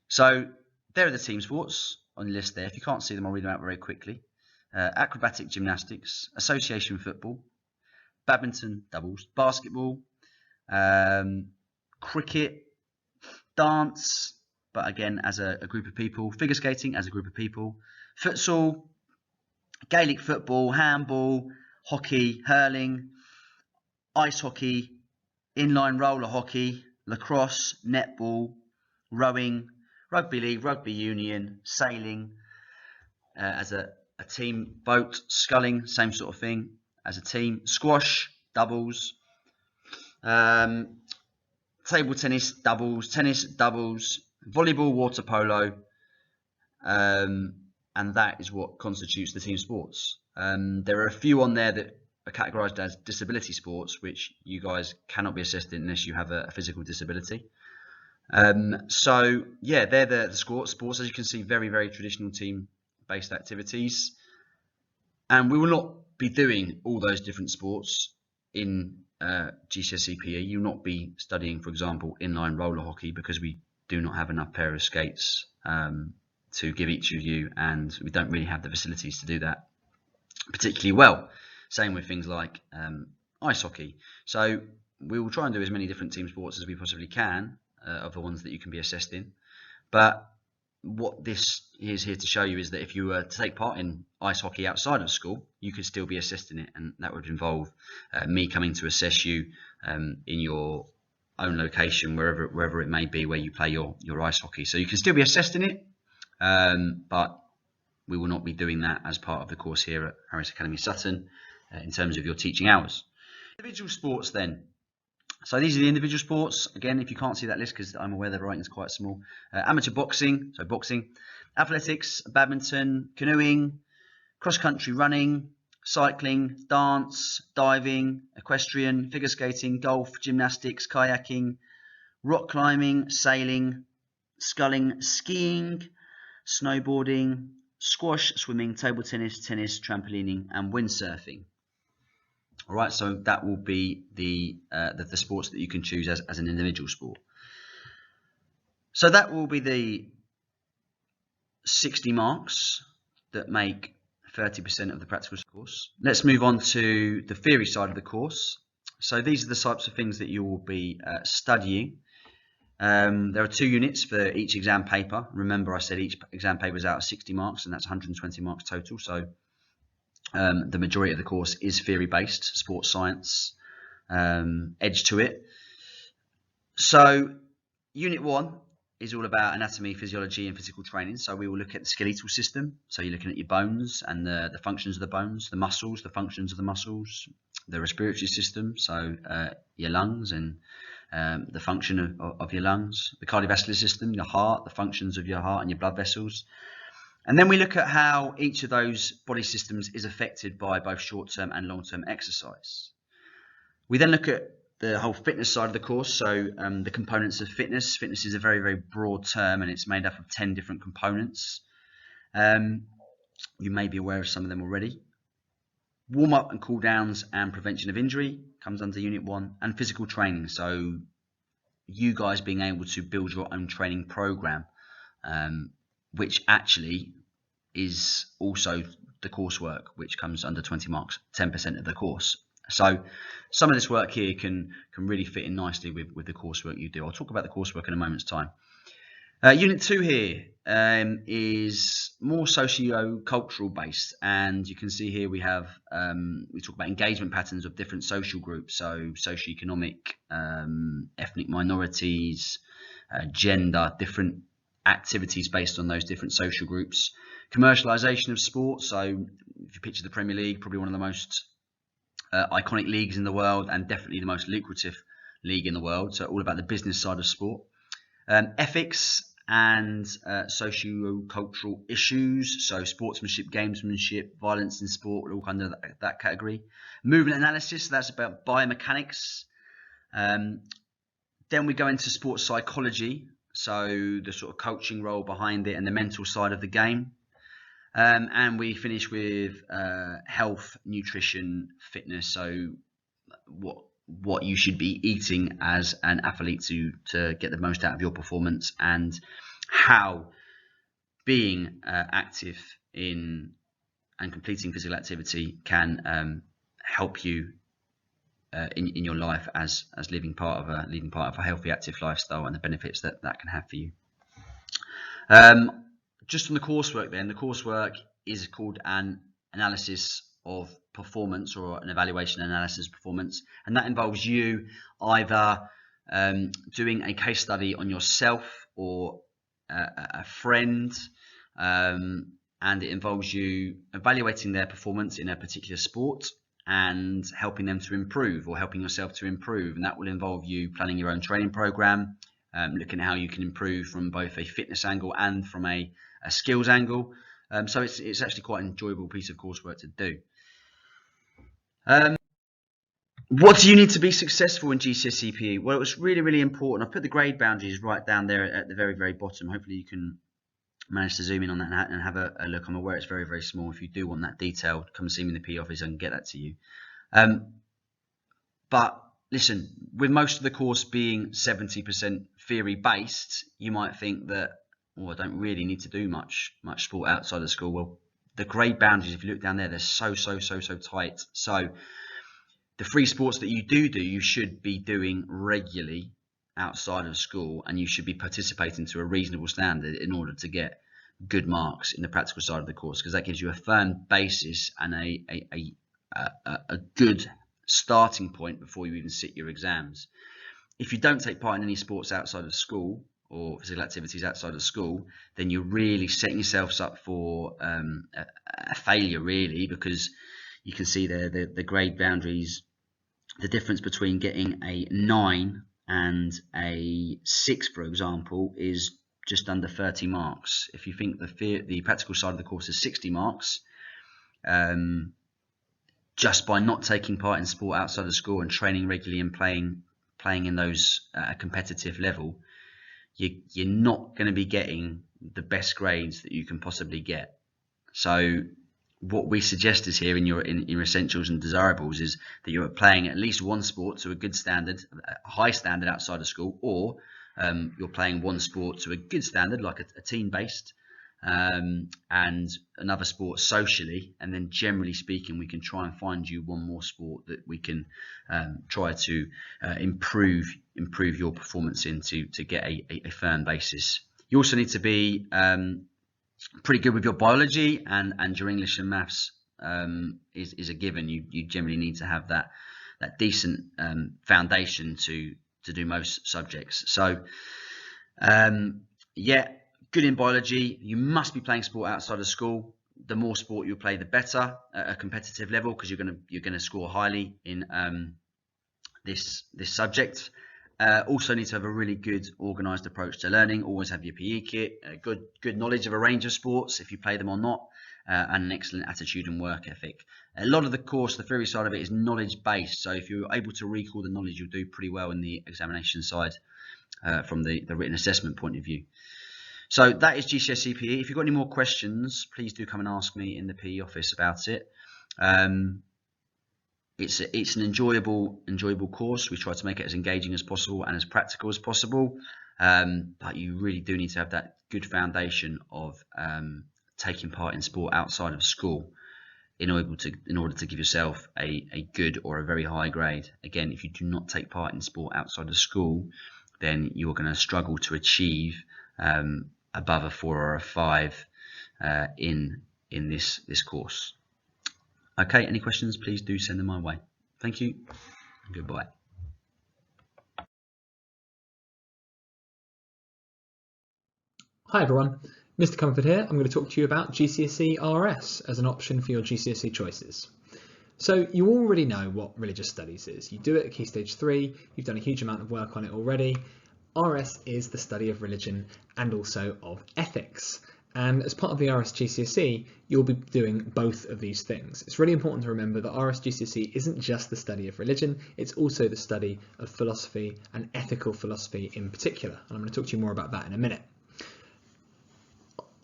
So there are the team sports on the list there. If you can't see them, I'll read them out very quickly. Acrobatic gymnastics, association football, badminton, doubles, basketball, cricket, dance, but again as a group of people, figure skating as a group of people, futsal, Gaelic football, handball, hockey, hurling, ice hockey, inline roller hockey, lacrosse, netball, rowing, rugby league, rugby union, sailing as a team, boat, sculling, same sort of thing as a team, squash, doubles, table tennis, doubles, volleyball, water polo, and that is what constitutes the team sports. There are a few on there that are categorised as disability sports, which you guys cannot be assessed in unless you have a physical disability. So yeah, they're the sports, as you can see, very, very traditional team-based activities. And we will not be doing all those different sports in GCSE PE. You will not be studying, for example, inline roller hockey, because we do not have enough pair of skates to give each of you, and we don't really have the facilities to do that particularly well. Same with things like ice hockey. So we will try and do as many different team sports as we possibly can of the ones that you can be assessed in. But what this is here to show you is that if you were to take part in ice hockey outside of school, you could still be assessed in it, and that would involve me coming to assess you in your own location, wherever it may be where you play your ice hockey. So you can still be assessed in it, but we will not be doing that as part of the course here at Harris Academy Sutton in terms of your teaching hours. Individual sports then. So these are the individual sports. Again, if you can't see that list, because I'm aware the writing is quite small. Amateur boxing, so boxing, athletics, badminton, canoeing, cross-country running, cycling, dance, diving, equestrian, figure skating, golf, gymnastics, kayaking, rock climbing, sailing, sculling, skiing, snowboarding, squash, swimming, table tennis, tennis, trampolining, and windsurfing. All right, so that will be the sports that you can choose as an individual sport. So that will be the 60 marks that make 30% of the practical course. Let's move on to the theory side of the course. So these are the types of things that you will be studying. There are 2 units for each exam paper. Remember, I said each exam paper is out of 60 marks, and that's 120 marks total. So the majority of the course is theory-based, sports science edge to it. So Unit 1 is all about anatomy, physiology, and physical training. So we will look at the skeletal system. So you're looking at your bones and the functions of the bones, the muscles, the functions of the muscles, the respiratory system, so your lungs and the function of your lungs, the cardiovascular system, your heart, the functions of your heart and your blood vessels. And then we look at how each of those body systems is affected by both short-term and long-term exercise. We then look at the whole fitness side of the course, so the components of fitness. Fitness is a very, very broad term, and it's made up of 10 different components. You may be aware of some of them already. Warm-up and cool-downs and prevention of injury comes under Unit 1, and physical training, so you guys being able to build your own training program, which actually is also the coursework, which comes under 20 marks, 10% of the course. So some of this work here can really fit in nicely with the coursework you do. I'll talk about the coursework in a moment's time. Unit 2 here is more socio-cultural based, and you can see here we have we talk about engagement patterns of different social groups, so socioeconomic, ethnic minorities, gender, different activities based on those different social groups. Commercialization of sport, so if you picture the Premier League, probably one of the most iconic leagues in the world, and definitely the most lucrative league in the world, so all about the business side of sport. Ethics and socio-cultural issues, so sportsmanship, gamesmanship, violence in sport, all under that category. Movement analysis, so that's about biomechanics. Then we go into sports psychology, so the sort of coaching role behind it and the mental side of the game. And we finish with health, nutrition, fitness, so what you should be eating as an athlete to get the most out of your performance, and how being active in and completing physical activity can help you in your life as living part of a healthy, active lifestyle, and the benefits that can have for you. Just on the coursework then, the coursework is called an analysis of performance, or an evaluation analysis of performance, and that involves you either doing a case study on yourself or a friend, and it involves you evaluating their performance in a particular sport and helping them to improve, or helping yourself to improve, and that will involve you planning your own training program, looking at how you can improve from both a fitness angle and from a skills angle. So it's actually quite an enjoyable piece of coursework to do. What do you need to be successful in GCSE PE? Well, it was really, really important. I put the grade boundaries right down there at the very, very bottom. Hopefully you can manage to zoom in on that and have a look. I'm aware it's very, very small. If you do want that detail, come and see me in the PE office. I can get that to you. But listen, with most of the course being 70% theory based, you might think that, oh, I don't really need to do much sport outside of school. Well, the grade boundaries, if you look down there, they're so tight. So the 3 sports that you do, you should be doing regularly outside of school, and you should be participating to a reasonable standard in order to get good marks in the practical side of the course, because that gives you a firm basis and a good starting point before you even sit your exams. If you don't take part in any sports outside of school, or physical activities outside of school, then you're really setting yourselves up for a failure, really, because you can see there the grade boundaries. The difference between getting a 9 and a 6, for example, is just under 30 marks. If you think the practical side of the course is 60 marks, just by not taking part in sport outside of school and training regularly and playing in those at a competitive level, you're not going to be getting the best grades that you can possibly get. So what we suggest is here in your essentials and desirables is that you're playing at least one sport to a good standard, a high standard outside of school, or you're playing one sport to a good standard, like a team-based, and another sport socially, and then generally speaking we can try and find you one more sport that we can try to improve your performance in to get a firm basis. You also need to be pretty good with your biology, and your English and maths is a given. You generally need to have that decent foundation to do most subjects. So yeah, good in biology. You must be playing sport outside of school. The more sport you play, the better at a competitive level, because you're gonna score highly in this subject. Also need to have a really good organised approach to learning. Always have your PE kit, good knowledge of a range of sports if you play them or not, and an excellent attitude and work ethic. A lot of the course, the theory side of it, is knowledge based. So if you're able to recall the knowledge, you'll do pretty well in the examination side from the written assessment point of view. So that is GCSE PE. If you've got any more questions, please do come and ask me in the PE office about it. It's an enjoyable course. We try to make it as engaging as possible and as practical as possible, but you really do need to have that good foundation of taking part in sport outside of school in order to give yourself a good or a very high grade. Again, if you do not take part in sport outside of school, then you're going to struggle to achieve above a 4 or a 5 in this course. Okay, any questions, please do send them my way. Thank you, and goodbye. Hi everyone, Mr. Comfort here. I'm going to talk to you about GCSE RS as an option for your GCSE choices. So you already know what religious studies is. You do it at Key Stage 3, you've done a huge amount of work on it already. RS is the study of religion and also of ethics. And as part of the RS GCSE, you'll be doing both of these things. It's really important to remember that RS GCSE isn't just the study of religion, it's also the study of philosophy and ethical philosophy in particular. And I'm going to talk to you more about that in a minute.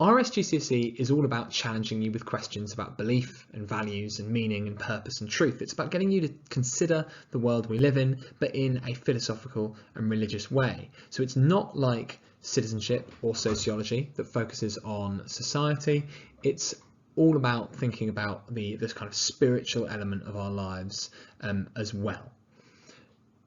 RS GCSE is all about challenging you with questions about belief and values and meaning and purpose and truth. It's about getting you to consider the world we live in, but in a philosophical and religious way. So it's not like citizenship or sociology that focuses on society. It's all about thinking about this kind of spiritual element of our lives as well.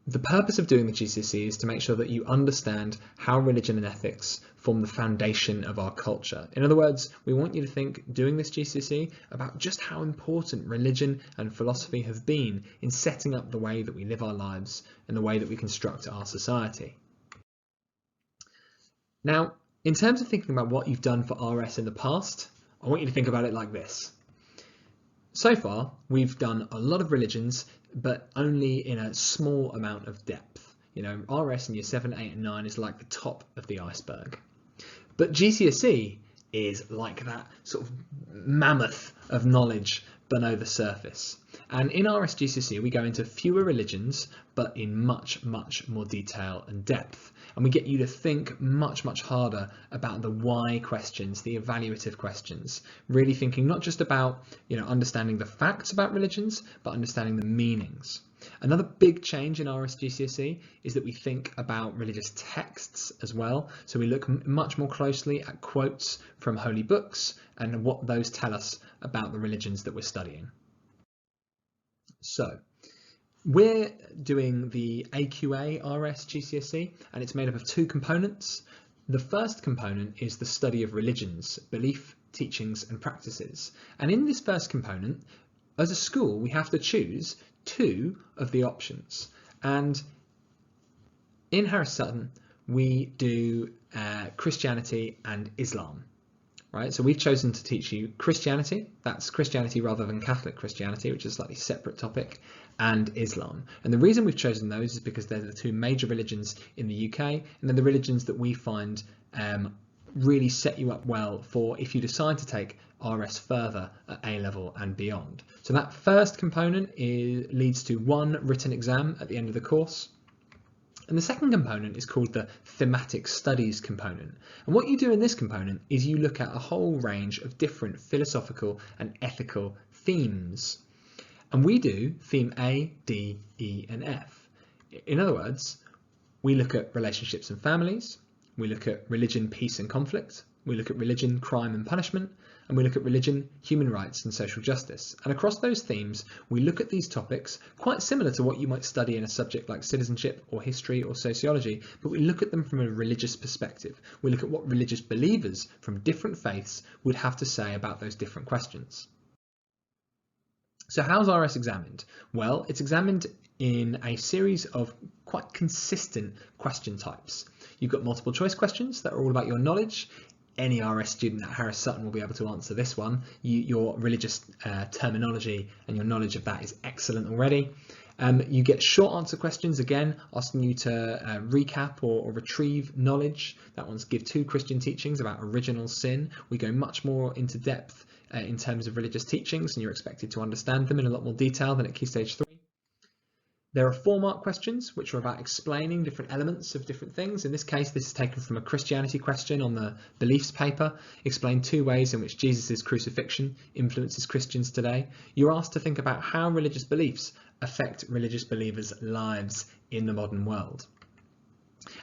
The purpose of doing the GCSE is to make sure that you understand how religion and ethics form the foundation of our culture. In other words, we want you to think, doing this GCSE, about just how important religion and philosophy have been in setting up the way that we live our lives and the way that we construct our society. Now, in terms of thinking about what you've done for RS in the past, I want you to think about it like this. So far, we've done a lot of religions, but only in a small amount of depth. You know, RS in year 7, 8 and 9 is like the top of the iceberg. But GCSE is like that sort of mammoth of knowledge below the surface. And in RS GCSE, we go into fewer religions, but in much, much more detail and depth. And we get you to think much, much harder about the why questions, the evaluative questions, really thinking not just about, understanding the facts about religions, but understanding the meanings. Another big change in RS GCSE is that we think about religious texts as well. So we look much more closely at quotes from holy books and what those tell us about the religions that we're studying. So we're doing the AQA RS GCSE, and it's made up of 2 components. The first component is the study of religions, belief, teachings and practices. And in this first component, as a school, we have to choose 2 of the options. And in Harris Sutton, we do Christianity and Islam. Right, so we've chosen to teach you Christianity, that's Christianity rather than Catholic Christianity, which is a slightly separate topic, and Islam. And the reason we've chosen those is because they're the 2 major religions in the UK, and they're the religions that we find really set you up well for if you decide to take RS further at A level and beyond. So that first component leads to 1 written exam at the end of the course. And the second component is called the thematic studies component. And what you do in this component is you look at a whole range of different philosophical and ethical themes. And we do theme A, D, E, and F. In other words, we look at relationships and families, we look at religion, peace and conflict, we look at religion, crime and punishment, and we look at religion, human rights and social justice. And across those themes, we look at these topics quite similar to what you might study in a subject like citizenship or history or sociology, but we look at them from a religious perspective. We look at what religious believers from different faiths would have to say about those different questions. So how's RS examined? Well, it's examined in a series of quite consistent question types. You've got multiple choice questions that are all about your knowledge. Any RS student at Harris Sutton will be able to answer this one. Your religious terminology and your knowledge of that is excellent already. You get short answer questions, again, asking you to recap or retrieve knowledge. That one's give 2 Christian teachings about original sin. We go much more into depth in terms of religious teachings, and you're expected to understand them in a lot more detail than at Key Stage 3. There are 4-mark questions, which are about explaining different elements of different things. In this case, this is taken from a Christianity question on the beliefs paper. Explain 2 ways in which Jesus' crucifixion influences Christians today. You're asked to think about how religious beliefs affect religious believers' lives in the modern world.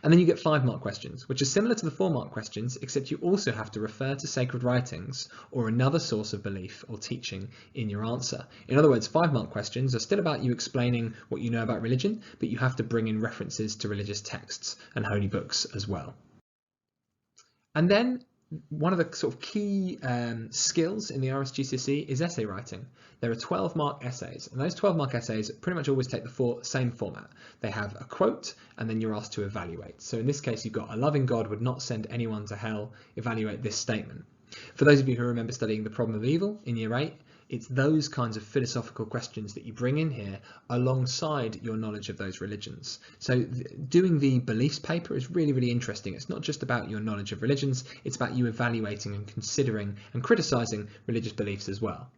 And then you get 5-mark questions, which are similar to the 4-mark questions, except you also have to refer to sacred writings or another source of belief or teaching in your answer. In other words, 5-mark questions are still about you explaining what you know about religion, but you have to bring in references to religious texts and holy books as well. And then one of the sort of key skills in the RS GCSE is essay writing. There are 12-mark essays, and those 12-mark essays pretty much always take the same format. They have a quote, and then you're asked to evaluate. So in this case, you've got, "A loving God would not send anyone to hell. Evaluate this statement." For those of you who remember studying the problem of evil in Year 8, it's those kinds of philosophical questions that you bring in here alongside your knowledge of those religions. So doing the beliefs paper is really, really interesting. It's not just about your knowledge of religions, it's about you evaluating and considering and criticising religious beliefs as well.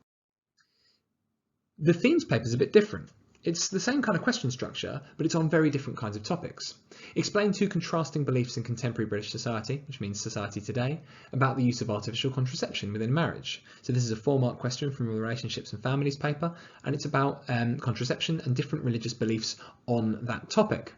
The themes paper is a bit different. It's the same kind of question structure, but it's on very different kinds of topics. Explain 2 contrasting beliefs in contemporary British society, which means society today, about the use of artificial contraception within marriage. So this is a 4-mark question from the relationships and families paper, and it's about contraception and different religious beliefs on that topic.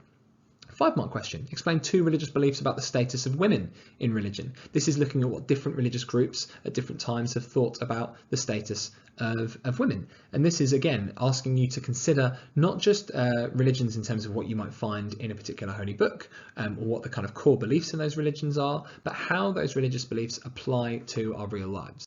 5-mark question, explain 2 religious beliefs about the status of women in religion. This is looking at what different religious groups at different times have thought about the status of women. And this is, again, asking you to consider not just religions in terms of what you might find in a particular holy book or what the kind of core beliefs in those religions are, but how those religious beliefs apply to our real lives.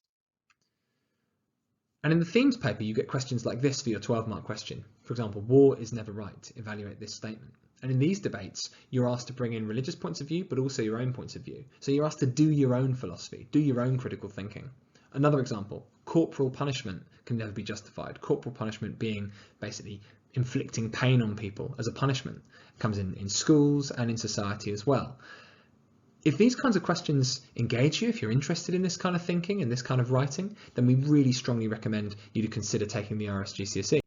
And in the themes paper, you get questions like this for your 12-mark question. For example, war is never right. Evaluate this statement. And in these debates, you're asked to bring in religious points of view, but also your own points of view. So you're asked to do your own philosophy, do your own critical thinking. Another example, corporal punishment can never be justified. Corporal punishment being basically inflicting pain on people as a punishment. It comes in schools and in society as well. If these kinds of questions engage you, if you're interested in this kind of thinking and this kind of writing, then we really strongly recommend you to consider taking the RS GCSE.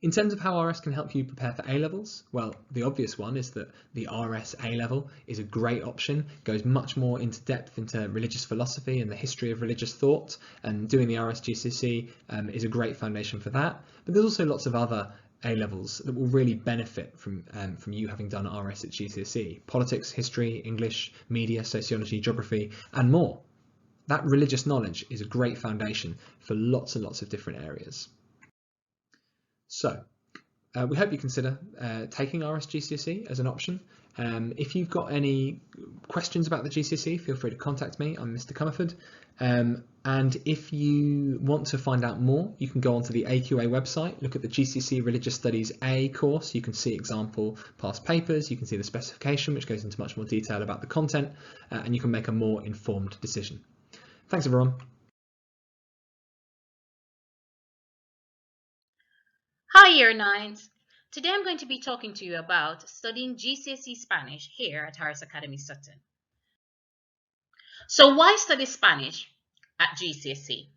In terms of how RS can help you prepare for A-levels, well, the obvious one is that the RS A-level is a great option, goes much more into depth into religious philosophy and the history of religious thought, and doing the RS GCSE is a great foundation for that. But there's also lots of other A-levels that will really benefit from you having done RS at GCSE. Politics, history, English, media, sociology, geography, and more. That religious knowledge is a great foundation for lots and lots of different areas. So, we hope you consider taking RS GCSE as an option. If you've got any questions about the GCSE, feel free to contact me. I'm Mr. Comerford. And if you want to find out more, you can go onto the AQA website, look at the GCSE Religious Studies A course. You can see example past papers, you can see the specification, which goes into much more detail about the content, and you can make a more informed decision. Thanks, everyone. Hi Year 9s! Today I'm going to be talking to you about studying GCSE Spanish here at Harris Academy Sutton. So why study Spanish at GCSE?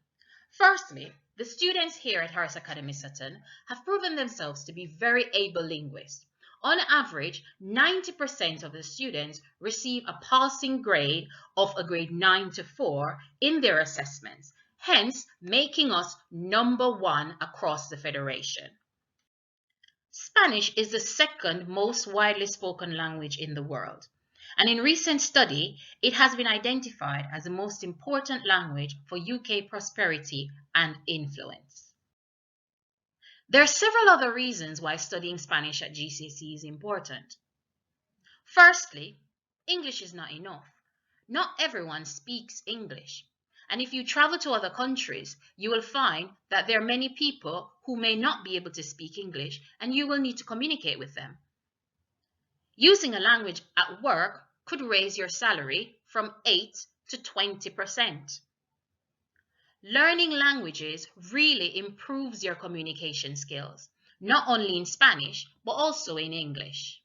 Firstly, the students here at Harris Academy Sutton have proven themselves to be very able linguists. On average, 90% of the students receive a passing grade of a grade 9 to 4 in their assessments, hence making us #1 across the Federation. Spanish is the second most widely spoken language in the world, and in recent study, it has been identified as the most important language for UK prosperity and influence. There are several other reasons why studying Spanish at GCSE is important. Firstly, English is not enough. Not everyone speaks English. And if you travel to other countries, you will find that there are many people who may not be able to speak English, and you will need to communicate with them. Using a language at work could raise your salary from 8 to 20%. Learning languages really improves your communication skills, not only in Spanish, but also in English.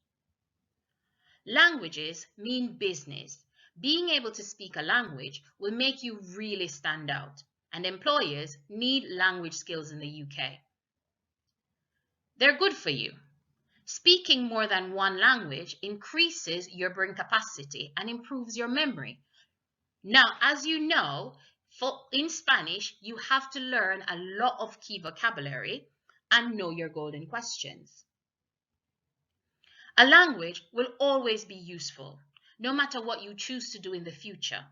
Languages mean business. Being able to speak a language will make you really stand out, and employers need language skills in the UK. They're good for you. Speaking more than one language increases your brain capacity and improves your memory. Now, as you know, in Spanish, you have to learn a lot of key vocabulary and know your golden questions. A language will always be useful, no matter what you choose to do in the future.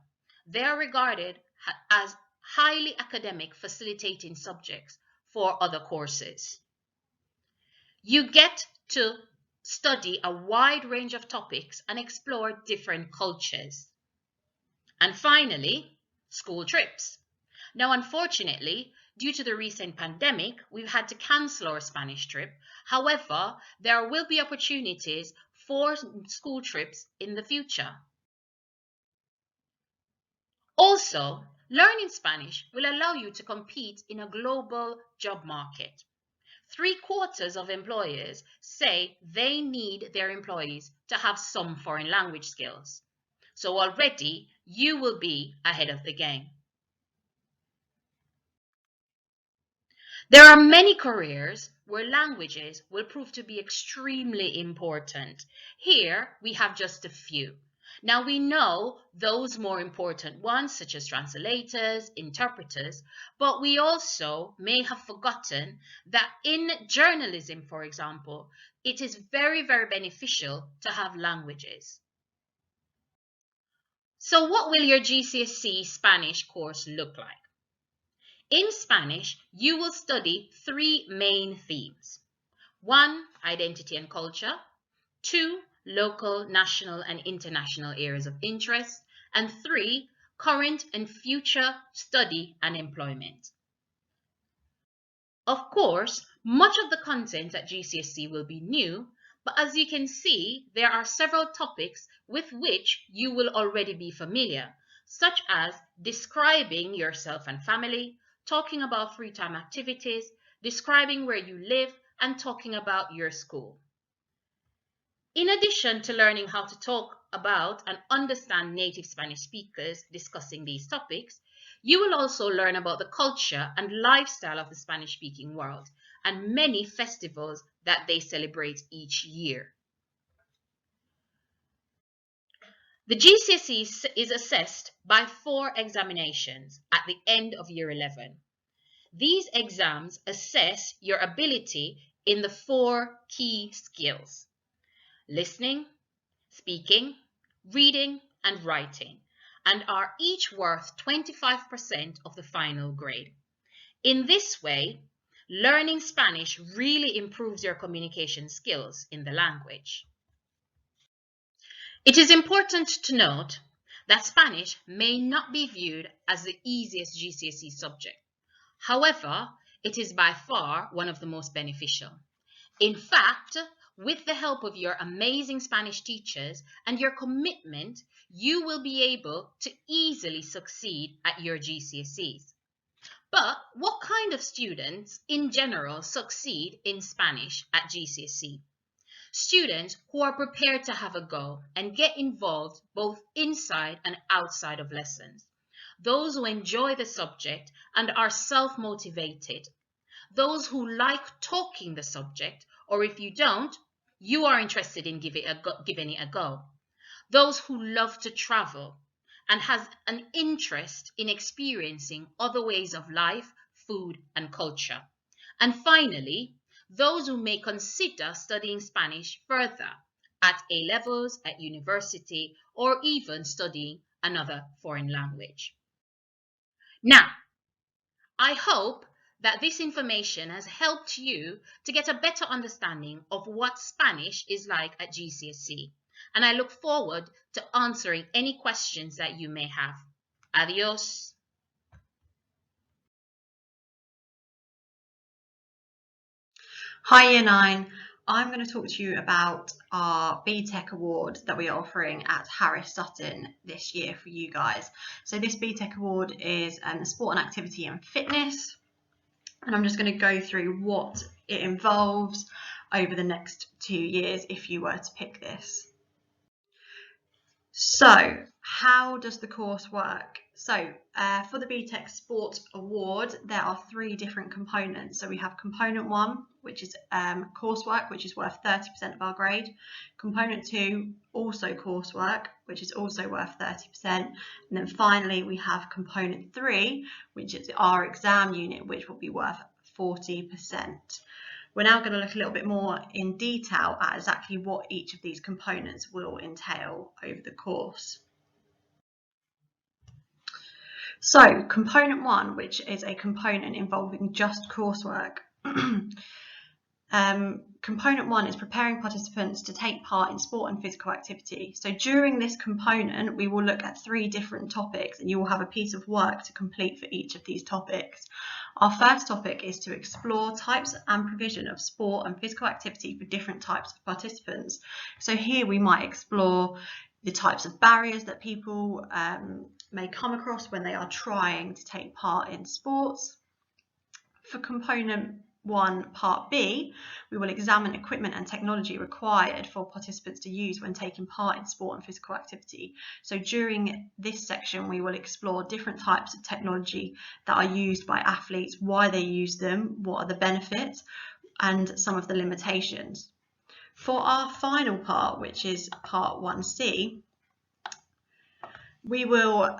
They are regarded as highly academic facilitating subjects for other courses. You get to study a wide range of topics and explore different cultures. And finally, school trips. Now, unfortunately, due to the recent pandemic, we've had to cancel our Spanish trip. However, there will be opportunities for school trips in the future. Also, learning Spanish will allow you to compete in a global job market. 3/4 of employers say they need their employees to have some foreign language skills. So already you will be ahead of the game. There are many careers where languages will prove to be extremely important. Here we have just a few. Now we know those more important ones such as translators, interpreters, but we also may have forgotten that in journalism, for example, it is very, very beneficial to have languages. So what will your GCSE Spanish course look like? In Spanish, you will study 3 main themes. 1, identity and culture. 2, local, national, and international areas of interest. And 3, current and future study and employment. Of course, much of the content at GCSE will be new, but as you can see, there are several topics with which you will already be familiar, such as describing yourself and family, talking about free time activities, describing where you live, and talking about your school. In addition to learning how to talk about and understand native Spanish speakers discussing these topics, you will also learn about the culture and lifestyle of the Spanish-speaking world and many festivals that they celebrate each year. The GCSE is assessed by 4 examinations at the end of year 11. These exams assess your ability in the 4 key skills: listening, speaking, reading, and writing, and are each worth 25% of the final grade. In this way, learning Spanish really improves your communication skills in the language. It is important to note that Spanish may not be viewed as the easiest GCSE subject. However, it is by far one of the most beneficial. In fact, with the help of your amazing Spanish teachers and your commitment, you will be able to easily succeed at your GCSEs. But what kind of students in general succeed in Spanish at GCSE? Students who are prepared to have a go and get involved both inside and outside of lessons. Those who enjoy the subject and are self-motivated. Those who like talking the subject, or if you don't, you are interested in giving it a go. Those who love to travel and has an interest in experiencing other ways of life, food, and culture. And finally, those who may consider studying Spanish further at A levels, at university, or even studying another foreign language. Now, I hope that this information has helped you to get a better understanding of what Spanish is like at GCSE, and I look forward to answering any questions that you may have. Adios. Hi Year 9, I'm going to talk to you about our BTEC award that we are offering at Harris Sutton this year for you guys. So this BTEC award is sport and activity and fitness, and I'm just going to go through what it involves over the next 2 years if you were to pick this. So how does the course work? So for the BTEC Sport Award, there are 3 different components. So we have component 1, which is coursework, which is worth 30% of our grade. Component 2, also coursework, which is also worth 30%. And then finally, we have component 3, which is our exam unit, which will be worth 40%. We're now going to look a little bit more in detail at exactly what each of these components will entail over the course. So, component 1, which is a component involving just coursework. Component 1 is preparing participants to take part in sport and physical activity. So during this component, we will look at 3 different topics, and you will have a piece of work to complete for each of these topics. Our first topic is to explore types and provision of sport and physical activity for different types of participants. So here we might explore the types of barriers that people may come across when they are trying to take part in sports. For component 1, part B, we will examine equipment and technology required for participants to use when taking part in sport and physical activity. So during this section, we will explore different types of technology that are used by athletes, why they use them, what are the benefits, and some of the limitations. For our final part, which is part 1C, we will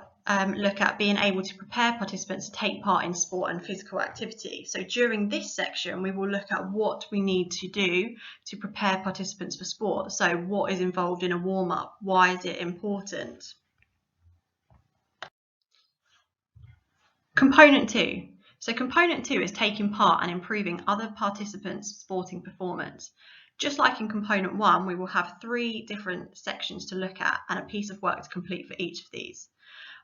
look at being able to prepare participants to take part in sport and physical activity. So during this section, we will look at what we need to do to prepare participants for sport. So what is involved in a warm-up? Why is it important? Component 2. So component 2 is taking part and improving other participants' sporting performance. Just like in component 1, we will have 3 different sections to look at and a piece of work to complete for each of these.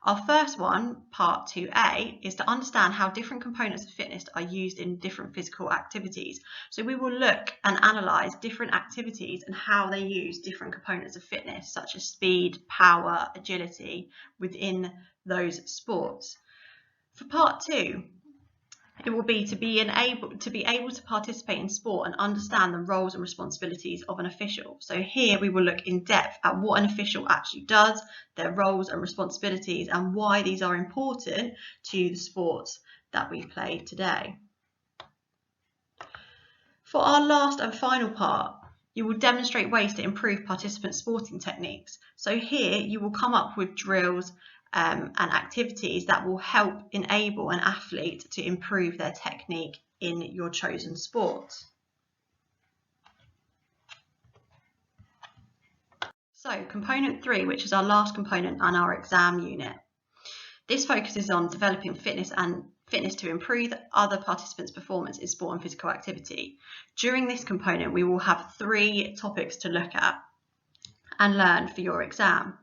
Our first one, part 2A, is to understand how different components of fitness are used in different physical activities. So we will look and analyse different activities and how they use different components of fitness, such as speed, power, agility, within those sports. For part 2, it will be to be able to participate in sport and understand the roles and responsibilities of an official. So here we will look in depth at what an official actually does, their roles and responsibilities, and why these are important to the sports that we play today. For our last and final part, you will demonstrate ways to improve participant sporting techniques. So here you will come up with drills and activities that will help enable an athlete to improve their technique in your chosen sport. So component 3, which is our last component and our exam unit. This focuses on developing fitness to improve other participants' performance in sport and physical activity. During this component, we will have 3 topics to look at and learn for your exam.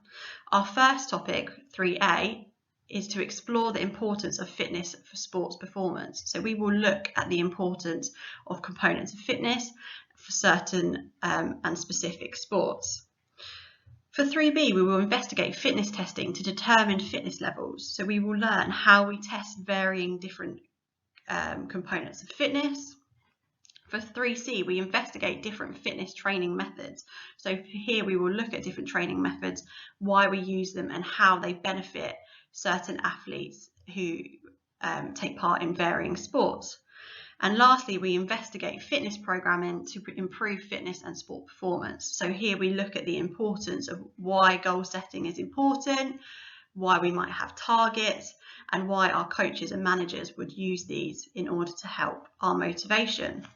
Our first topic, 3A, is to explore the importance of fitness for sports performance. So we will look at the importance of components of fitness for certain and specific sports. For 3B, we will investigate fitness testing to determine fitness levels. So we will learn how we test varying different components of fitness. For 3C, we investigate different fitness training methods. So here we will look at different training methods, why we use them and how they benefit certain athletes who take part in varying sports. And lastly, we investigate fitness programming to improve fitness and sport performance. So here we look at the importance of why goal setting is important, why we might have targets, and why our coaches and managers would use these in order to help our motivation.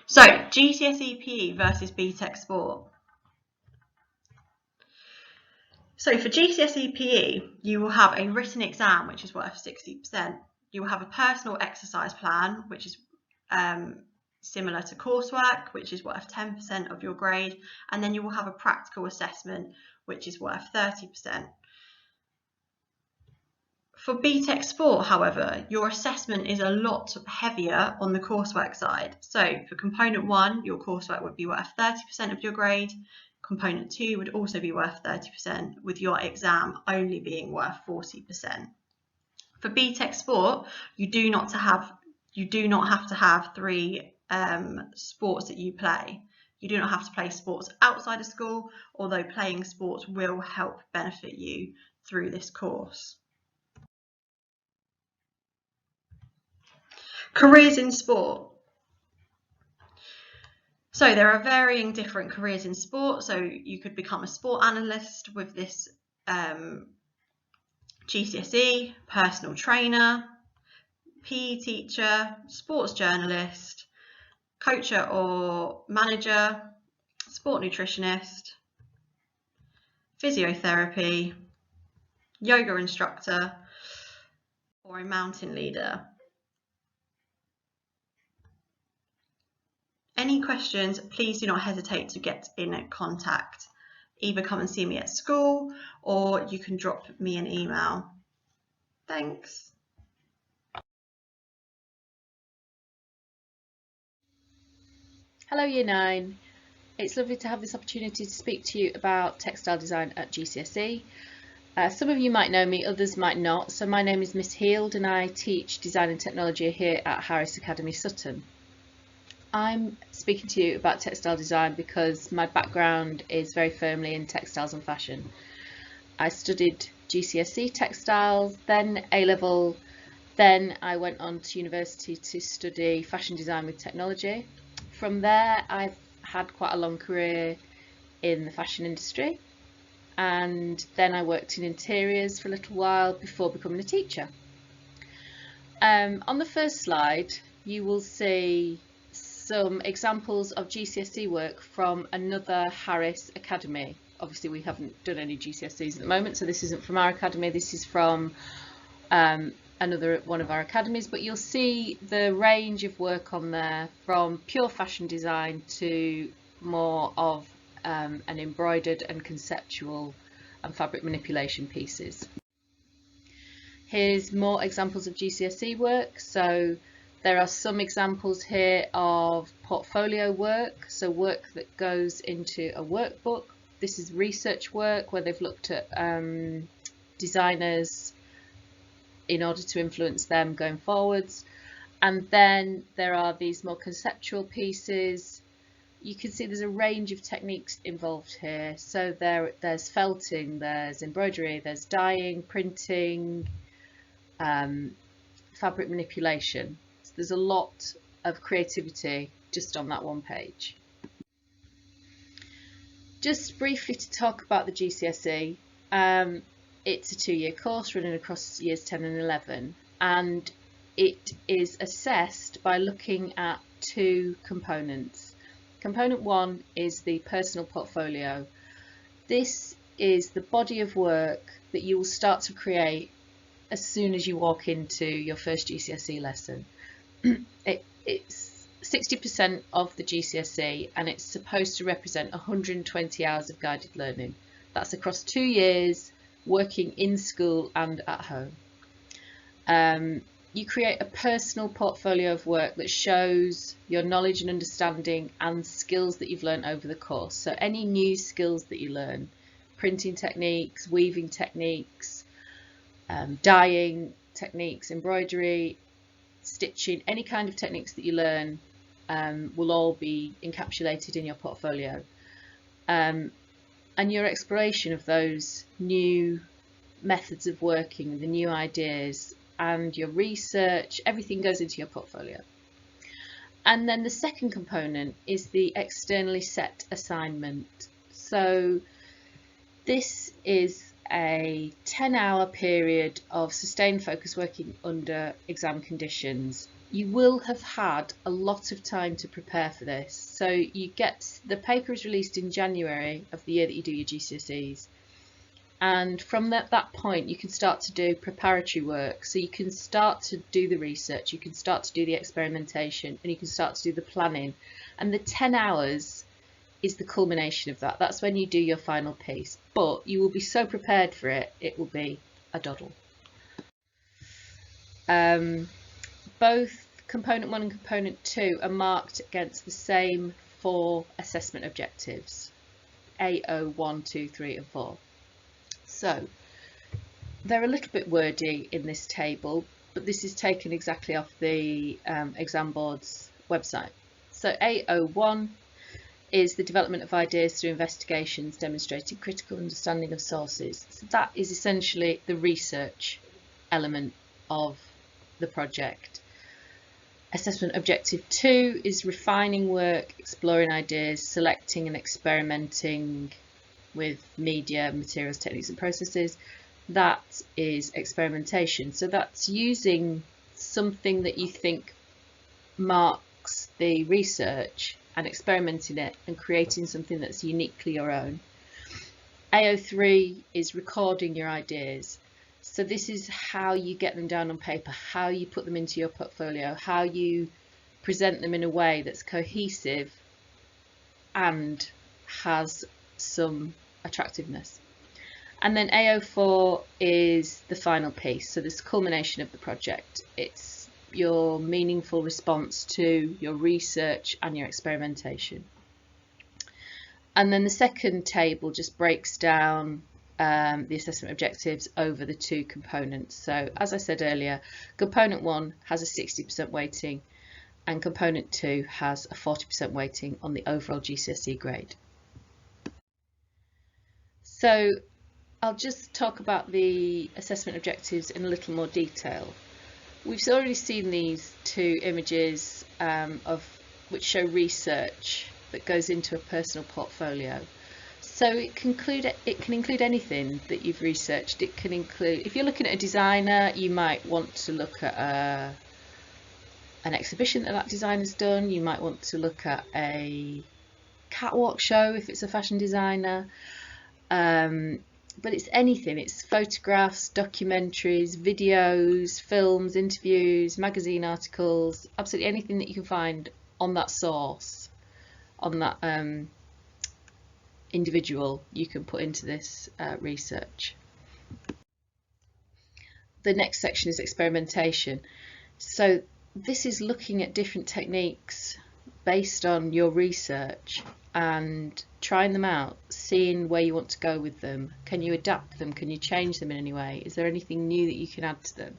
So GCSE PE versus BTEC Sport. So for GCSE PE, you will have a written exam, which is worth 60%. You will have a personal exercise plan, which is similar to coursework, which is worth 10% of your grade. And then you will have a practical assessment, which is worth 30%. For BTEC Sport, however, your assessment is a lot heavier on the coursework side. So for component 1, your coursework would be worth 30% of your grade. Component 2 would also be worth 30%, with your exam only being worth 40%. For BTEC Sport, you do not have to have 3 sports that you play. You do not have to play sports outside of school, although playing sports will help benefit you through this course. Careers in sport. So there are varying different careers in sport. So you could become a sport analyst with this GCSE, personal trainer, PE teacher, sports journalist, coach or manager, sport nutritionist, physiotherapy, yoga instructor, or a mountain leader. Any questions, please do not hesitate to get in contact. Either come and see me at school or you can drop me an email. Thanks. Hello Year 9. It's lovely to have this opportunity to speak to you about textile design at GCSE. Some of you might know me, others might not. So my name is Miss Heald and I teach design and technology here at Harris Academy Sutton. I'm speaking to you about textile design because my background is very firmly in textiles and fashion. I studied GCSE Textiles, then A-level, then I went on to university to study fashion design with technology. From there I've had quite a long career in the fashion industry, and then I worked in interiors for a little while before becoming a teacher. On the first slide you will see some examples of GCSE work from another Harris Academy. Obviously we haven't done any GCSEs at the moment, so this isn't from our academy, this is from another one of our academies, but you'll see the range of work on there, from pure fashion design to more of an embroidered and conceptual and fabric manipulation pieces. Here's more examples of GCSE work. So there are some examples here of portfolio work, so work that goes into a workbook. This is research work where they've looked at designers in order to influence them going forwards. And then there are these more conceptual pieces. You can see there's a range of techniques involved here. So there's felting, there's embroidery, there's dyeing, printing, fabric manipulation. So there's a lot of creativity just on that one page. Just briefly to talk about the GCSE, it's a 2-year course running across years 10 and 11, and it is assessed by looking at 2 components. Component 1 is the personal portfolio. This is the body of work that you will start to create as soon as you walk into your first GCSE lesson. It's 60% of the GCSE and it's supposed to represent 120 hours of guided learning. That's across 2 years, working in school and at home. You create a personal portfolio of work that shows your knowledge and understanding and skills that you've learned over the course. So any new skills that you learn, printing techniques, weaving techniques, dyeing techniques, embroidery, stitching, any kind of techniques that you learn will all be encapsulated in your portfolio. And your exploration of those new methods of working, the new ideas, and your research, everything goes into your portfolio. And then the second component is the externally set assignment. So this is a 10-hour period of sustained focus working under exam conditions. You will have had a lot of time to prepare for this. So the paper is released in January of the year that you do your GCSEs. And from that point, you can start to do preparatory work. So you can start to do the research, you can start to do the experimentation, and you can start to do the planning. And the 10 hours is the culmination of that. That's when you do your final piece. But you will be so prepared for it, it will be a doddle. Both component 1 and component 2 are marked against the same 4 assessment objectives, AO 1, 2, 3 and 4. So they're a little bit wordy in this table, but this is taken exactly off the exam board's website. So AO1 is the development of ideas through investigations demonstrating critical understanding of sources. So that is essentially the research element of the project. Assessment objective 2 is refining work, exploring ideas, selecting and experimenting with media, materials, techniques and processes. That is experimentation. So that's using something that you think marks the research and experimenting it and creating something that's uniquely your own. AO3 is recording your ideas. So this is how you get them down on paper, how you put them into your portfolio, how you present them in a way that's cohesive and has some attractiveness. And then AO4 is the final piece, so this culmination of the project. It's your meaningful response to your research and your experimentation. And then the second table just breaks down the assessment objectives over the 2 components. So as I said earlier, component 1 has a 60% weighting and component 2 has a 40% weighting on the overall GCSE grade. So I'll just talk about the assessment objectives in a little more detail. We've already seen these 2 images which show research that goes into a personal portfolio. So it can include anything that you've researched. It can include, if you're looking at a designer, you might want to look at an exhibition that designer's done. You might want to look at a catwalk show if it's a fashion designer. But it's anything. It's photographs, documentaries, videos, films, interviews, magazine articles, absolutely anything that you can find on that source, on that individual, you can put into this research. The next section is experimentation. So this is looking at different techniques based on your research and trying them out, seeing where you want to go with them. Can you adapt them? Can you change them in any way? Is there anything new that you can add to them?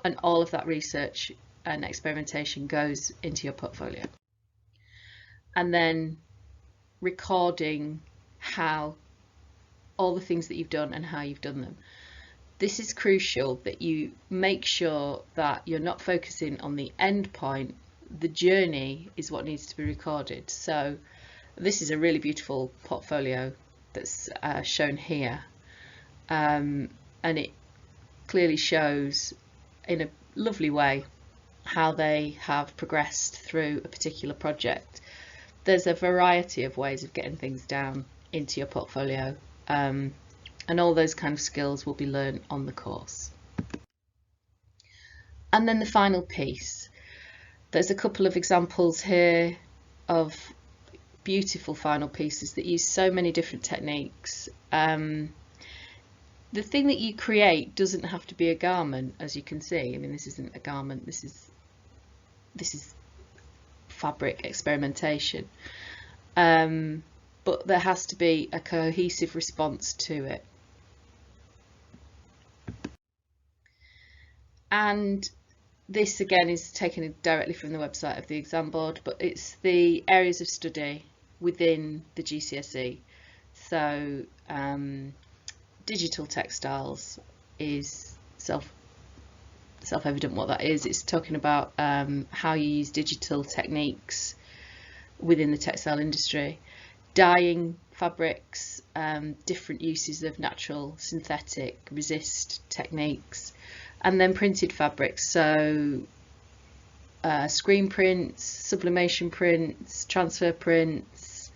And all of that research and experimentation goes into your portfolio. And then recording how all the things that you've done and how you've done them. This is crucial that you make sure that you're not focusing on the end point. The journey is what needs to be recorded. So this is a really beautiful portfolio that's shown here, and it clearly shows in a lovely way how they have progressed through a particular project. There's a variety of ways of getting things down into your portfolio, and all those kind of skills will be learned on the course. And then the final piece. There's a couple of examples here of beautiful final pieces that use so many different techniques. The thing that you create doesn't have to be a garment, as you can see. I mean, this isn't a garment, this is fabric experimentation. But there has to be a cohesive response to it. And this again is taken directly from the website of the exam board, but it's the areas of study within the GCSE. So digital textiles is self-evident what that is. It's talking about how you use digital techniques within the textile industry, dyeing fabrics, different uses of natural, synthetic, resist techniques, and then printed fabrics, so screen prints, sublimation prints, transfer prints,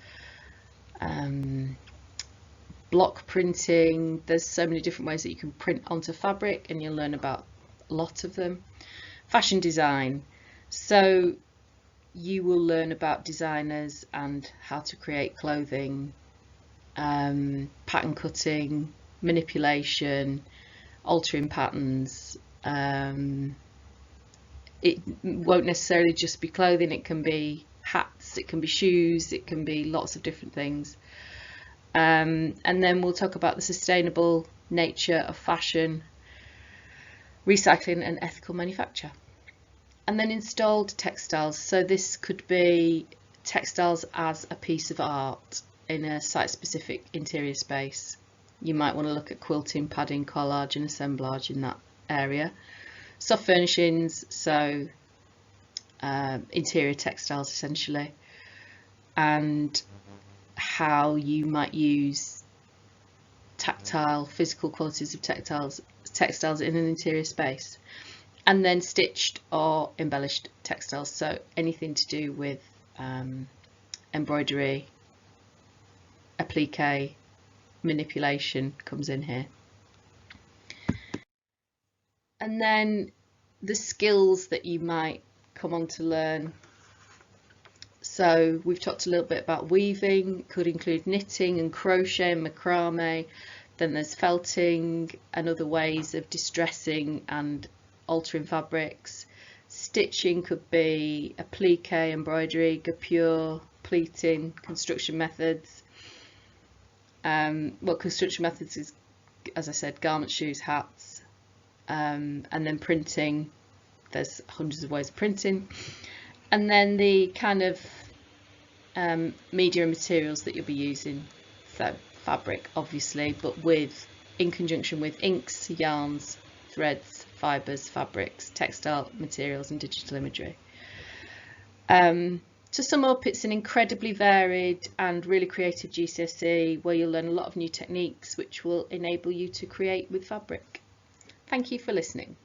block printing. There's so many different ways that you can print onto fabric, and you'll learn about a lot of them. Fashion design, so you will learn about designers and how to create clothing, pattern cutting, manipulation, altering patterns. It won't necessarily just be clothing, it can be hats, it can be shoes, it can be lots of different things. And then we'll talk about the sustainable nature of fashion, recycling and ethical manufacture. And then installed textiles, so this could be textiles as a piece of art in a site-specific interior space. You might want to look at quilting, padding, collage and assemblage in that area. Soft furnishings, so interior textiles essentially, and how you might use tactile, physical qualities of textiles in an interior space. And then stitched or embellished textiles, so anything to do with embroidery, applique, manipulation comes in here. And then the skills that you might come on to learn. So we've talked a little bit about weaving, could include knitting and crochet and macrame. Then there's felting and other ways of distressing and altering fabrics. Stitching could be applique, embroidery, guipure, pleating, construction methods. Well, construction methods is, as I said, garments, shoes, hats. And then printing, there's hundreds of ways of printing. And then the kind of media and materials that you'll be using, so fabric obviously, but in conjunction with inks, yarns, threads, fibres, fabrics, textile materials and digital imagery. To sum up, it's an incredibly varied and really creative GCSE where you'll learn a lot of new techniques which will enable you to create with fabric. Thank you for listening.